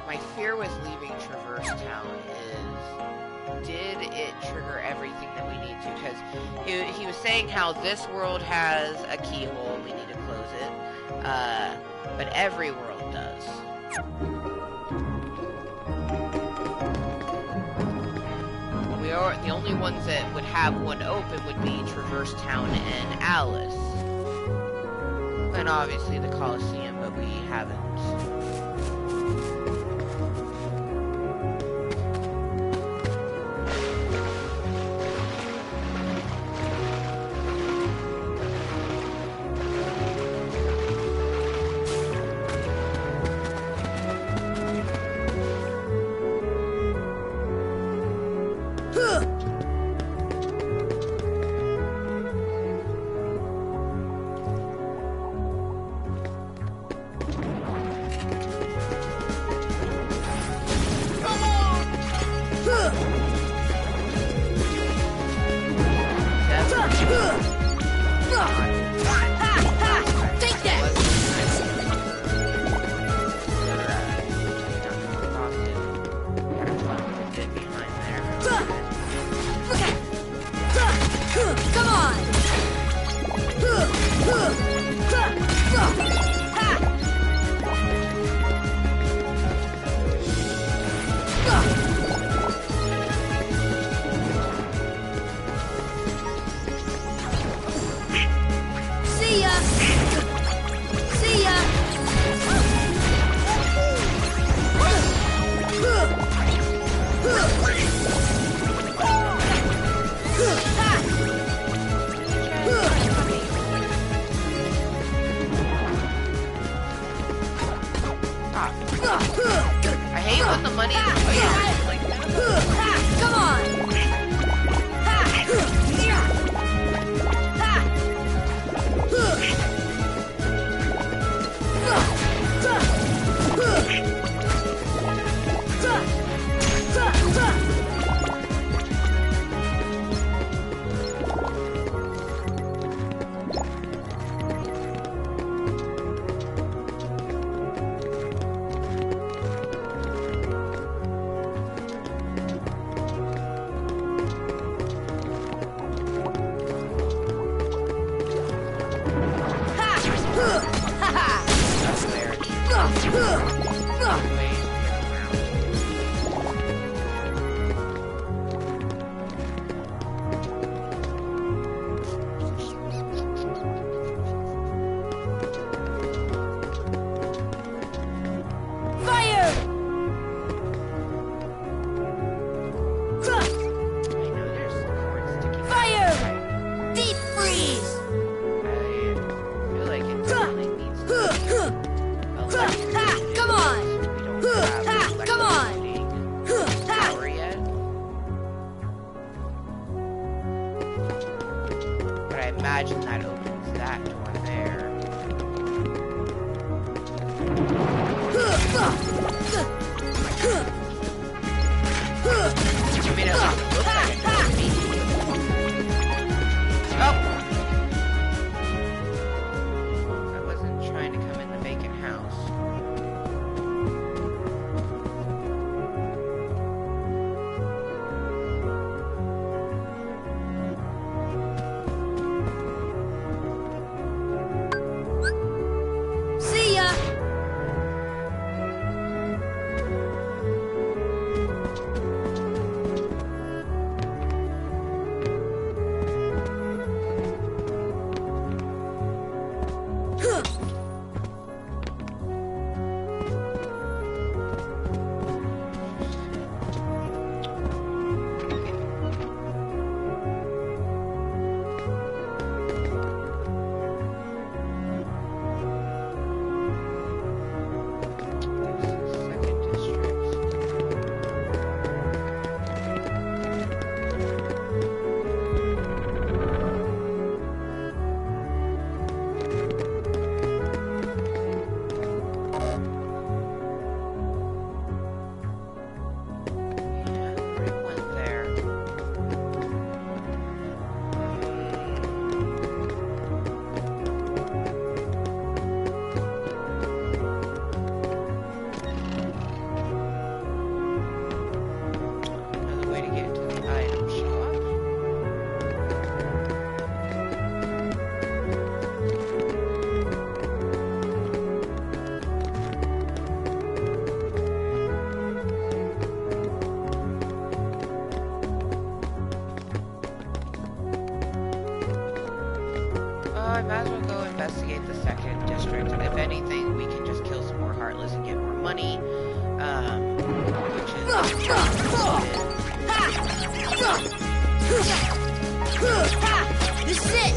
Speaker 1: My fear with leaving Traverse Town is, did it trigger everything that we need to? Because he was saying how this world has a keyhole and we need to close it, but every world does. The only ones that would have one open would be Traverse Town and Alice. And obviously the Coliseum, but we haven't. I hate when the money is like
Speaker 3: Come on!
Speaker 1: Imagine that opens that door there. I mean, it looks like it to me. Oh! I wasn't trying to come in the vacant house. I might as well go investigate the second district. If anything, we can just kill some more Heartless and get more money. Which is...
Speaker 3: This is it!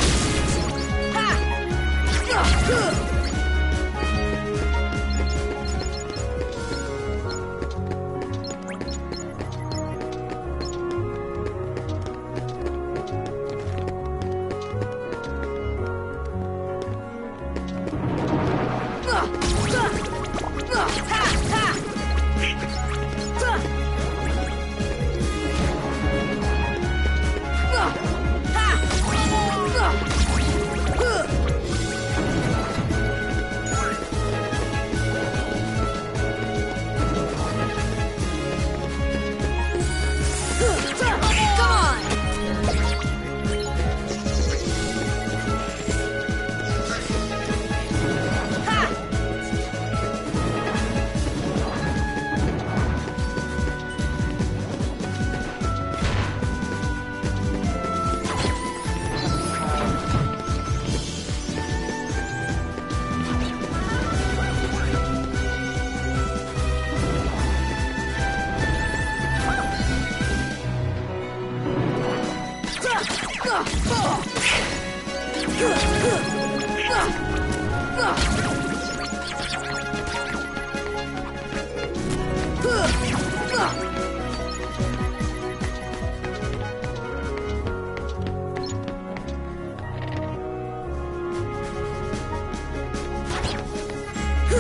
Speaker 1: I'm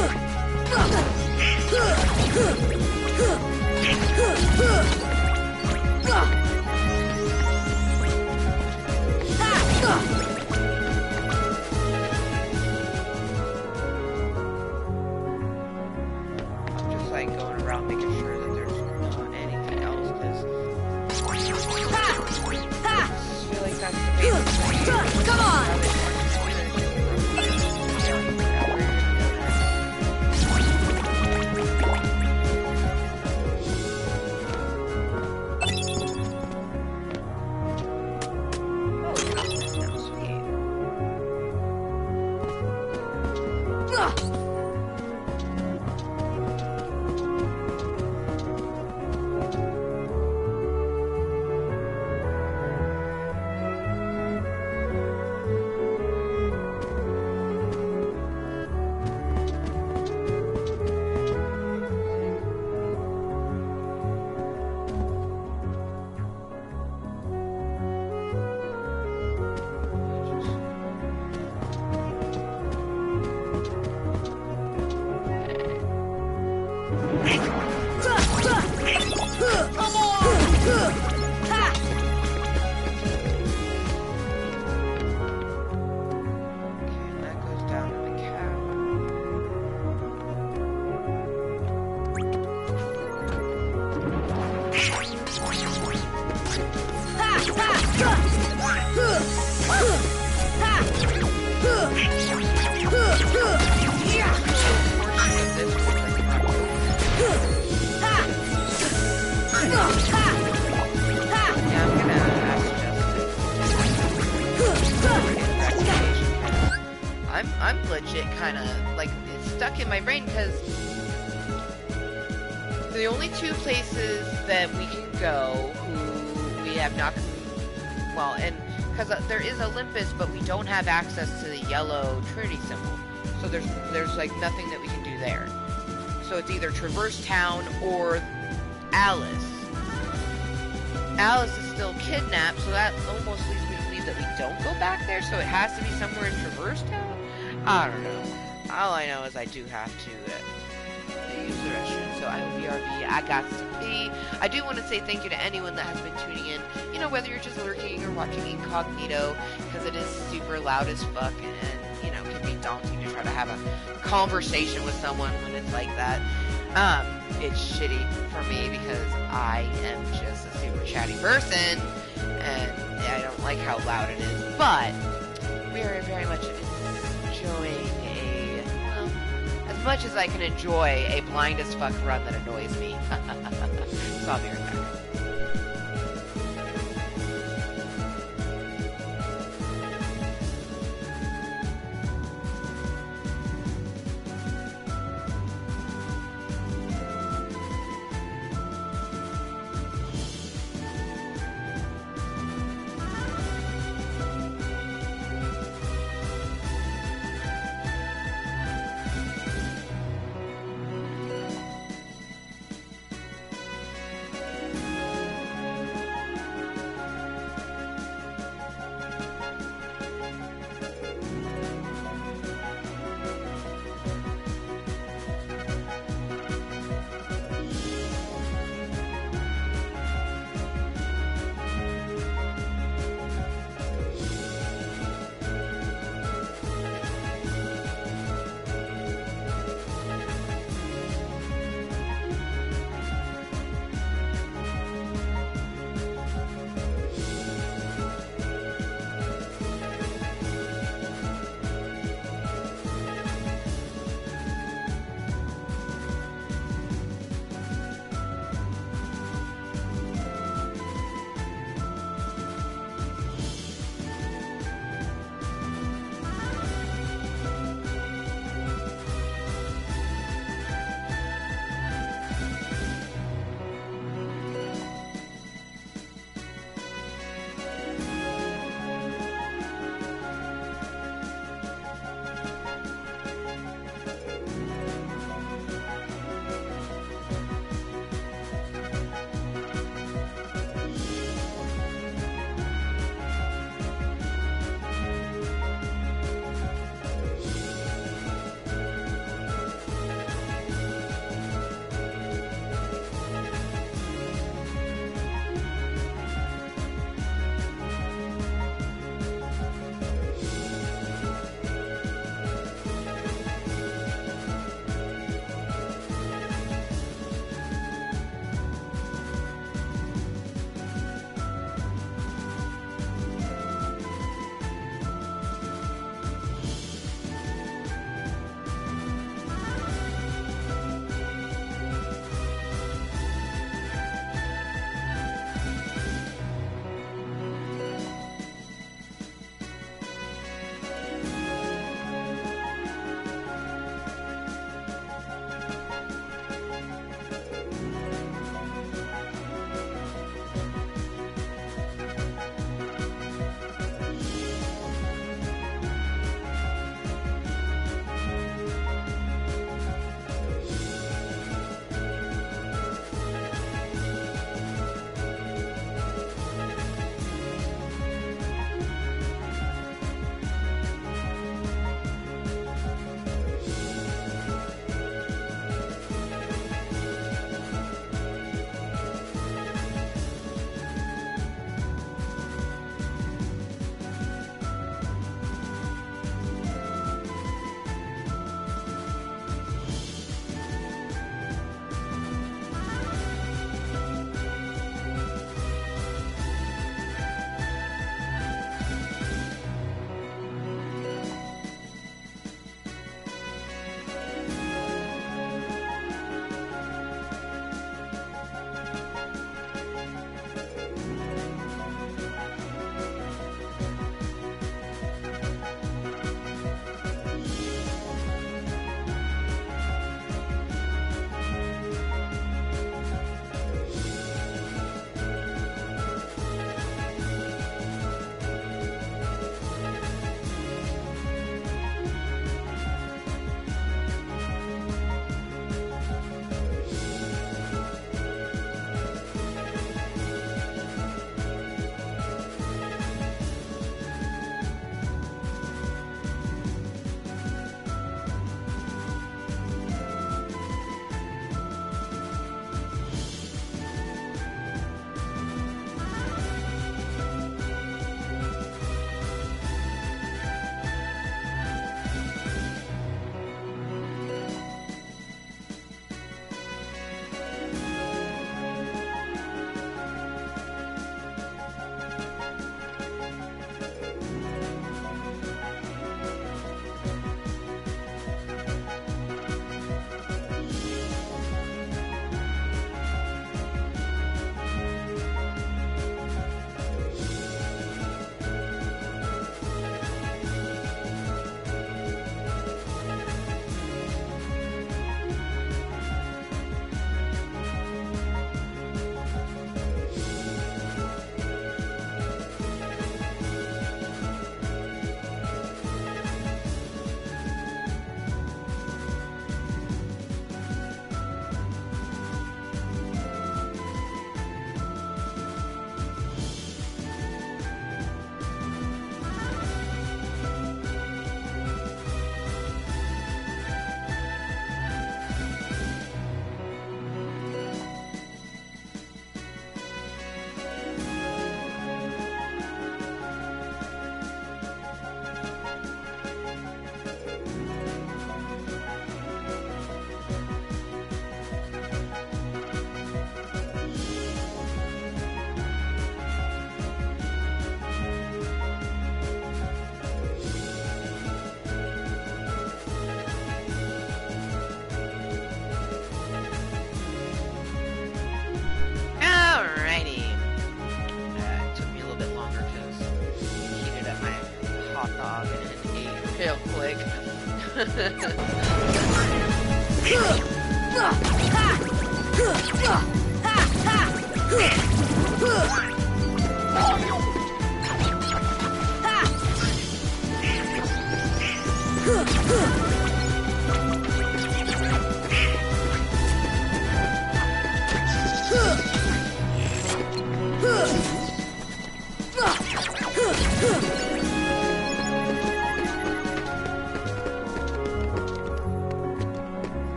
Speaker 1: just like going around making sure that there's not anything else, because I feel like that's the basic thing.
Speaker 3: Come on!
Speaker 1: I'm legit kind of like it's stuck in my brain because the only two places that we can go who we have not, well, and because there is Olympus, but we don't have access to the yellow Trinity symbol, so there's like nothing that we can do there. So it's either Traverse Town or Alice. Alice is still kidnapped, so that almost leads me to believe that we don't go back there, so it has to be somewhere in Traverse Town? I don't know. All I know is I do have to use the restroom, so I will BRB. I got to pee. I do want to say thank you to anyone that has been tuning in, you know, whether you're just lurking or watching incognito, because it is super loud as fuck, and, you know, it can be daunting to try to have a conversation with someone when it's like that. It's shitty for me because I am just a super chatty person, and I don't like how loud it is, but we are very much enjoying as much as I can enjoy a blind as fuck run that annoys me. So I'll be right back.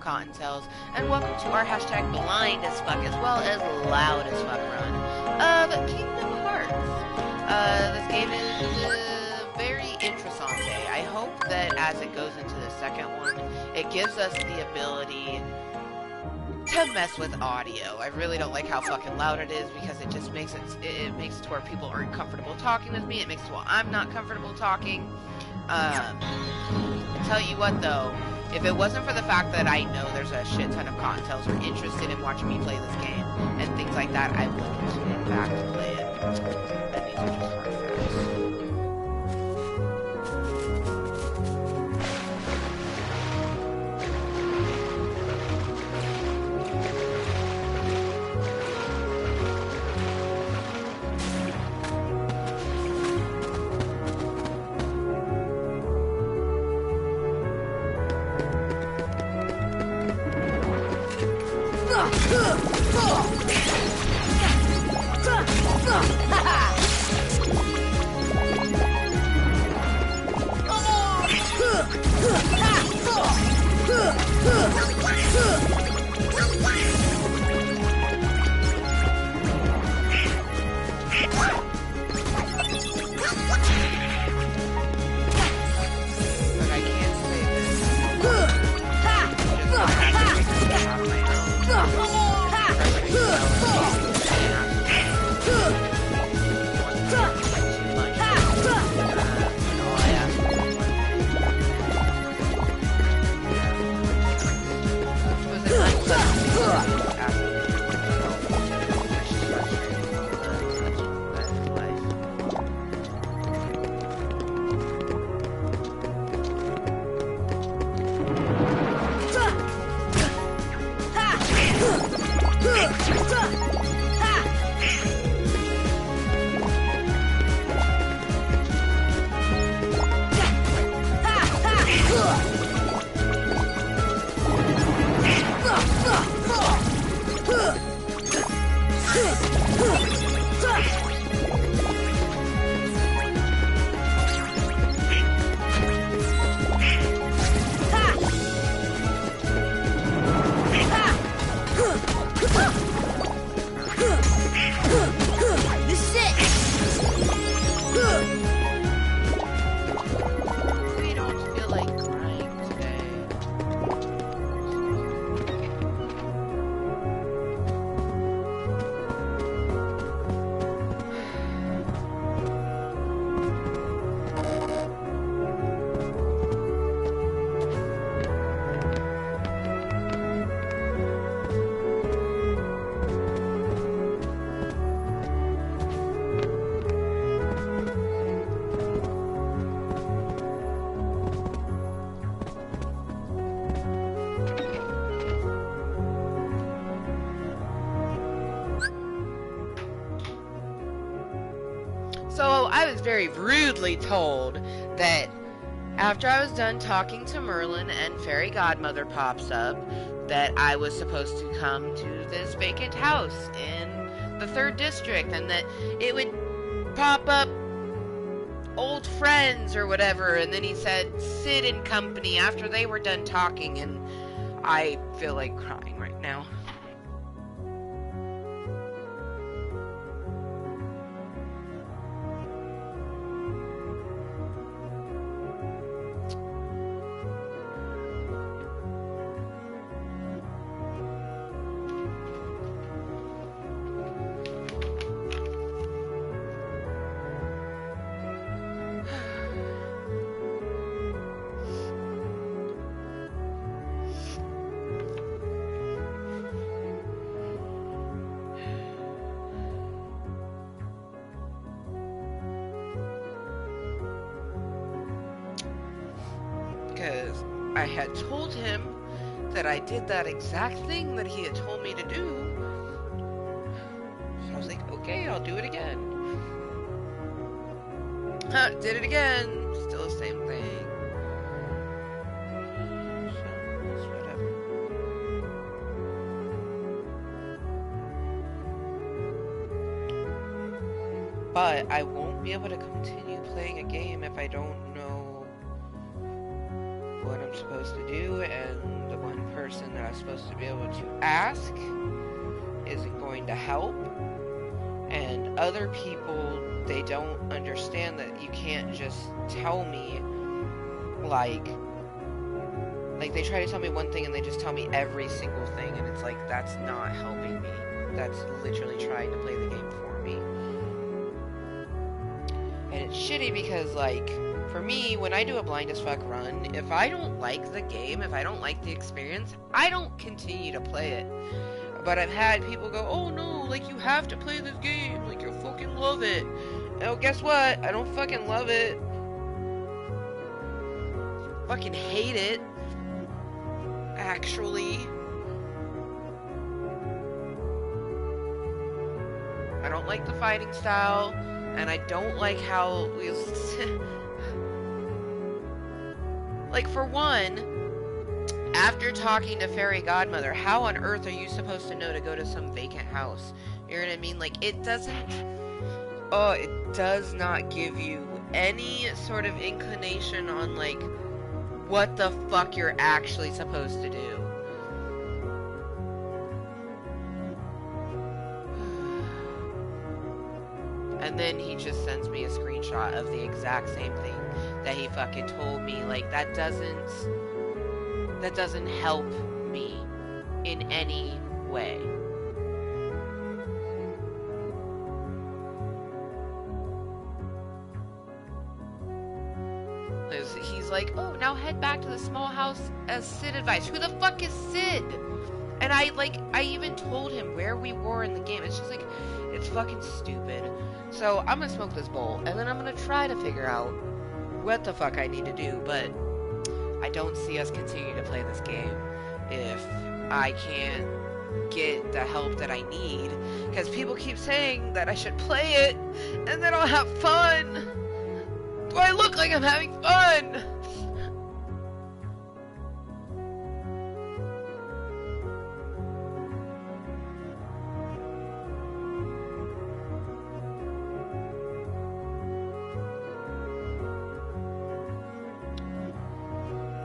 Speaker 1: Kottontales, and welcome to our hashtag blind as fuck as well as loud as fuck run of Kingdom Hearts. This game is very interessante. I hope that as it goes into the second one, it gives us the ability to mess with audio. I really don't like how fucking loud it is because it just makes it makes it to where people aren't comfortable talking with me. It makes it where I'm not comfortable talking. I tell you what though, if it wasn't for the fact that I know there's a shit ton of Kottontales who are interested in watching me play this game and things like that, I would in fact play it. And these are just hard facts. So I was very rudely told that after I was done talking to Merlin and Fairy Godmother pops up, that I was supposed to come to this vacant house in the 3rd district and that it would pop up old friends or whatever, and then he said Sid and company after they were done talking, and I feel like crying right now. because I had told him that I did that exact thing that he had told me to do. So I was like, okay, I'll do it again. Did it again. Still the same thing. So, it's whatever. But I won't be able to continue playing a game if I don't know what I'm supposed to do, and the one person that I'm supposed to be able to ask isn't going to help, and other people, they don't understand that you can't just tell me, like they try to tell me one thing and they just tell me every single thing, and it's like, that's not helping me. That's literally trying to play the game for me. And it's shitty because, like, for me, when I do a blind as fuck run, if I don't like the game, if I don't like the experience, I don't continue to play it. But I've had people go, oh no, like, you have to play this game, like, you'll fucking love it. Oh, guess what? I don't fucking love it. Fucking hate it. Actually. I don't like the fighting style, and I don't like how we... Like, for one, after talking to Fairy Godmother, how on earth are you supposed to know to go to some vacant house? You know what I mean? Like, it doesn't... Oh, it does not give you any sort of inclination on, like, what the fuck you're actually supposed to do. And then he just sends me a screenshot of the exact same thing that he fucking told me. Like, that doesn't help me in any way. He's like, oh, now head back to the small house as Sid advised. Who the fuck is Sid? And I even told him where we were in the game. It's just like, it's fucking stupid. So I'm gonna smoke this bowl, and then I'm gonna try to figure out what the fuck I need to do, but I don't see us continuing to play this game if I can't get the help that I need, because people keep saying that I should play it, and then I'll have fun. Do I look like I'm having fun?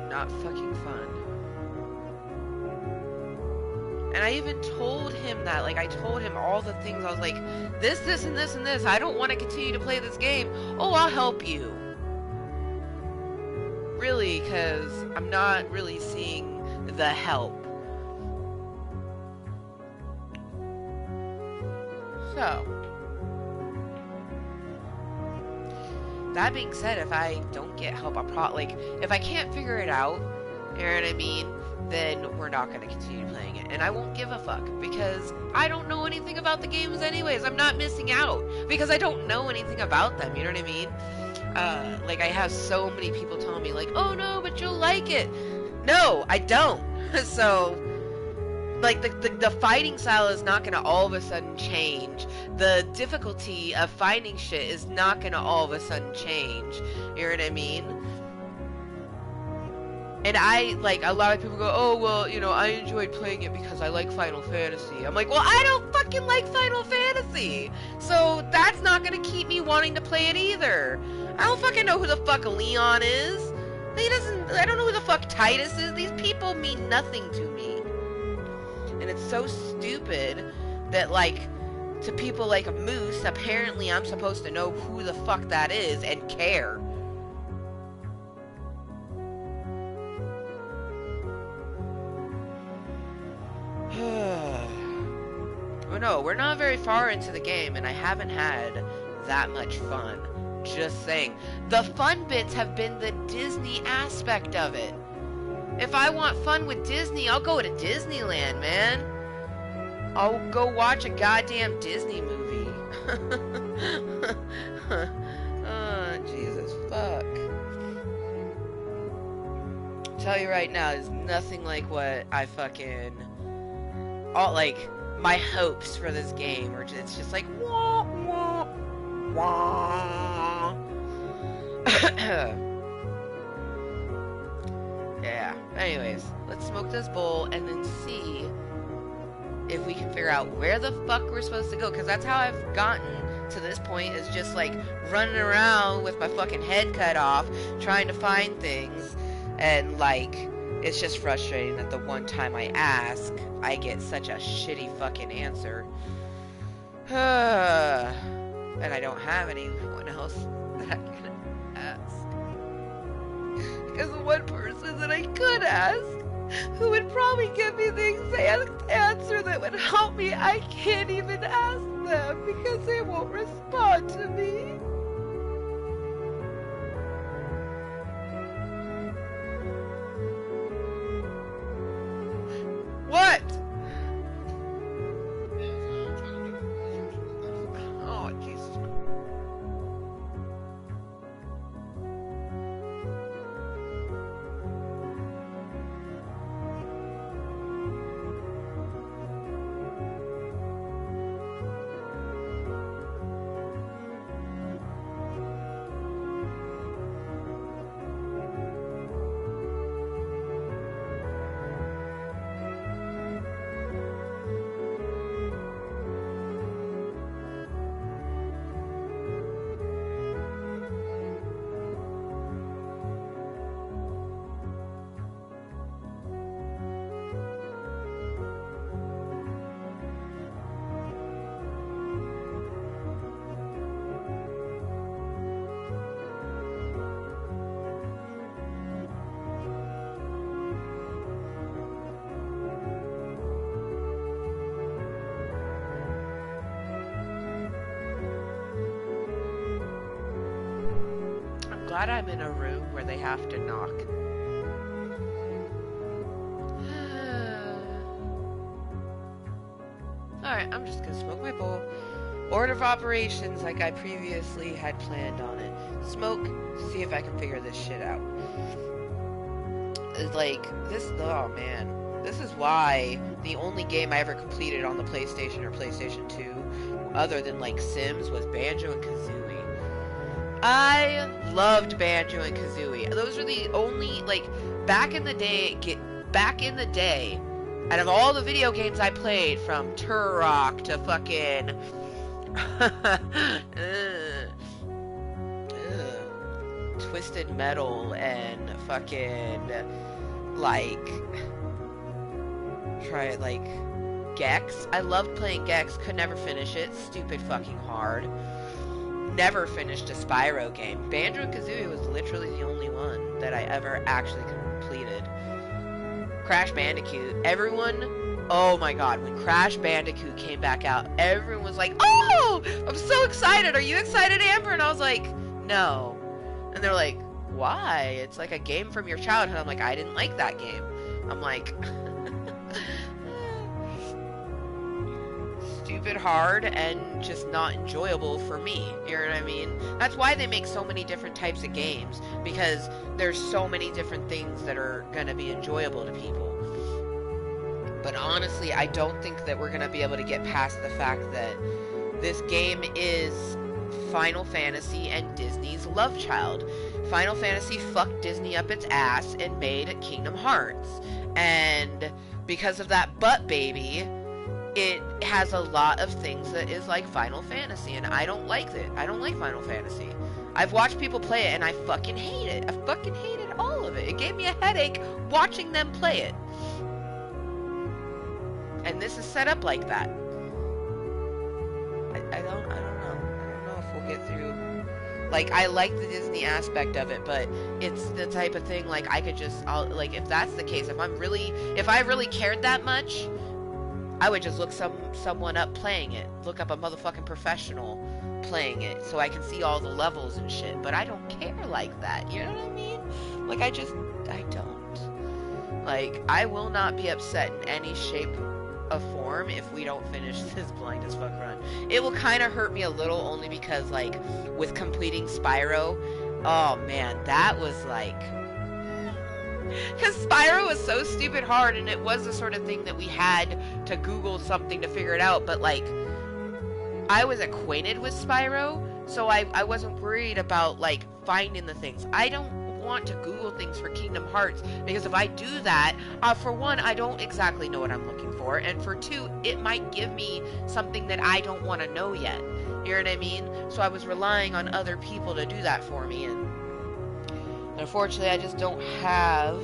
Speaker 1: Not fucking fun. And I even told him that, like, I told him all the things. I was like, this, and this, and this. I don't want to continue to play this game. Oh, I'll help you. Really, because I'm not really seeing the help. So, that being said, if I don't get help, if I can't figure it out, you know what I mean, then we're not going to continue playing it. And I won't give a fuck, because I don't know anything about the games anyways. I'm not missing out, because I don't know anything about them, you know what I mean? Like, I have so many people telling me, like, oh no, but you'll like it. No, I don't. So, like, the fighting style is not going to all of a sudden change. The difficulty of finding shit is not going to all of a sudden change. You know what I mean? And a lot of people go, oh, well, you know, I enjoyed playing it because I like Final Fantasy. I'm like, well, I don't fucking like Final Fantasy. So that's not going to keep me wanting to play it either. I don't fucking know who the fuck Leon is. I don't know who the fuck Titus is. These people mean nothing to me. And it's so stupid that, like, to people like Moose, apparently I'm supposed to know who the fuck that is and care. Oh no, we're not very far into the game, and I haven't had that much fun. Just saying. The fun bits have been the Disney aspect of it. If I want fun with Disney, I'll go to Disneyland, man. I'll go watch a goddamn Disney movie. Oh, Jesus, fuck. tell you right now, is nothing like what I fucking... like, my hopes for this game. Or it's just like, wah, wah, wah. Yeah. Anyways, let's smoke this bowl and then see if we can figure out where the fuck we're supposed to go. Because that's how I've gotten to this point, is just like running around with my fucking head cut off trying to find things. And like, it's just frustrating that the one time I ask, I get such a shitty fucking answer. And I don't have anyone else that I can ask. Because the one person that I could ask, who would probably give me the exact answer that would help me, I can't even ask them because they won't respond to me. What? Oh, Jesus. Glad I'm in a room where they have to knock. Alright, I'm just gonna smoke my bowl. Order of operations like I previously had planned on it. Smoke, see if I can figure this shit out. It's like, this, oh man. This is why the only game I ever completed on the PlayStation or PlayStation 2, other than like Sims, was Banjo and Kazooie. I loved Banjo and Kazooie. Those are the only, like, back in the day, out of all the video games I played, from Turok to fucking Twisted Metal and fucking, like, Gex. I loved playing Gex, could never finish it, stupid fucking hard. Never finished a Spyro game. Banjo and Kazooie was literally the only one that I ever actually completed. Crash Bandicoot. Everyone, oh my god, when Crash Bandicoot came back out, everyone was like, oh, I'm so excited. Are you excited, Amber? And I was like, no. And they're like, why? It's like a game from your childhood. I'm like, I didn't like that game. I'm like, stupid hard and just not enjoyable for me. You know what I mean? That's why they make so many different types of games, because there's so many different things that are gonna be enjoyable to people. But honestly, I don't think that we're gonna be able to get past the fact that this game is Final Fantasy and Disney's love child. Final Fantasy fucked Disney up its ass and made Kingdom Hearts. And because of that butt baby, it has a lot of things that is like Final Fantasy, and I don't like it. I don't like Final Fantasy. I've watched people play it, and I fucking hate it. I fucking hated all of it. It gave me a headache watching them play it. And this is set up like that. I don't know. I don't know if we'll get through. Like, I like the Disney aspect of it, but it's the type of thing, like, I could just, like, if that's the case, if I really cared that much, I would just look someone up playing it. Look up a motherfucking professional playing it so I can see all the levels and shit. But I don't care like that. You know what I mean? Like, I don't. Like, I will not be upset in any shape of form if we don't finish this blind as fuck run. It will kind of hurt me a little, only because, like, with completing Spyro, oh man, that was like, Because Spyro was so stupid hard, and it was the sort of thing that we had to Google something to figure it out. But, like, I was acquainted with Spyro, so I wasn't worried about, like, finding the things. I don't want to Google things for Kingdom Hearts, because if I do that, for one, I don't exactly know what I'm looking for, and for two, it might give me something that I don't want to know yet. You know what I mean? So I was relying on other people to do that for me, and unfortunately, I just don't have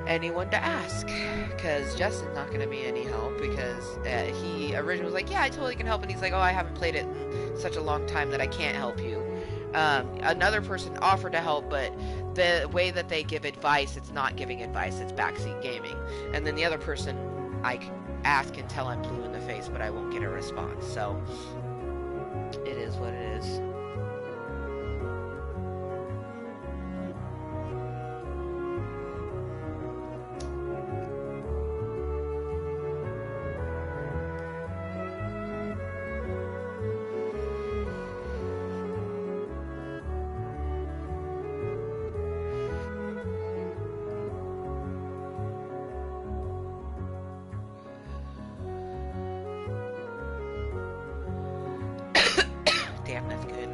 Speaker 1: anyone to ask, because Justin's not going to be any help, because he originally was like, yeah, I totally can help, and he's like, oh, I haven't played it in such a long time that I can't help you. Another person offered to help, but the way that they give advice, it's not giving advice, it's backseat gaming. And then the other person, I ask until I'm blue in the face, but I won't get a response, so it is what it is. Damn, that's good.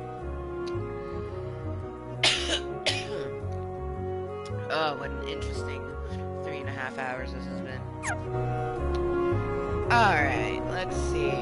Speaker 1: Oh, what an interesting 3.5 hours this has been. Alright, let's see.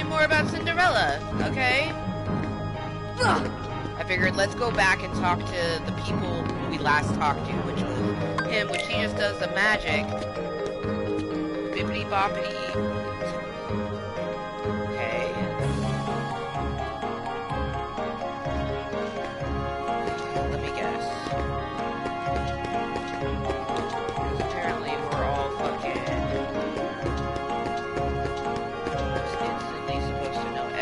Speaker 1: More about Cinderella, okay? I figured let's go back and talk to the people who we last talked to, which was him, which he just does the magic. Bippity boppity. Okay. Let me guess. Because apparently we're all fucking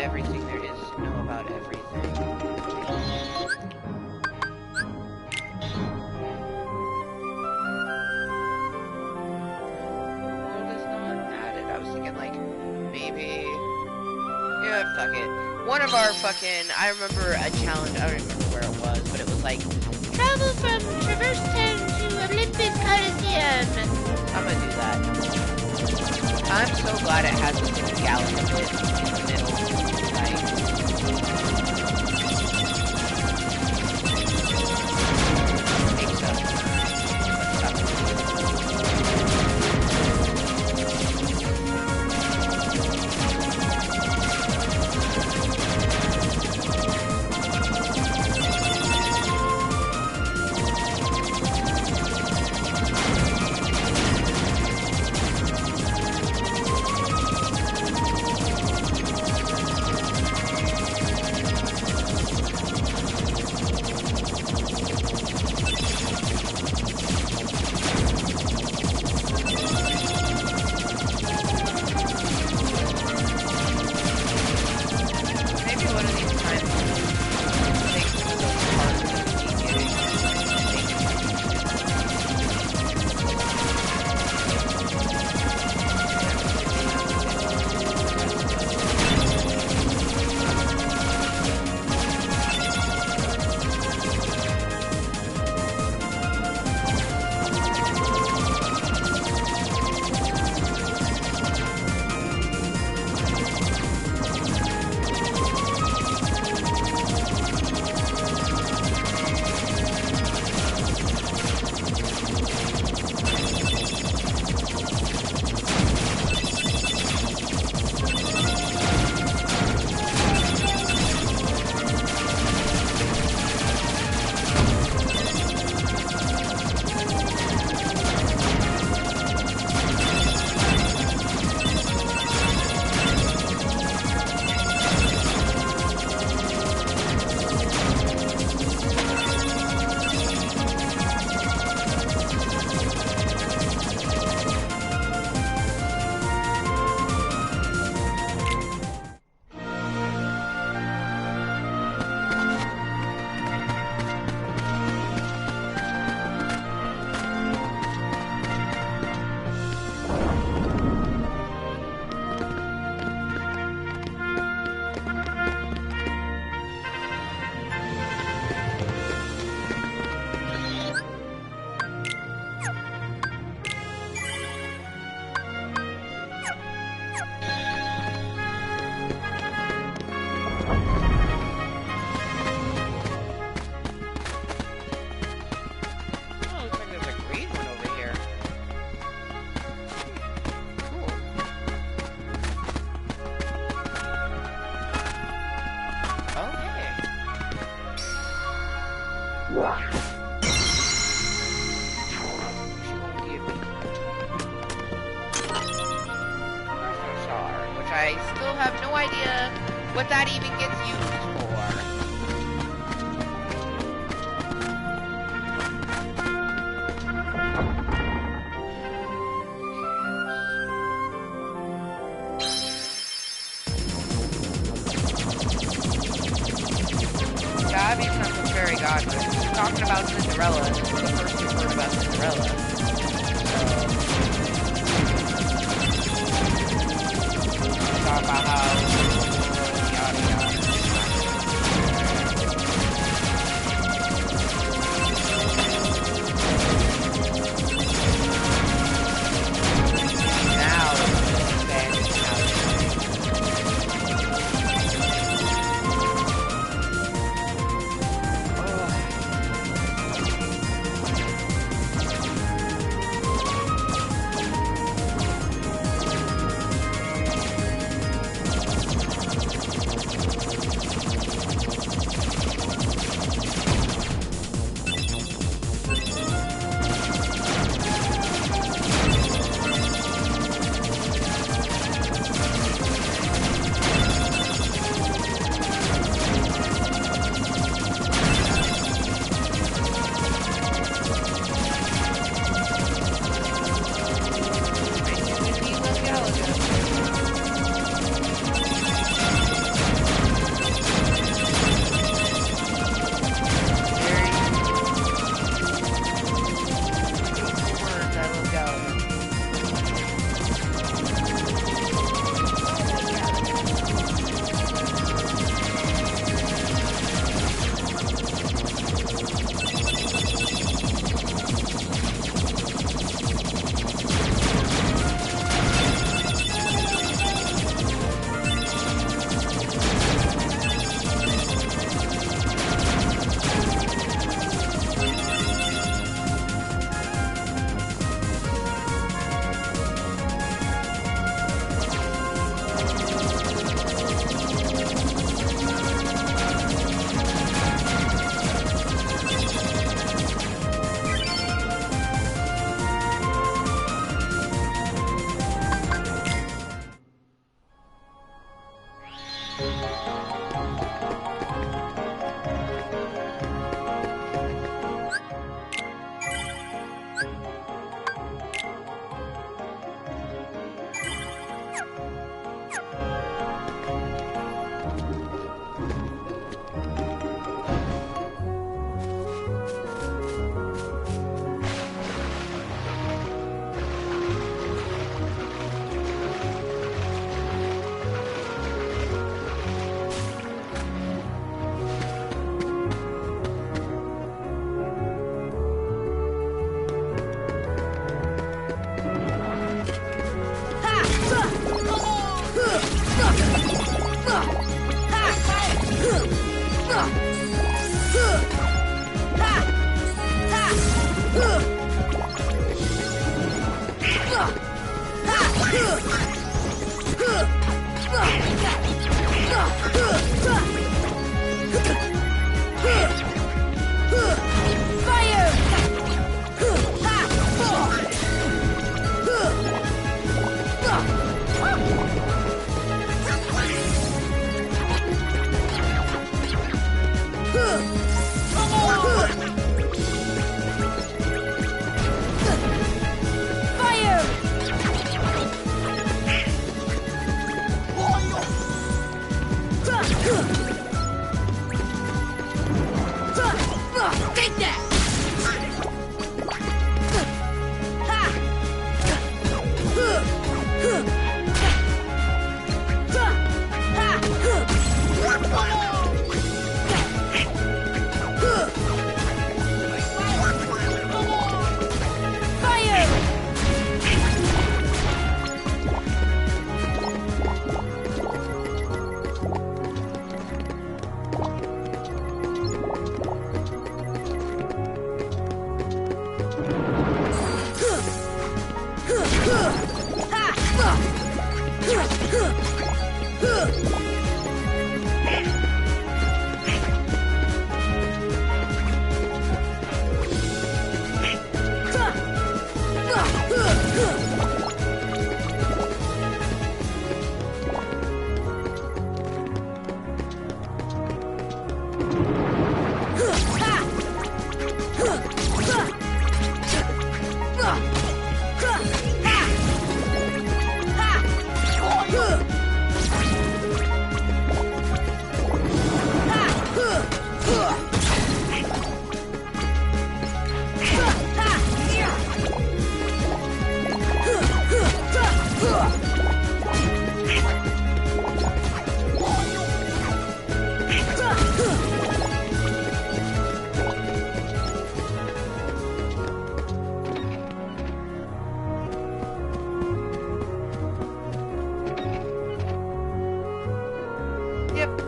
Speaker 1: everything there is to know about everything. World is not added. I was thinking like maybe. Yeah, fuck it. One of our fucking, I remember a challenge, I don't remember where it was, but it was like travel from Traverse Town to Olympus Coliseum. I'm gonna do that. I'm so glad it has this galaxy bit in the middle. I still have no idea what that even gets used for. Gabby from the Fairy Godmother. Talking about Cinderella. This is the first we've heard about Cinderella. Talk about how yada yada. Now it's abandoned house.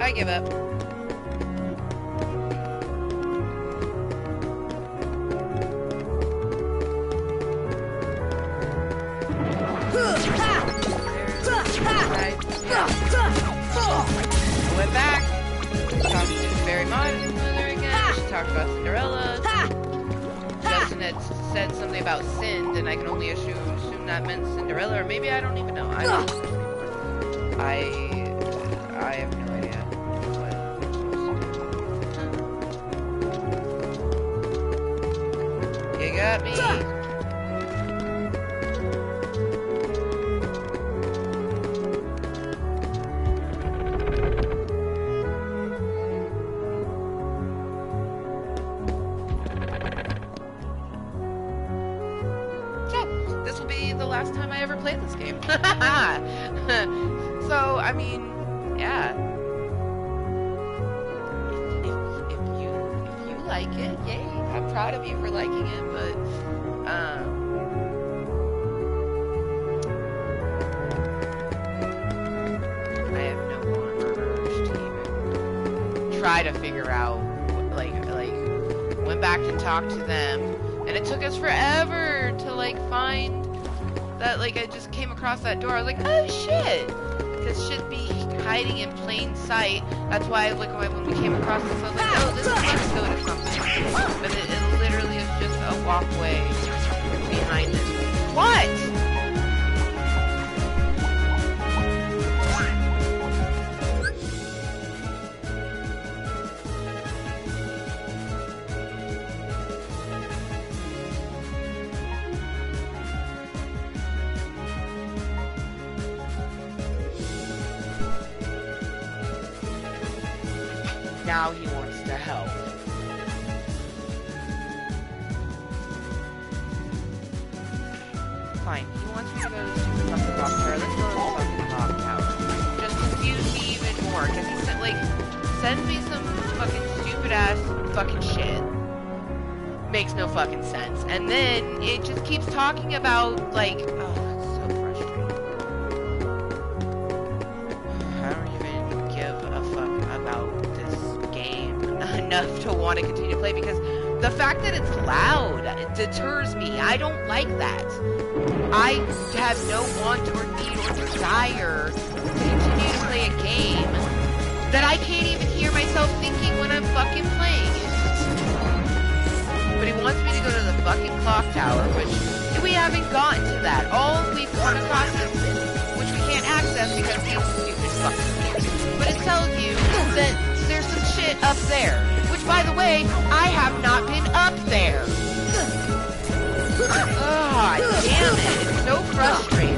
Speaker 1: I give up. I went back, talked to Fairy Mother again, she talked about Cinderella. Justin had said something about Sind, and I can only assume that meant Cinderella, or maybe I don't even know. I don't know. I have no idea what I'm supposed to do. You got me. Last time I ever played this game. So, I mean, yeah. If you like it, yay. I'm proud of you for liking it, but I have no urge to even try to figure out like went back and talked to them, and it took us forever to find that, I just came across that door. I was like, oh shit! This should be hiding in plain sight. That's why, when we came across this, I was like, oh, this must go to something. But it literally is just a walkway behind this. What? Now he wants to help. Fine, he wants me to go to the fucking clock tower. Let's go to the fucking clock tower. Just confuse me even more, because he said, sends me some fucking stupid ass fucking shit. Makes no fucking sense. And then it just keeps talking about, oh, it's so frustrating. I don't even give a fuck about this game enough to want to continue to play, because the fact that it's loud, it deters me. I don't like that. I have no want or need or desire to continue to play a game that I can't even hear myself thinking when I'm fucking playing. But he wants me to go to the fucking clock tower, which we haven't gotten to that. All we've come across is this, which we can't access because it's stupid fucking weird. But it tells you that there's some shit up there. Which, by the way, I have not been up there. Ah, damn it. It's so frustrating.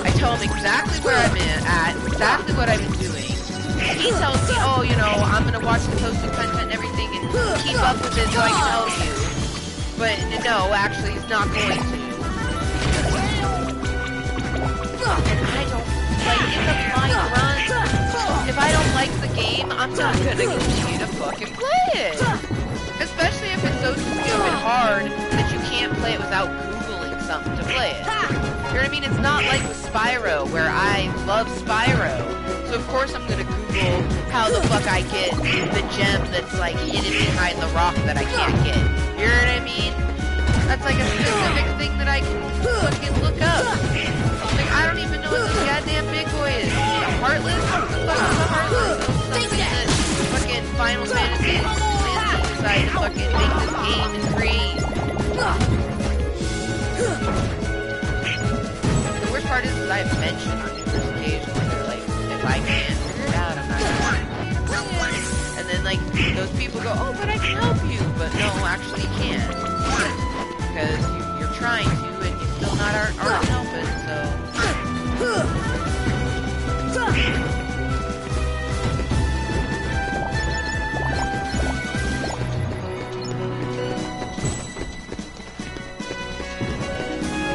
Speaker 1: I tell him exactly where I'm at, exactly what I've been doing. He tells me, oh, I'm gonna watch the posted content and everything and keep up with it so I can help you. But no, actually, he's not going to. I don't it's a fine run. If I don't like the game, I'm not gonna continue to fucking play it. Especially if it's so stupid hard that you can't play it without Googling something to play it. You know what I mean? It's not like with Spyro, where I love Spyro. So of course I'm gonna Google how the fuck I get the gem that's hidden behind the rock that I can't get. You know what I mean? That's a specific thing that I can fucking look up. I don't even know what this goddamn big boy is. A Heartless? What the fuck is a Heartless? Something that fucking Final Fantasy decided to fucking make this game and create. The worst part is I've mentioned on numerous occasions where they're if I can't figure it out, I'm not gonna play it. And then those people go, oh, but I can help you. But no, actually you can't. Because you're trying to and you still aren't helping, so.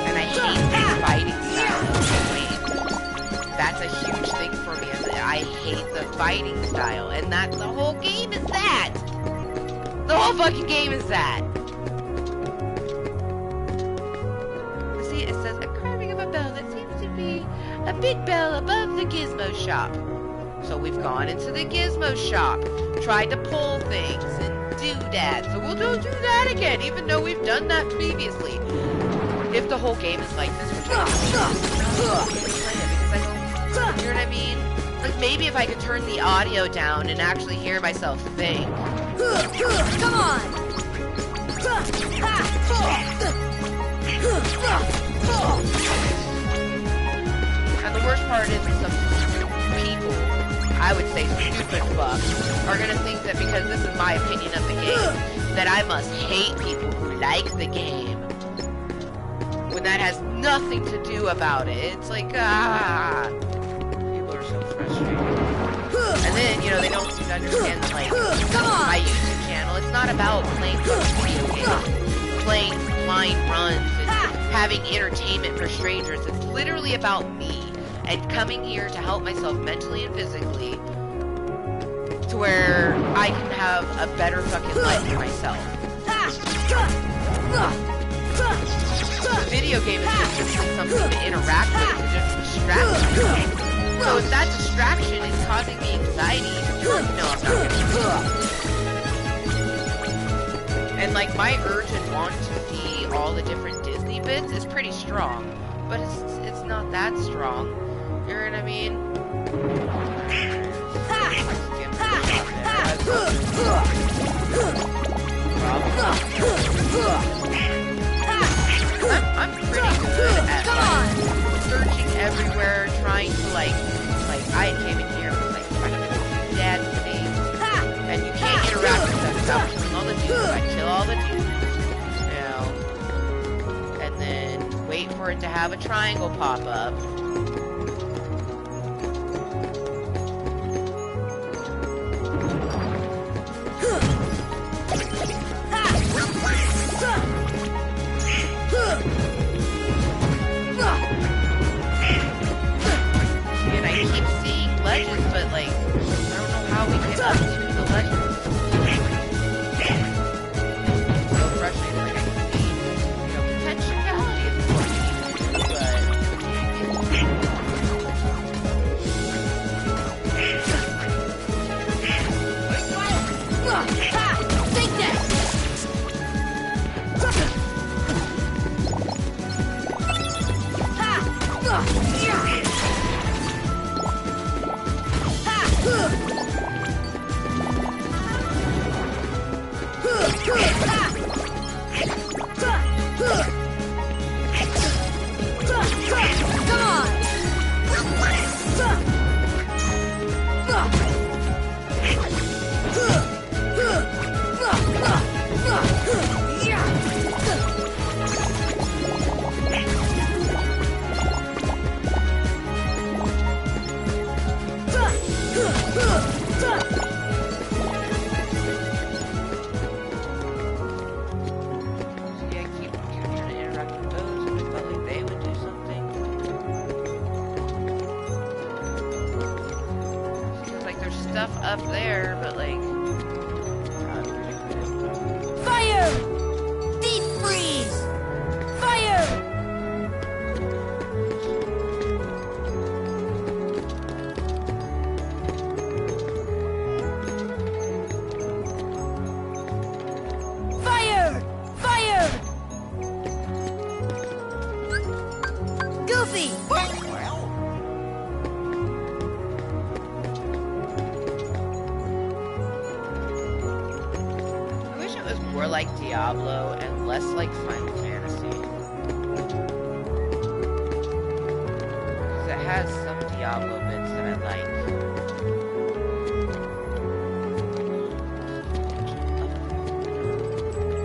Speaker 1: And I hate the fighting style of the game. That's a huge thing for me. I hate the fighting style, and the whole game is that. The whole fucking game is that. See, it says a carving of a bell that seems to be a big bell above the gizmo shop. So we've gone into the gizmo shop, tried to pull things and do that. So we'll do that again, even though we've done that previously. If the whole game is like this, which I don't play it because I don't, you know what I mean? Like maybe if I could turn the audio down and actually hear myself think.
Speaker 3: Come on!
Speaker 1: And the worst part is some people, I would say stupid fucks, are gonna think that because this is my opinion of the game, that I must hate people who like the game. When that has nothing to do about it. It's like, people are so frustrated. And then, you know, they don't seem to understand that, like, my YouTube channel, it's not about playing video games, playing blind runs, and having entertainment for strangers. It's literally about me, and coming here to help myself mentally and physically, to where I can have a better fucking life for myself. The video game is just simply something to interact with, to just distract myself. So if that distraction is causing me anxiety, no, I'm not gonna. And like my urge and want to see all the different Disney bits is pretty strong, but it's not that strong. You know what I mean? I'm pretty good at searching everywhere, trying to like I came in here and was like trying to pull dad things, and you can't interact with them without killing all the dudes. I kill all the dudes, you know, and then wait for it to have a triangle pop up. But like, I don't know how we get up to the legends. It's so frustrating. Like I can see, you know, potentiality is what we need to do,
Speaker 3: Take that!
Speaker 1: up there, but like...
Speaker 3: Fire! Deep freeze! Fire! Fire! Fire! Goofy!
Speaker 1: More like Diablo and less like Final Fantasy. Because it has some Diablo bits that I like.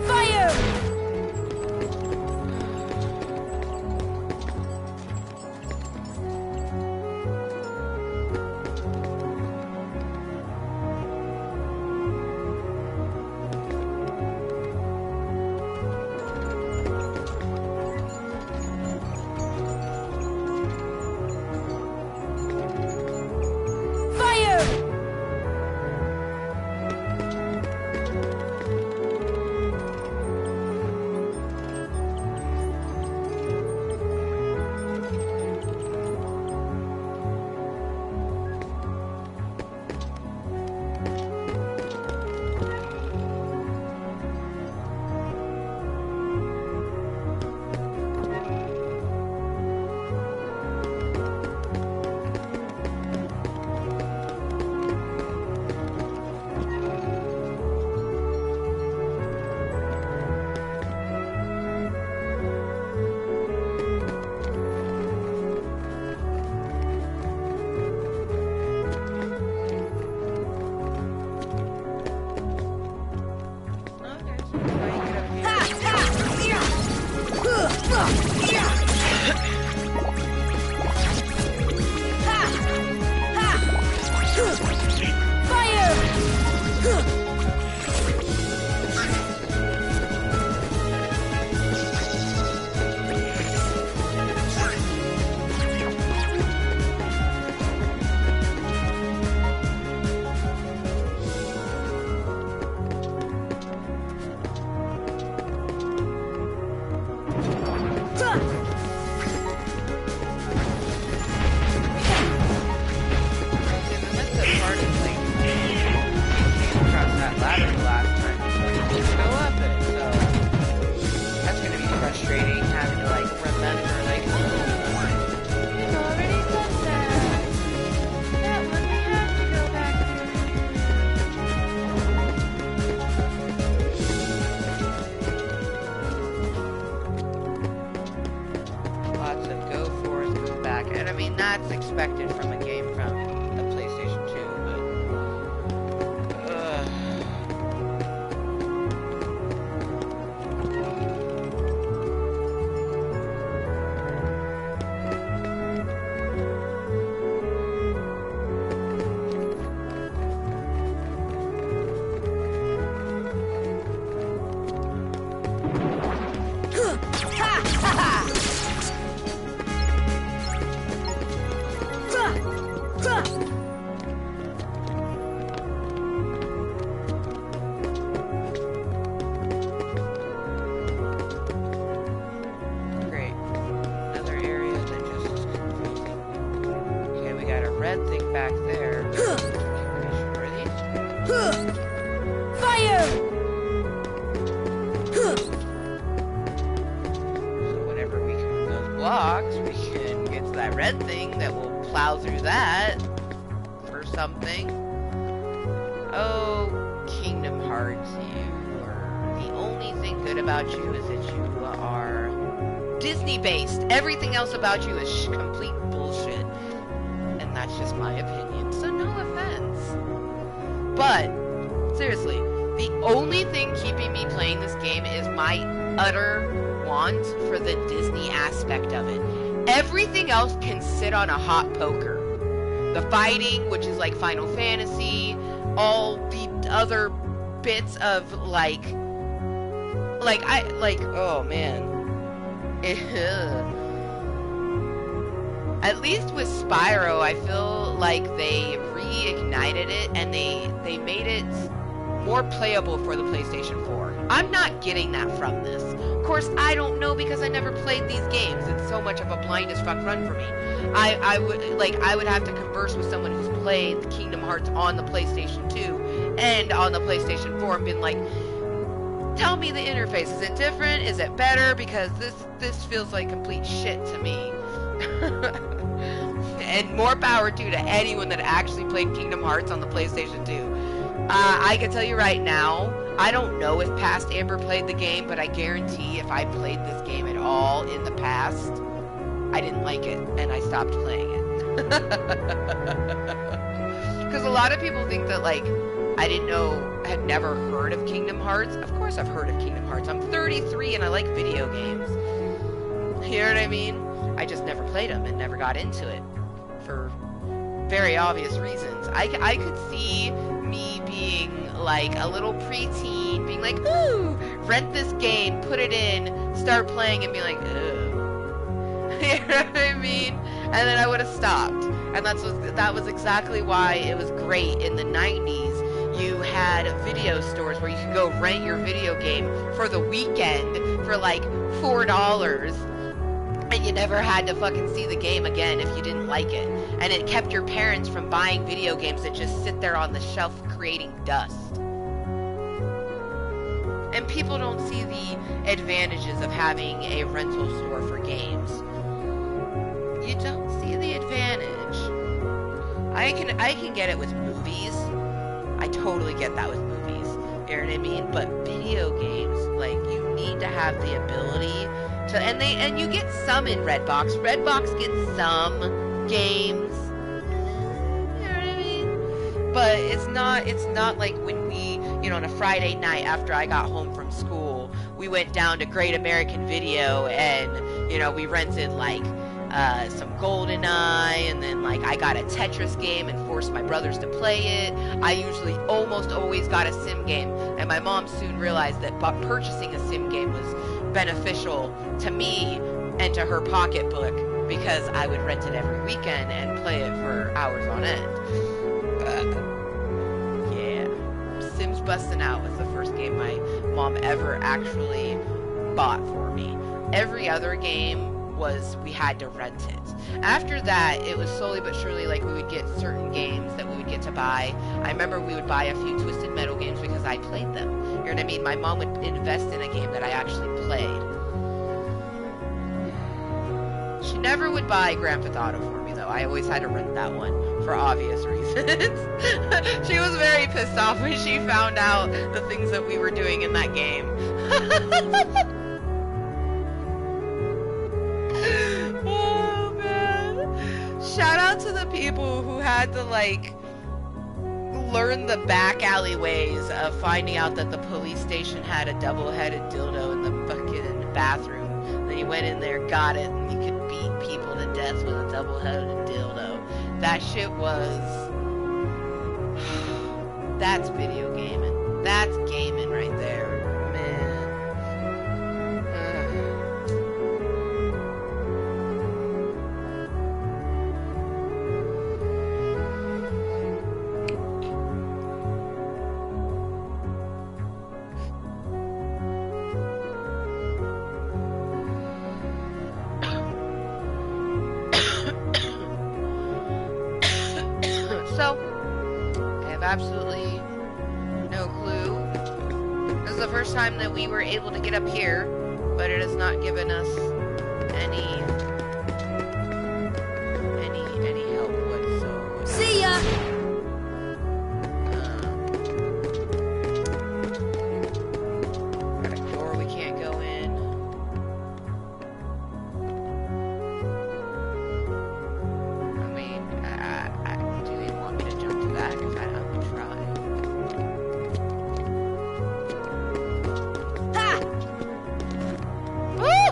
Speaker 3: Fire!
Speaker 1: I mean? That's expected from a game from the PlayStation 2, but... Great. Another area that just is confusing. Okay, we got a red thing back there. Are these?
Speaker 3: Fire!
Speaker 1: So whenever we can move those blocks, we can get to that red thing that will plow through that for something. Oh, Kingdom Hearts, the only thing good about you is that you are Disney-based. Everything else about you is complete bullshit. And that's just my opinion, so no offense. But, seriously, the only thing keeping me playing this game is my utter want for the Disney aspect of it. Everything else can sit on a hot poker. The fighting, which is like Final Fantasy, all the other bits of oh man. At least with Spyro, I feel like they reignited it and they made it more playable for the PlayStation 4. I'm not getting that from this. Of course, I don't know because I never played these games. It's so much of a blind as fuck run for me. I would have to converse with someone who's played Kingdom Hearts on the PlayStation 2 and on the PlayStation 4 and been like, tell me the interface. Is it different? Is it better? Because this feels like complete shit to me. And more power to anyone that actually played Kingdom Hearts on the PlayStation 2. I can tell you right now, I don't know if past Amber played the game, but I guarantee if I played this game at all in the past, I didn't like it, and I stopped playing it. Because a lot of people think that, like, I didn't know, had never heard of Kingdom Hearts. Of course I've heard of Kingdom Hearts. I'm 33 and I like video games. You know what I mean? I just never played them and never got into it. For very obvious reasons. I could see me being like a little preteen, being like, ooh, rent this game, put it in, start playing, and be like, ugh. You know what I mean? And then I would have stopped. And that was exactly why it was great in the 90s. You had video stores where you could go rent your video game for the weekend for like $4. And you never had to fucking see the game again if you didn't like it. And it kept your parents from buying video games that just sit there on the shelf creating dust. And people don't see the advantages of having a rental store for games. You don't see the advantage. I can get it with movies. I totally get that with movies. You know what I mean? But video games, like, you need to have the ability to, and you get some in Redbox. Redbox gets some games. You know what I mean? But it's not like when we, on a Friday night after I got home from school, we went down to Great American Video and, we rented like some GoldenEye, and then like I got a Tetris game and forced my brothers to play it. I usually almost always got a sim game, and my mom soon realized that purchasing a sim game was beneficial to me and to her pocketbook because I would rent it every weekend and play it for hours on end. Yeah, Sims Bustin' Out was the first game my mom ever actually bought for me. Every other game we had to rent it. After that, it was slowly but surely like we would get certain games that we would get to buy. I remember we would buy a few Twisted Metal games because I played them. You know what I mean? My mom would invest in a game that I actually played. She never would buy Grand Theft Auto for me though. I always had to rent that one for obvious reasons. She was very pissed off when she found out the things that we were doing in that game. out to the people who had to, like, learn the back alleyways of finding out that the police station had a double-headed dildo in the fucking bathroom. Then you went in there, got it, and you could beat people to death with a double-headed dildo. That shit was... That's video gaming. That's gaming right there, man. So, I have absolutely no clue. This is the first time that we were able to get up here, but it has not given us any help whatsoever.
Speaker 3: See ya!
Speaker 1: Got a door we can't go in. I mean, do they want me to jump to that if I have to try?
Speaker 3: Ha!
Speaker 1: Woo!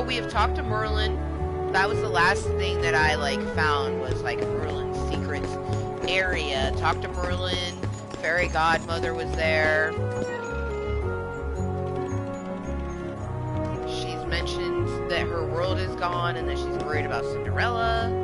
Speaker 1: We have talked to Merlin. That was the last thing that I found was Merlin's secret area. Talked to Merlin. Fairy godmother was there. She's mentioned that her world is gone and that she's worried about Cinderella.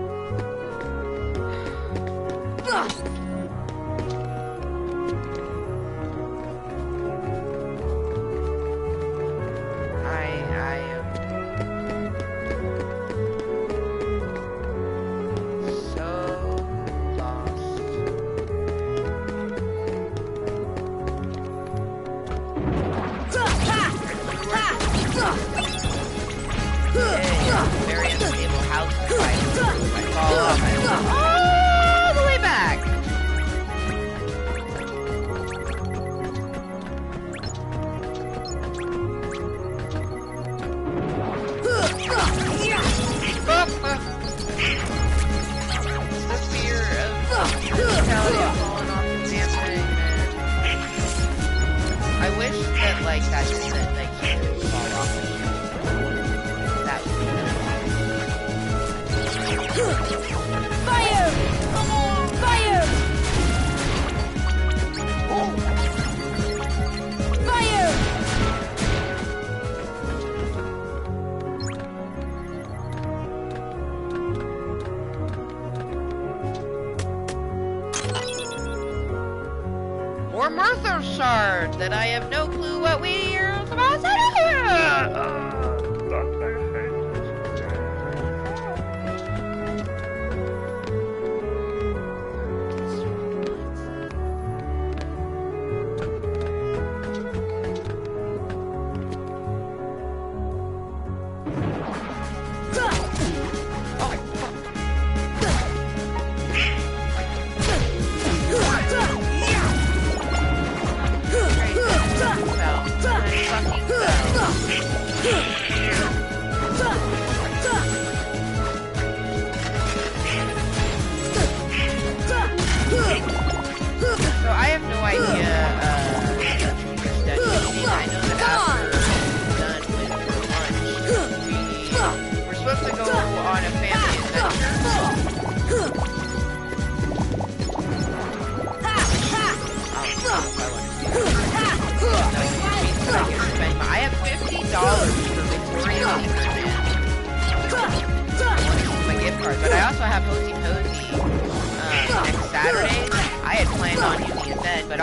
Speaker 1: Very unstable house. If I fall off, I go all the way back. The fear of mentality of falling off the damn thing, man. I wish that that just meant you could fall off the ship. That would be nice.
Speaker 3: Fire! Fire! Fire!
Speaker 1: Or Merthyr shard that I have no clue what we are supposed to do.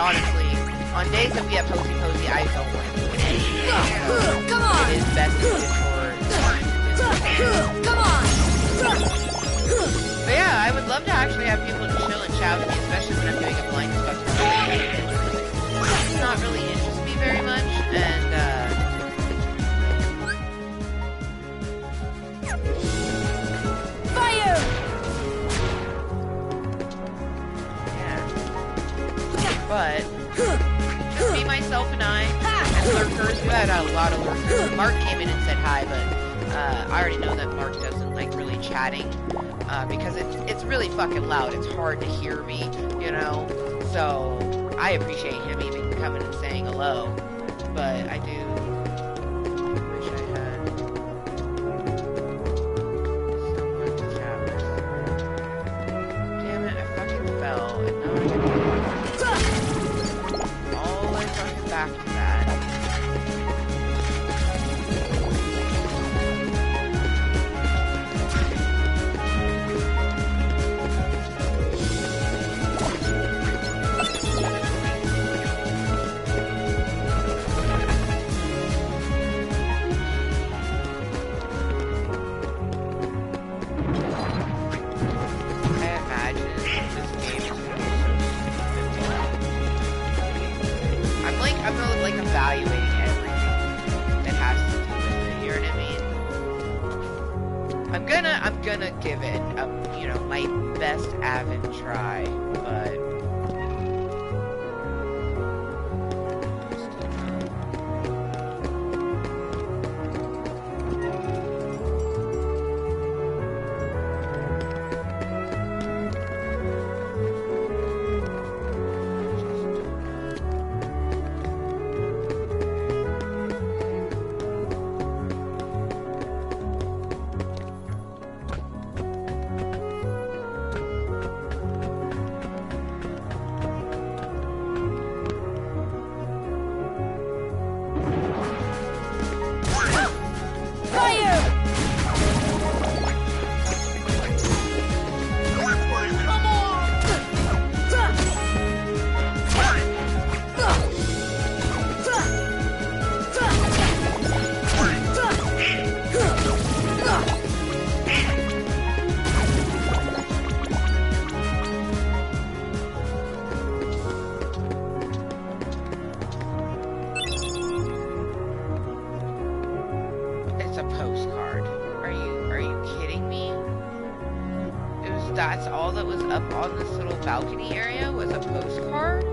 Speaker 1: honestly, on days that we have Posy Posy, I don't want to do anything.
Speaker 3: Come on!
Speaker 1: It is best suited for...
Speaker 3: Come on!
Speaker 1: But yeah, I would love to actually have people to chill and chat with me, especially when I'm doing a blind stuff. It's not really interest me very much, and
Speaker 3: Fire!
Speaker 1: yeah. But just me, myself, and I, and lurkers. We had a lot of lurkers. Mark came in and said hi, but I already know that Mark doesn't like really chatting. Because it's really fucking loud. It's hard to hear me, you know? So, I appreciate him even coming and saying hello. But I do wish I had someone to chat with. Damn it, I fucking fell. And now I'm all the way fucking back to that. Evaluating everything that has to do with it, you know what I mean? I'm gonna give it you know, my best avid try, but that's all that was up on this little balcony area was a postcard?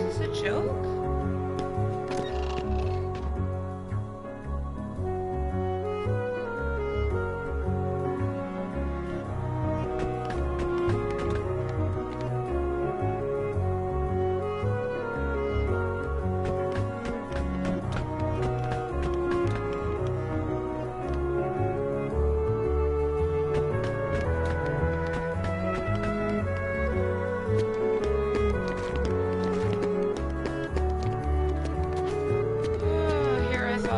Speaker 1: Is this a joke?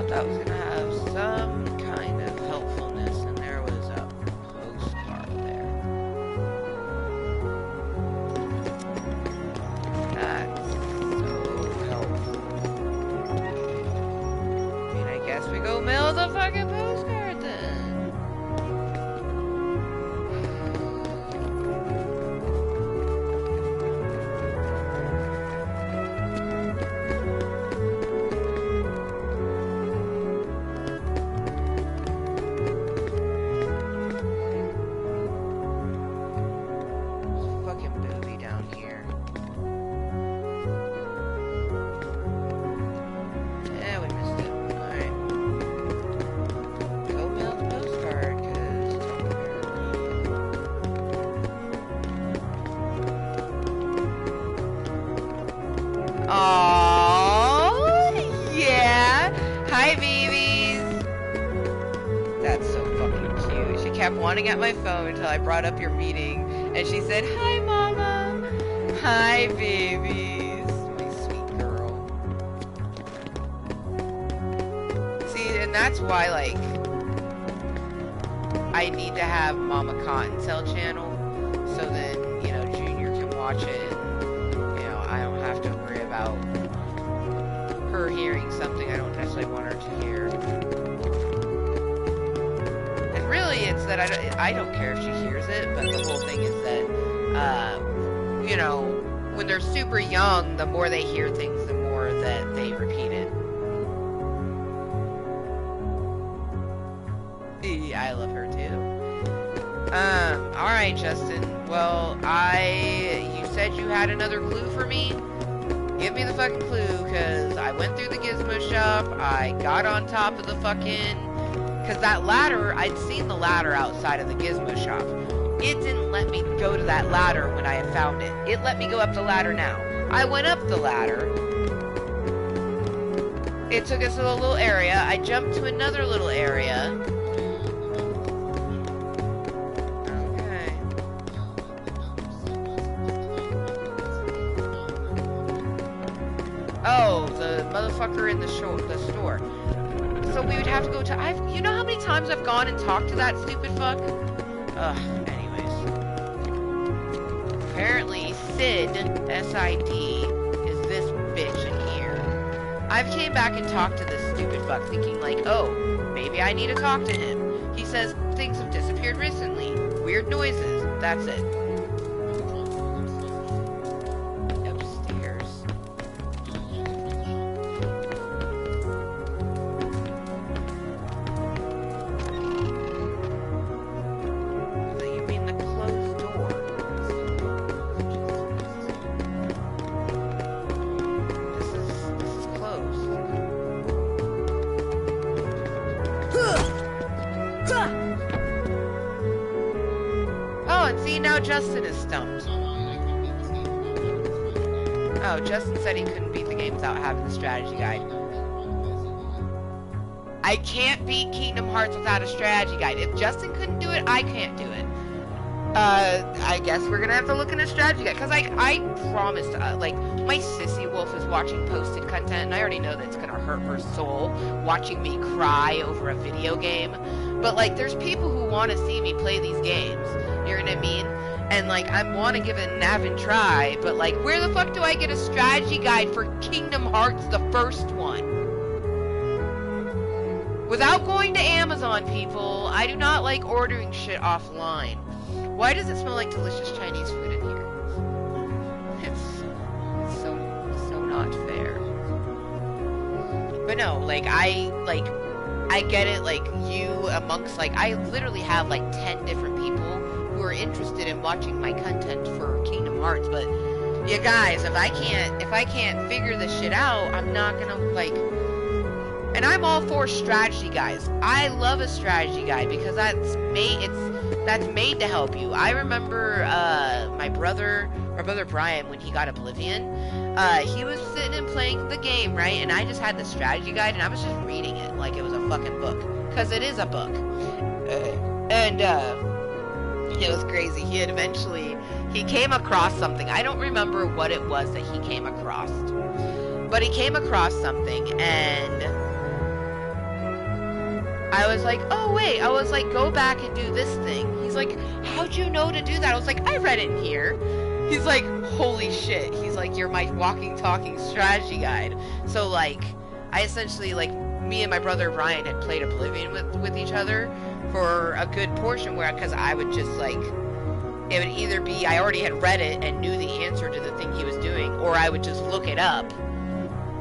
Speaker 1: That was gonna have some kind of helpfulness, and there was a postcard there. That's so helpful. I mean, I guess we go mail the fucking postcard then. Wanting at my phone until I brought up your meeting, and she said, "Hi, Mama. Hi, babies." My sweet girl. that's why, like, I need to have Mama Kottontale channel, so then, you know, Junior can watch it, and, you know, I don't have to worry about her hearing something I don't necessarily want her to hear. And really, it's that I don't care if she hears it, but the whole thing is that, you know, when they're super young, the more they hear things, the more that they repeat it. I love her too. Alright, Justin. Well, you said you had another clue for me? Give me the fucking clue, because I went through the gizmo shop, I got on top of the fucking... Because that ladder, I'd seen the ladder outside of the gizmo shop. It didn't let me go to that ladder when I had found it. It let me go up the ladder now. I went up the ladder. It took us to a little area. I jumped to another little area. Oh, the motherfucker in the store. So we would have to go to... you know how many times I've gone and talked to that stupid fuck? Ugh, anyways. Apparently, Sid, S-I-D, is this bitch in here. I've came back and talked to this stupid fuck thinking like, oh, maybe I need to talk to him. He says things have disappeared recently. Weird noises. That's it. Justin is stumped. Oh, Justin said he couldn't beat the game without having the strategy guide. I can't beat Kingdom Hearts without a strategy guide. If Justin couldn't do it, I can't do it. I guess we're gonna have to look in a strategy guide. Because I promised, like, my sissy wolf is watching posted content, and I already know that it's gonna hurt her soul watching me cry over a video game. But, like, there's people who want to see me play these games. You know what I mean? And, like, I want to give it an avid try, but, like, where the fuck do I get a strategy guide for Kingdom Hearts, the first one? Without going to Amazon, people, I do not like ordering shit offline. Why does it smell like delicious Chinese food in here? It's so not fair. But no, like, I get it, like, you amongst, like, I literally have, like, 10 different people who are interested in watching my content for Kingdom Hearts, but you guys, if I can't figure this shit out, I'm not gonna, like, and I'm all for strategy guys. I love a strategy guide because that's made to help you. I remember my brother Brian, when he got Oblivion, he was sitting and playing the game, right? And I just had the strategy guide and I was just reading it like it was a fucking book, because it is a book. And it was crazy. He came across something. I don't remember what it was that he came across, but he came across something, and I was like, oh wait, I was like, go back and do this thing. He's like, how'd you know to do that? I was like, I read it in here. He's like, holy shit. He's like, you're my walking, talking strategy guide. So, like, I essentially, like, me and my brother Ryan had played Oblivion with each other for a good portion, because I would just, like, it would either be I already had read it and knew the answer to the thing he was doing, or I would just look it up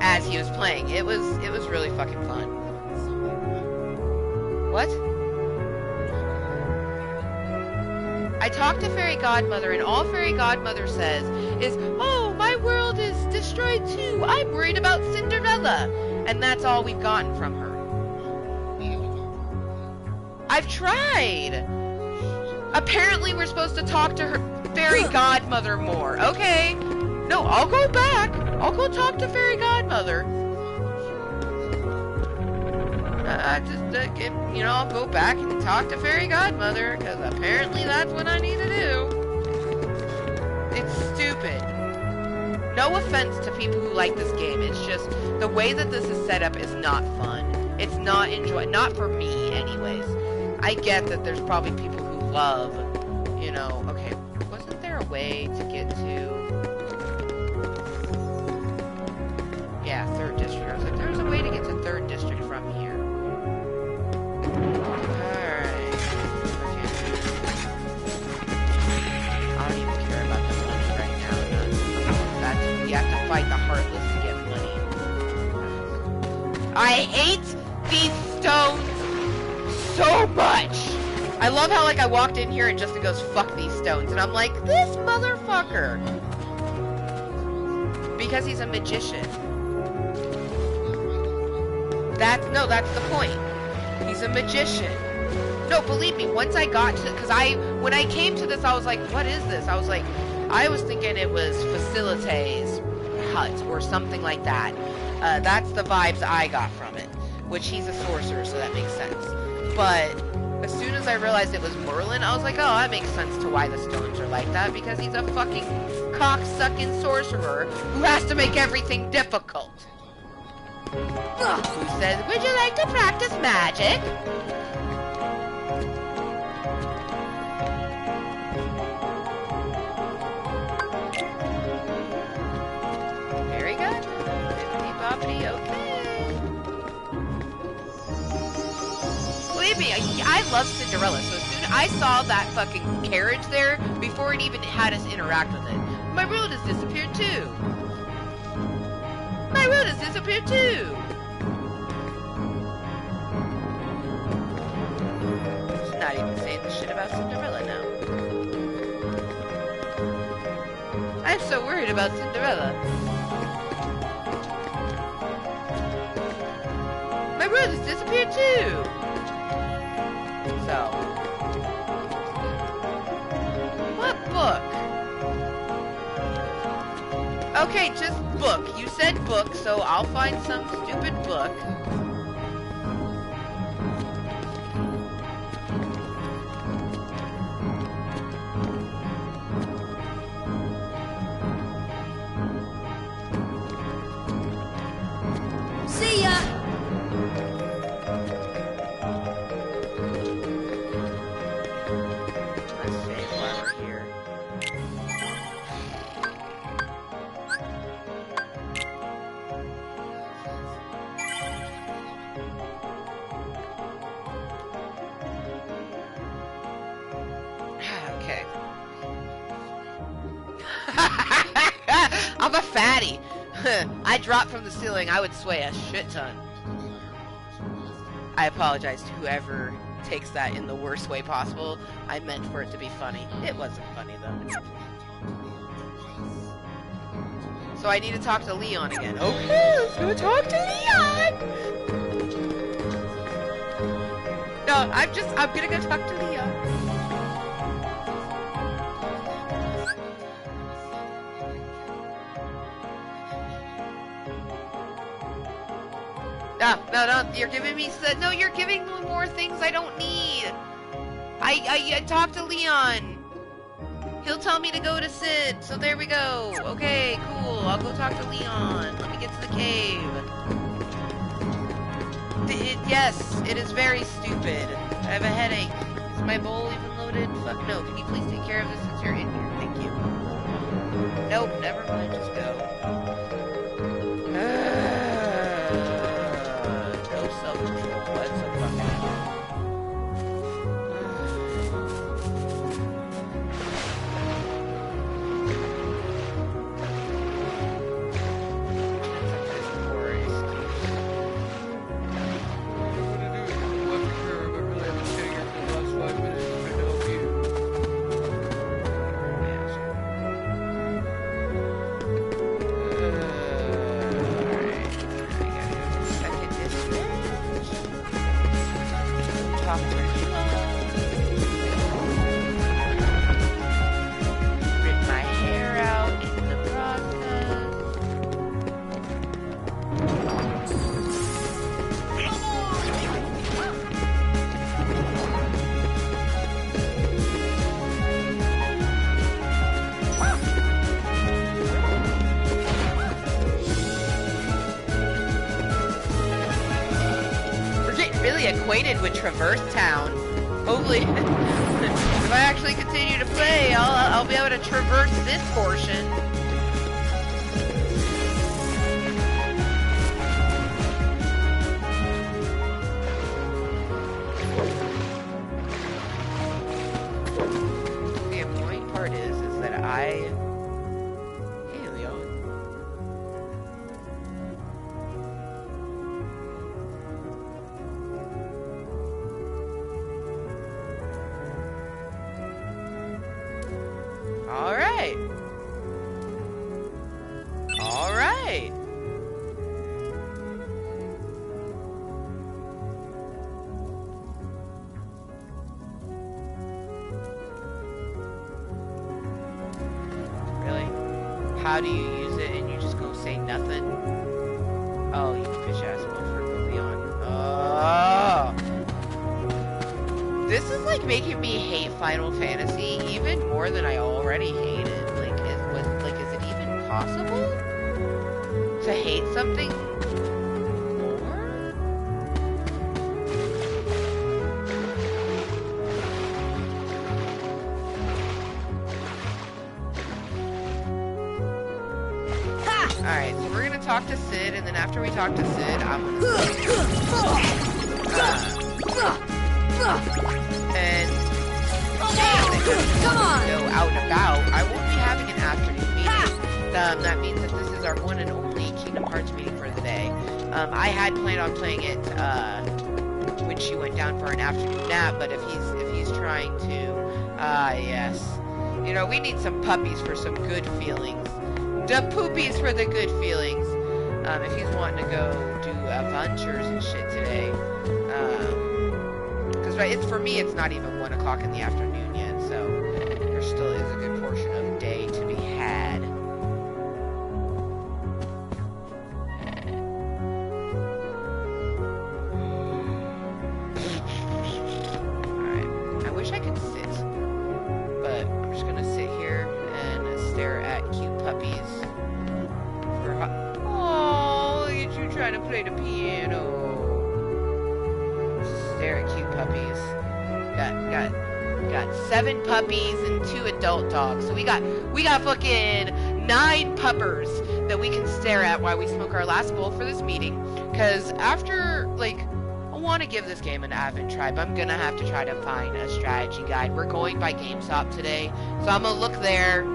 Speaker 1: as he was playing. It was really fucking fun. What? I talked to Fairy Godmother, and all Fairy Godmother says is, oh, my world is destroyed too. I'm worried about Cinderella. And that's all we've gotten from her. I've tried. Apparently we're supposed to talk to her Fairy Godmother more. Okay. No, I'll go back. I'll go talk to Fairy Godmother. I'll go back and talk to Fairy Godmother, because apparently that's what I need to do. It's stupid. No offense to people who like this game, it's just, the way that this is set up is not fun. It's not not for me, anyways. I get that there's probably people who love, you know. Okay, wasn't there a way to get to? Yeah, 3rd district. I was like, there's a way to get to 3rd district from here. Alright. I don't even care about the money right now. We have to fight the Heartless to get money. I hate these stones so much! I love how, like, I walked in here and Justin goes, fuck these stones. And I'm like, this motherfucker! Because he's a magician. That's the point. He's a magician. No, believe me, once I got to, when I came to this, I was like, what is this? I was thinking it was Facilité's hut or something like that. That's the vibes I got from it, which he's a sorcerer, so that makes sense. But as soon as I realized it was Merlin, I was like, oh, that makes sense to why the stones are like that, because he's a fucking cock-sucking sorcerer who has to make everything difficult. Who says, would you like to practice magic? Very good. Bippity-boppity, okay. Believe me, I love Cinderella, so as soon as I saw that fucking carriage there, before it even had us interact with it, my road has disappeared too. My road has disappeared too! It's not even saying the shit about Cinderella now. I'm so worried about Cinderella. My road has disappeared too! So. What book? Okay, just book. You said book, so I'll find some stupid book.
Speaker 3: See ya!
Speaker 1: Let's save while we're here. Okay. I'm a fatty. I dropped from the ceiling. I would sway a shit ton. I apologize to whoever takes that in the worst way possible. I meant for it to be funny. It wasn't funny though. So I need to talk to Leon again. Okay, let's go talk to Leon. No, I'm gonna go talk to Leon. No, you're giving me, no, you're giving me more things I don't need. I talked to Leon. He'll tell me to go to Sid, so there we go. Okay, cool, I'll go talk to Leon. Let me get to the cave. Yes, it is very stupid. I have a headache. Is my bowl even loaded? Fuck no, can you please take care of this since you're in here? Thank you. Nope, never mind, just go. No self-control whatsoever. really acquainted with Traverse Town. Hopefully, if I actually continue to play, I'll be able to traverse this portion. The annoying part is that hey, Leo. All right. All right. Really? How do you use it and you just go say nothing? Oh, you fish ass for Leon. Oh. This is like making me hate Final Fantasy even more than I already hate it. Like, is it even possible to hate something more? Alright, so we're gonna talk to Sid, and then after we talk to Sid, I'm gonna and
Speaker 3: Come on!
Speaker 1: go out and about. I won't be having an afternoon meeting. That means that this is our one and only Kingdom Hearts meeting for the day. I had planned on playing it when she went down for an afternoon nap, but if he's trying to, yes, you know, we need some puppies for some good feelings. The poopies for the good feelings. If he's wanting to go do adventures and shit today, because right, it's for me, it's not even 1 o'clock in the afternoon yet, so there still is a good portion of day to be had. Alright, I wish I could sit, but I'm just gonna sit here and stare at cute puppies. Oh, look at you trying to play the piano. Stare at cute puppies. Got 7 puppies and 2 adult dogs. So we got fucking 9 puppers that we can stare at while we smoke our last bowl for this meeting. Cause after, like, I want to give this game an advent try, but I'm gonna have to try to find a strategy guide. We're going by GameStop today, so I'm gonna look there.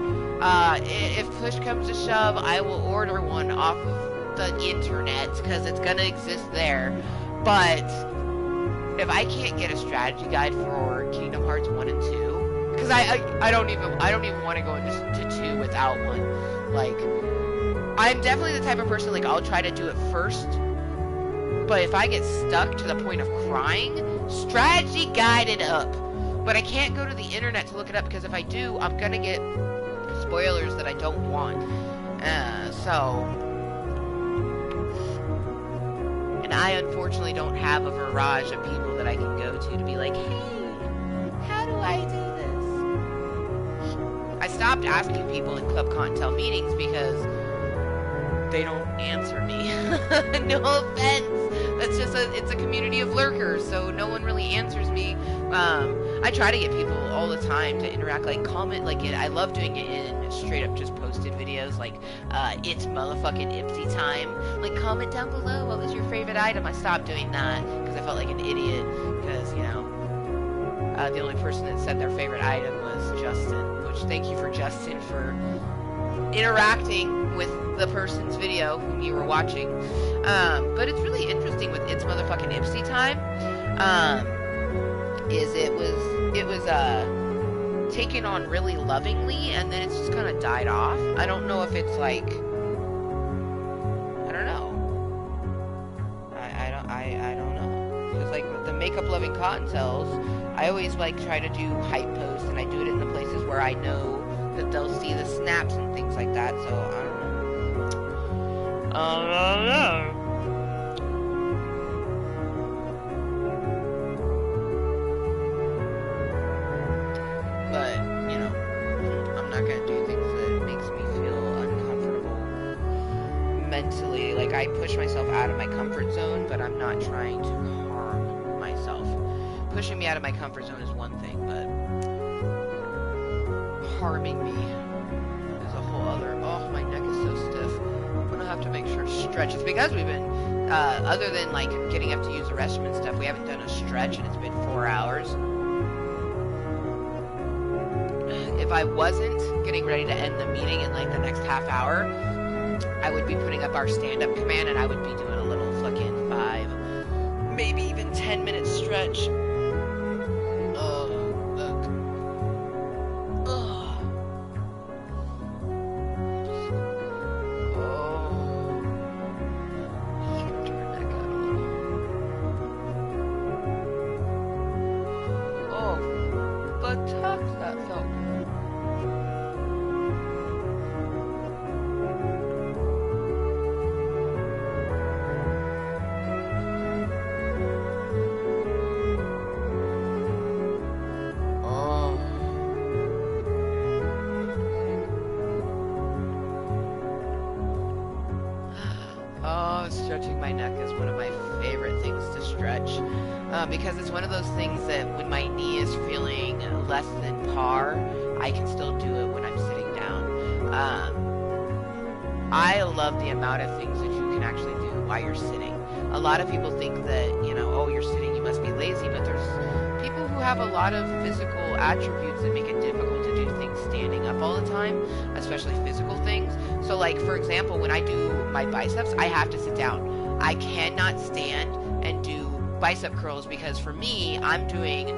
Speaker 1: If push comes to shove, I will order one off of the internet because it's gonna exist there. But if I can't get a strategy guide for Kingdom Hearts 1 and 2, because I don't even want to go into 2 without one. Like, I'm definitely the type of person, like, I'll try to do it first, but if I get stuck to the point of crying, strategy guide it up. But I can't go to the internet to look it up, because if I do, I'm gonna get spoilers that I don't want. And I unfortunately don't have a barrage of people that I can go to be like, hey, how do I do this? I stopped asking people in Club Kottontale meetings because they don't answer me. No offense. That's just it's a community of lurkers, so no one really answers me. I try to get people all the time to interact, like comment, like I love doing it in straight up just posted videos, like it's motherfucking Ipsy time. Like, comment down below what was your favorite item. I stopped doing that because I felt like an idiot, because, you know, the only person that said their favorite item was Justin, which thank you for Justin for interacting with the person's video whom you were watching. But it's really interesting with It's Motherfucking Ipsy Time, is it was taken on really lovingly, and then it's just kind of died off. I don't know if it's like, I don't know. I don't know. Because like with the makeup loving Kottontails, I always like try to do hype posts, and I do it in the places where I know that they'll see the snaps and things like that, so I don't know. But, you know, I'm not gonna do things that makes me feel uncomfortable mentally. Like, I push myself out of my comfort zone, but I'm not trying to harm pushing me out of my comfort zone is one thing, but harming me is a whole other. Oh, my neck is so stiff. I'm gonna have to make sure to stretch. It's because we've been, other than like getting up to use the restroom and stuff, we haven't done a stretch, and it's been 4 hours. If I wasn't getting ready to end the meeting in like the next half hour, I would be putting up our stand-up command, and I would be doing a little fucking 5, maybe even 10-minute stretch. Oh, look. Oh. You can turn that out a little. Oh, buttocks, that felt good. Stretching my neck is one of my favorite things to stretch, because it's one of those things that when my knee is feeling less than par, I can still do it when I'm sitting down. I love the amount of things that you can actually do while you're sitting. A lot of people think that, you know, oh, you're sitting, you must be lazy, but there's people who have a lot of physical attributes that make it difficult to do things standing up all the time, especially physical things. So like, for example, when I do my biceps, I have to sit down. I cannot stand and do bicep curls because for me, I'm doing,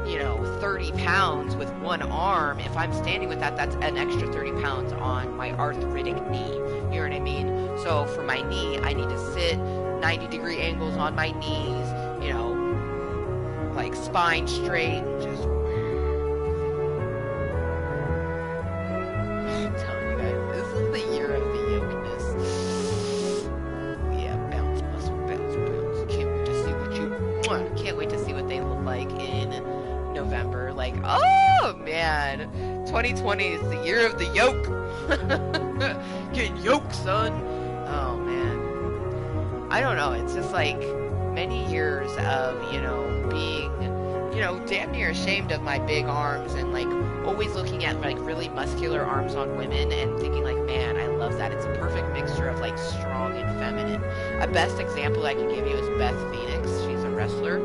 Speaker 1: you know, 30 pounds with one arm. If I'm standing with that, that's an extra 30 pounds on my arthritic knee. You know what I mean? So for my knee, I need to sit 90-degree angles on my knees, you know, like spine straight, and just, I'm telling you guys, this is the year of the yokeness. Yeah, bounce, muscle, bounce, bounce. Can't wait to see what they look like in November. Like, oh man, 2020 is the year of the yoke. Get yoked, son. Oh man, I don't know. It's just like many years of, you know, being, you know, damn near ashamed of my big arms, and like always looking at like really muscular arms on women and thinking like, man, I love that. It's a perfect mixture of like strong and feminine. A best example I can give you is Beth Phoenix. She's a wrestler.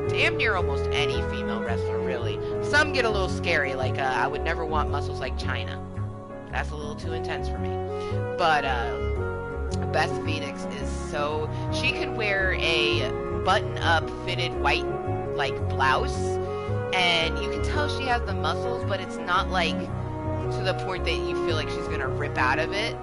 Speaker 1: Damn near almost any female wrestler, really. Some get a little scary, like I would never want muscles like China. That's a little too intense for me. But Beth Phoenix is so, she can wear a button-up fitted white like blouse, and you can tell she has the muscles, but it's not like to the point that you feel like she's gonna rip out of it.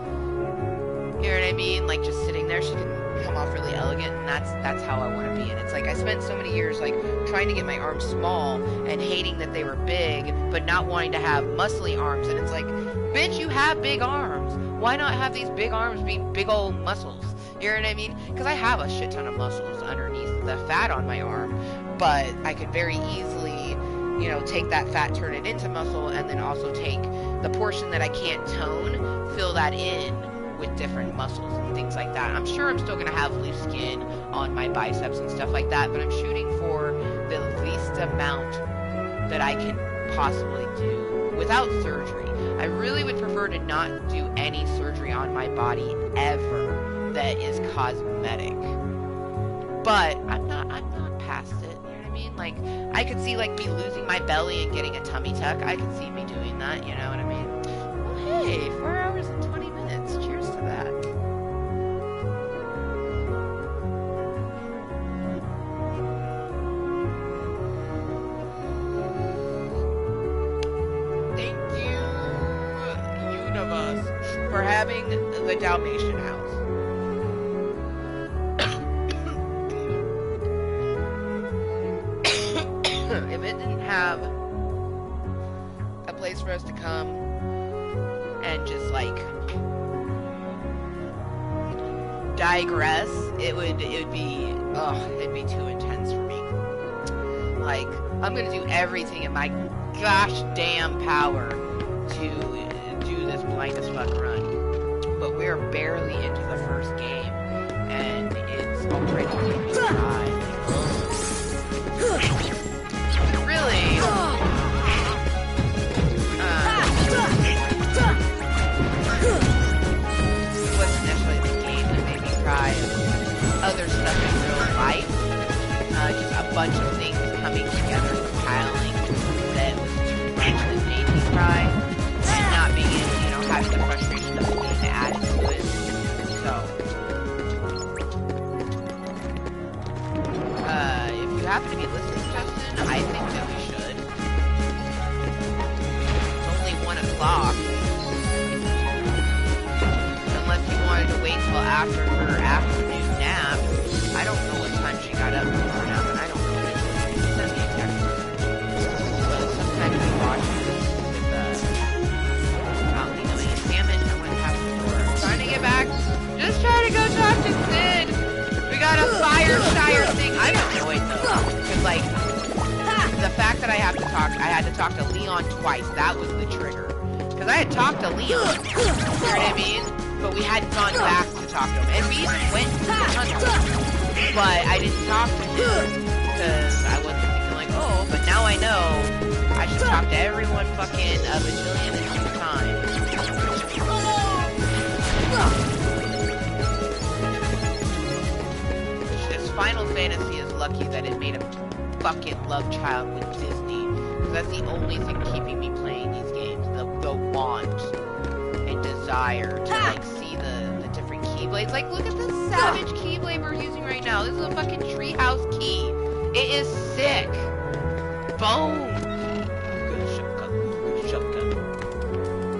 Speaker 1: You know what I mean? Like just sitting there, she can come off really elegant, and that's how I want to be. And it's like I spent so many years like trying to get my arms small and hating that they were big, but not wanting to have muscly arms. And it's like, bitch, you have big arms. Why not have these big arms be big old muscles? You know what I mean? Because I have a shit ton of muscles underneath the fat on my arm, but I could very easily, you know, take that fat, turn it into muscle, and then also take the portion that I can't tone, fill that in with different muscles and things like that. I'm sure I'm still going to have loose skin on my biceps and stuff like that, but I'm shooting for the least amount that I can possibly do without surgery. I really would prefer to not do any surgery on my body ever that is cosmetic. But I'm not past it, you know what I mean? Like, I could see like me losing my belly and getting a tummy tuck. I could see me doing that, you know what I mean? Well, hey, 4 hours and 20 minutes. Cheers to that. Thank you, Universe, for having the Dalmatian house. If it didn't have a place for us to come and just like digress, it would be it'd be too intense for me. Like, I'm gonna do everything in my gosh damn power to do this blind as fuck run, but we're barely into the first game and it's already dry. really, it wasn't necessarily the game that made me cry. It was other stuff in real life. Just a bunch of things coming together, compiling, that was too much that made me cry. And not being able, you know, having the frustration of being added to it. So, if you happen to be listening, Justin, I think that we should. It's only 1 o'clock. Unless you wanted to wait till after her afternoon nap. I don't know what time she got up before now, but I don't know if she sent me a text message. But sometimes we watch this without me knowing it. Damn it, I went past the door. I'm trying to get back. Just trying to go talk to Sid. We got a Fireshire thing. I don't know it though. Because like, the fact that I had to talk to Leon twice, that was the trigger. Because I had talked to Leon, you know what I mean? But we hadn't gone back to talk to him. And we even went to the tunnel. But I didn't talk to him because I wasn't thinking like, oh, but now I know I should talk to everyone fucking a bajillion and 2 times. This Final Fantasy is lucky that it made a fucking love child with Disney. Because that's the only thing keeping me playing these games. The want and desire to like see the different keyblades. Like, look at this savage keyblade we're using right now. This is a fucking treehouse key. It is sick. Boom. Ooga shaka.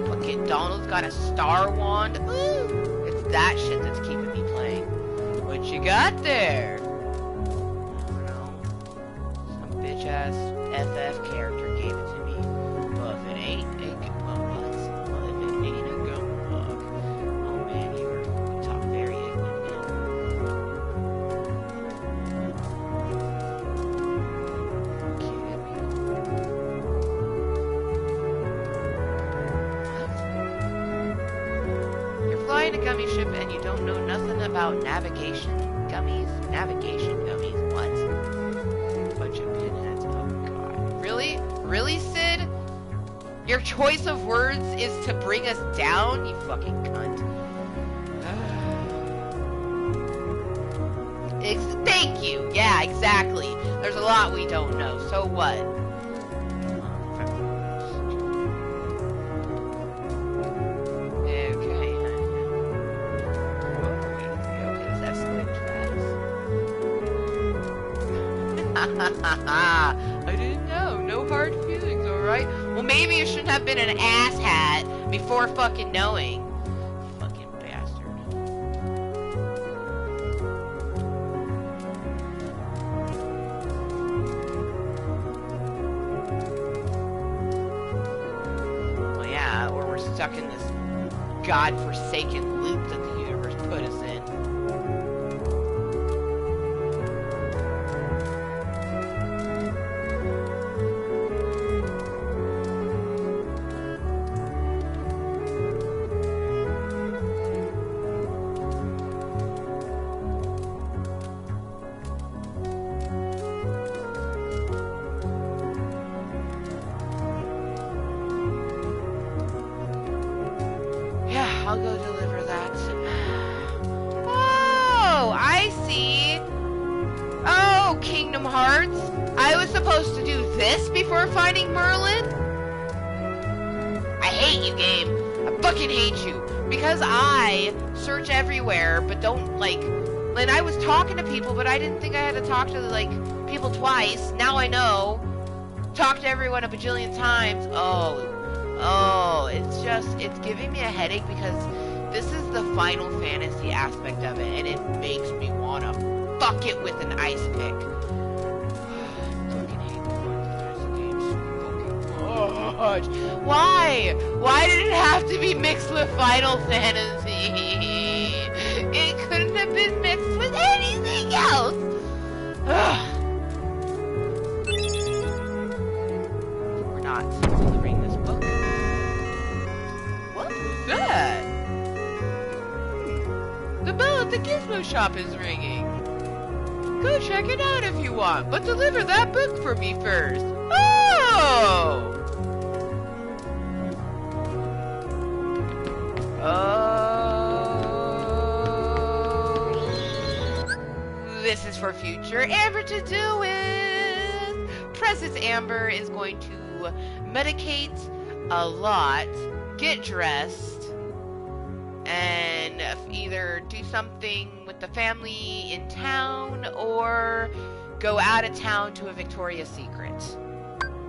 Speaker 1: Fucking Donald's got a star wand. Ooh. It's that shit that's keeping me playing. What you got there? I don't know. Some bitch ass FF character gave it to me. Well, if it ain't, if it ain't a go fuck. Oh man, you talk very ignorant, man. You're flying a gummy ship and you don't know nothing about navigation gummies? Navigation gummies? What? Bunch of pinheads. Oh god. Really? Really, Sid? Your choice of words is to bring us down? You fucking cunt. Thank you! Yeah, exactly. There's a lot we don't know, so what? Okay. This escalates fast. I didn't know. No hard feelings, alright? Well, maybe it shouldn't have been an asshat before fucking knowing. Fucking bastard. Well, yeah, or we're stuck in this godforsaken loop that the universe put us in. I'll go deliver that. Oh, I see. Oh, Kingdom Hearts. I was supposed to do this before finding Merlin? I hate you, game. I fucking hate you. Because I search everywhere, but don't, like... And I was talking to people, but I didn't think I had to talk to, like, people twice. Now I know. Talk to everyone a bajillion times. Oh, it's giving me a headache because this is the Final Fantasy aspect of it, and it makes me want to fuck it with an ice pick. I fucking hate the Final Fantasy games so fucking much. Why? Why did it have to be mixed with Final Fantasy? It couldn't have been mixed with anything else. Ugh. We're not delivering this book. What was that? The bell at the Gizmo shop is ringing. Go check it out if you want, but deliver that book for me first. Oh! This is for future Amber to do with. Present Amber is going to medicate a lot, get dressed, and either do something with the family in town or go out of town to a Victoria's Secret.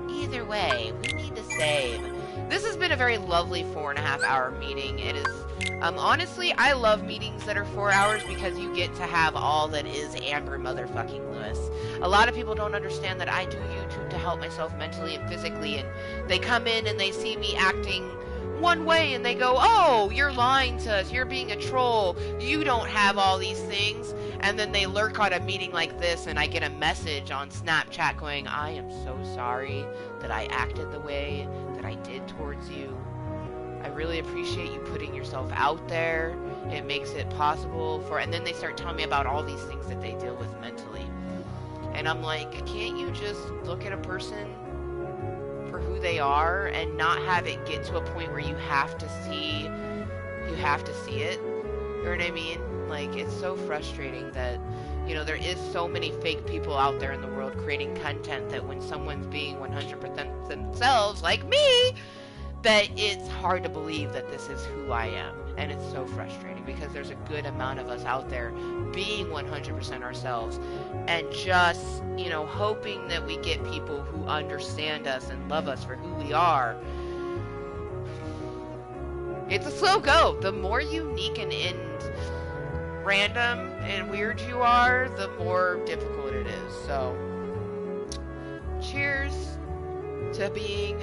Speaker 1: Either way, we need to save. This has been a very lovely 4.5-hour meeting. It is, honestly, I love meetings that are 4 hours because you get to have all that is Amber motherfucking Lewis. A lot of people don't understand that I do YouTube to help myself mentally and physically, and they come in and they see me acting one way and they go, oh, you're lying to us, you're being a troll, you don't have all these things. And then they lurk on a meeting like this and I get a message on Snapchat going, I am so sorry that I acted the way that I did towards you. I really appreciate you putting yourself out there. It makes it possible for, and then they start telling me about all these things that they deal with mentally. And I'm like, can't you just look at a person for who they are and not have it get to a point where you have to see it? You know what I mean? Like, it's so frustrating that, you know, there is so many fake people out there in the world creating content that when someone's being 100% themselves, like me, that it's hard to believe that this is who I am. And it's so frustrating because there's a good amount of us out there being 100% ourselves and just, you know, hoping that we get people who understand us and love us for who we are. It's a slow go. The more unique and random and weird you are, the more difficult it is. So, cheers to being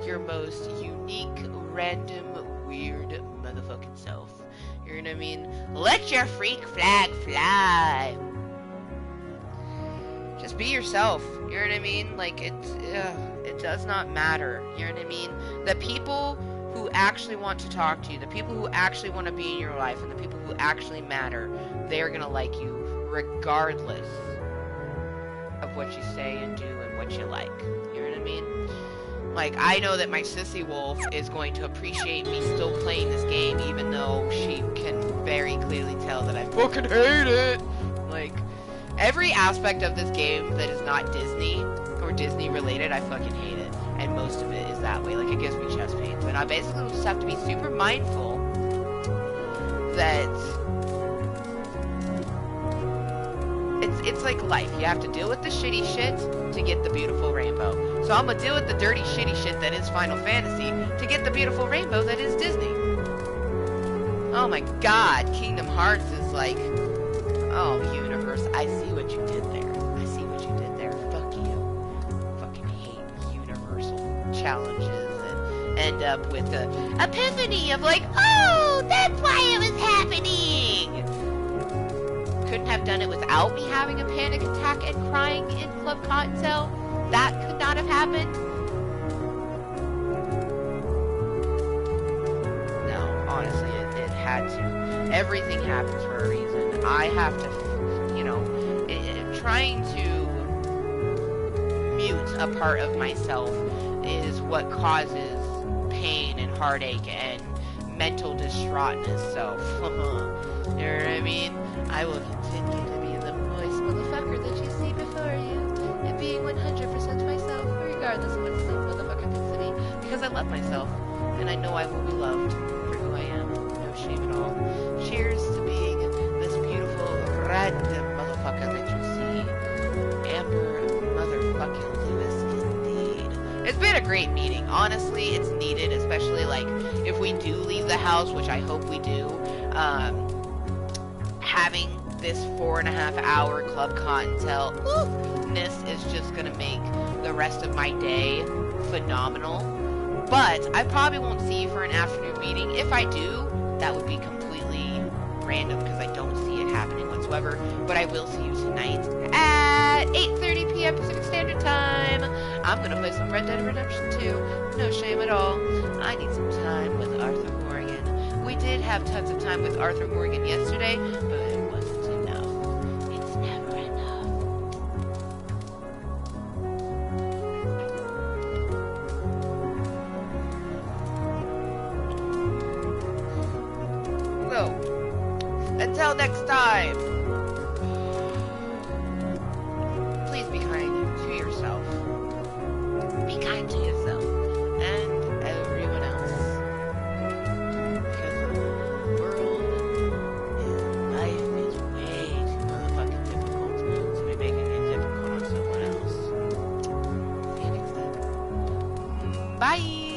Speaker 1: your most unique, random, weird motherfucking self. You know what I mean? Let your freak flag fly. Just be yourself. You know what I mean? Like, it does not matter. You know what I mean? The people who actually want to talk to you, the people who actually want to be in your life, and the people who actually matter, they're gonna like you regardless of what you say and do and what you like. You know what I mean? Like, I know that my sissy wolf is going to appreciate me still playing this game, even though she can very clearly tell that I fucking hate it. Like, every aspect of this game that is not Disney or Disney related, I fucking hate it. And most of it is that way. Like, it gives me chest pains. And I basically just have to be super mindful that it's like life. You have to deal with the shitty shit to get the beautiful rainbow. So I'm gonna deal with the dirty shitty shit that is Final Fantasy to get the beautiful rainbow that is Disney. Oh my god, Kingdom Hearts is like, oh, universe, I see what you did there. I see what you did there. Fuck you. Fucking hate universal challenges and end up with the epiphany of like, oh, that's why it was happening. Couldn't have done it without me having a panic attack and crying in Club Kottontale. That could not have happened. No, honestly, it had to. Everything happens for a reason. I have to, you know, trying to mute a part of myself is what causes pain and heartache and mental distraughtness. So, you know what I mean? I will continue to be the moist motherfucker that you see before you, and being 100% myself, regardless of what some motherfucker thinks of me, because I love myself, and I know I will be loved for who I am. No shame at all. Cheers to being this beautiful, random motherfucker that you see. Amber motherfucking Lewis, indeed. It's been a great meeting. Honestly, it's needed, especially, like, if we do leave the house, which I hope we do, having this 4.5-hour Club Kottontale-ness is just gonna make the rest of my day phenomenal. But I probably won't see you for an afternoon meeting. If I do, that would be completely random because I don't see it happening whatsoever. But I will see you tonight at 8:30 p.m. Pacific Standard Time. I'm gonna play some Red Dead Redemption 2. No shame at all. I need some time with Arthur Morgan. We did have tons of time with Arthur Morgan yesterday, but it wasn't enough. It's never Until next time, please be kind to yourself. Be kind to yourself and everyone else. Because the world and life is way too motherfucking difficult to be making it difficult on someone else. See you next time. Bye!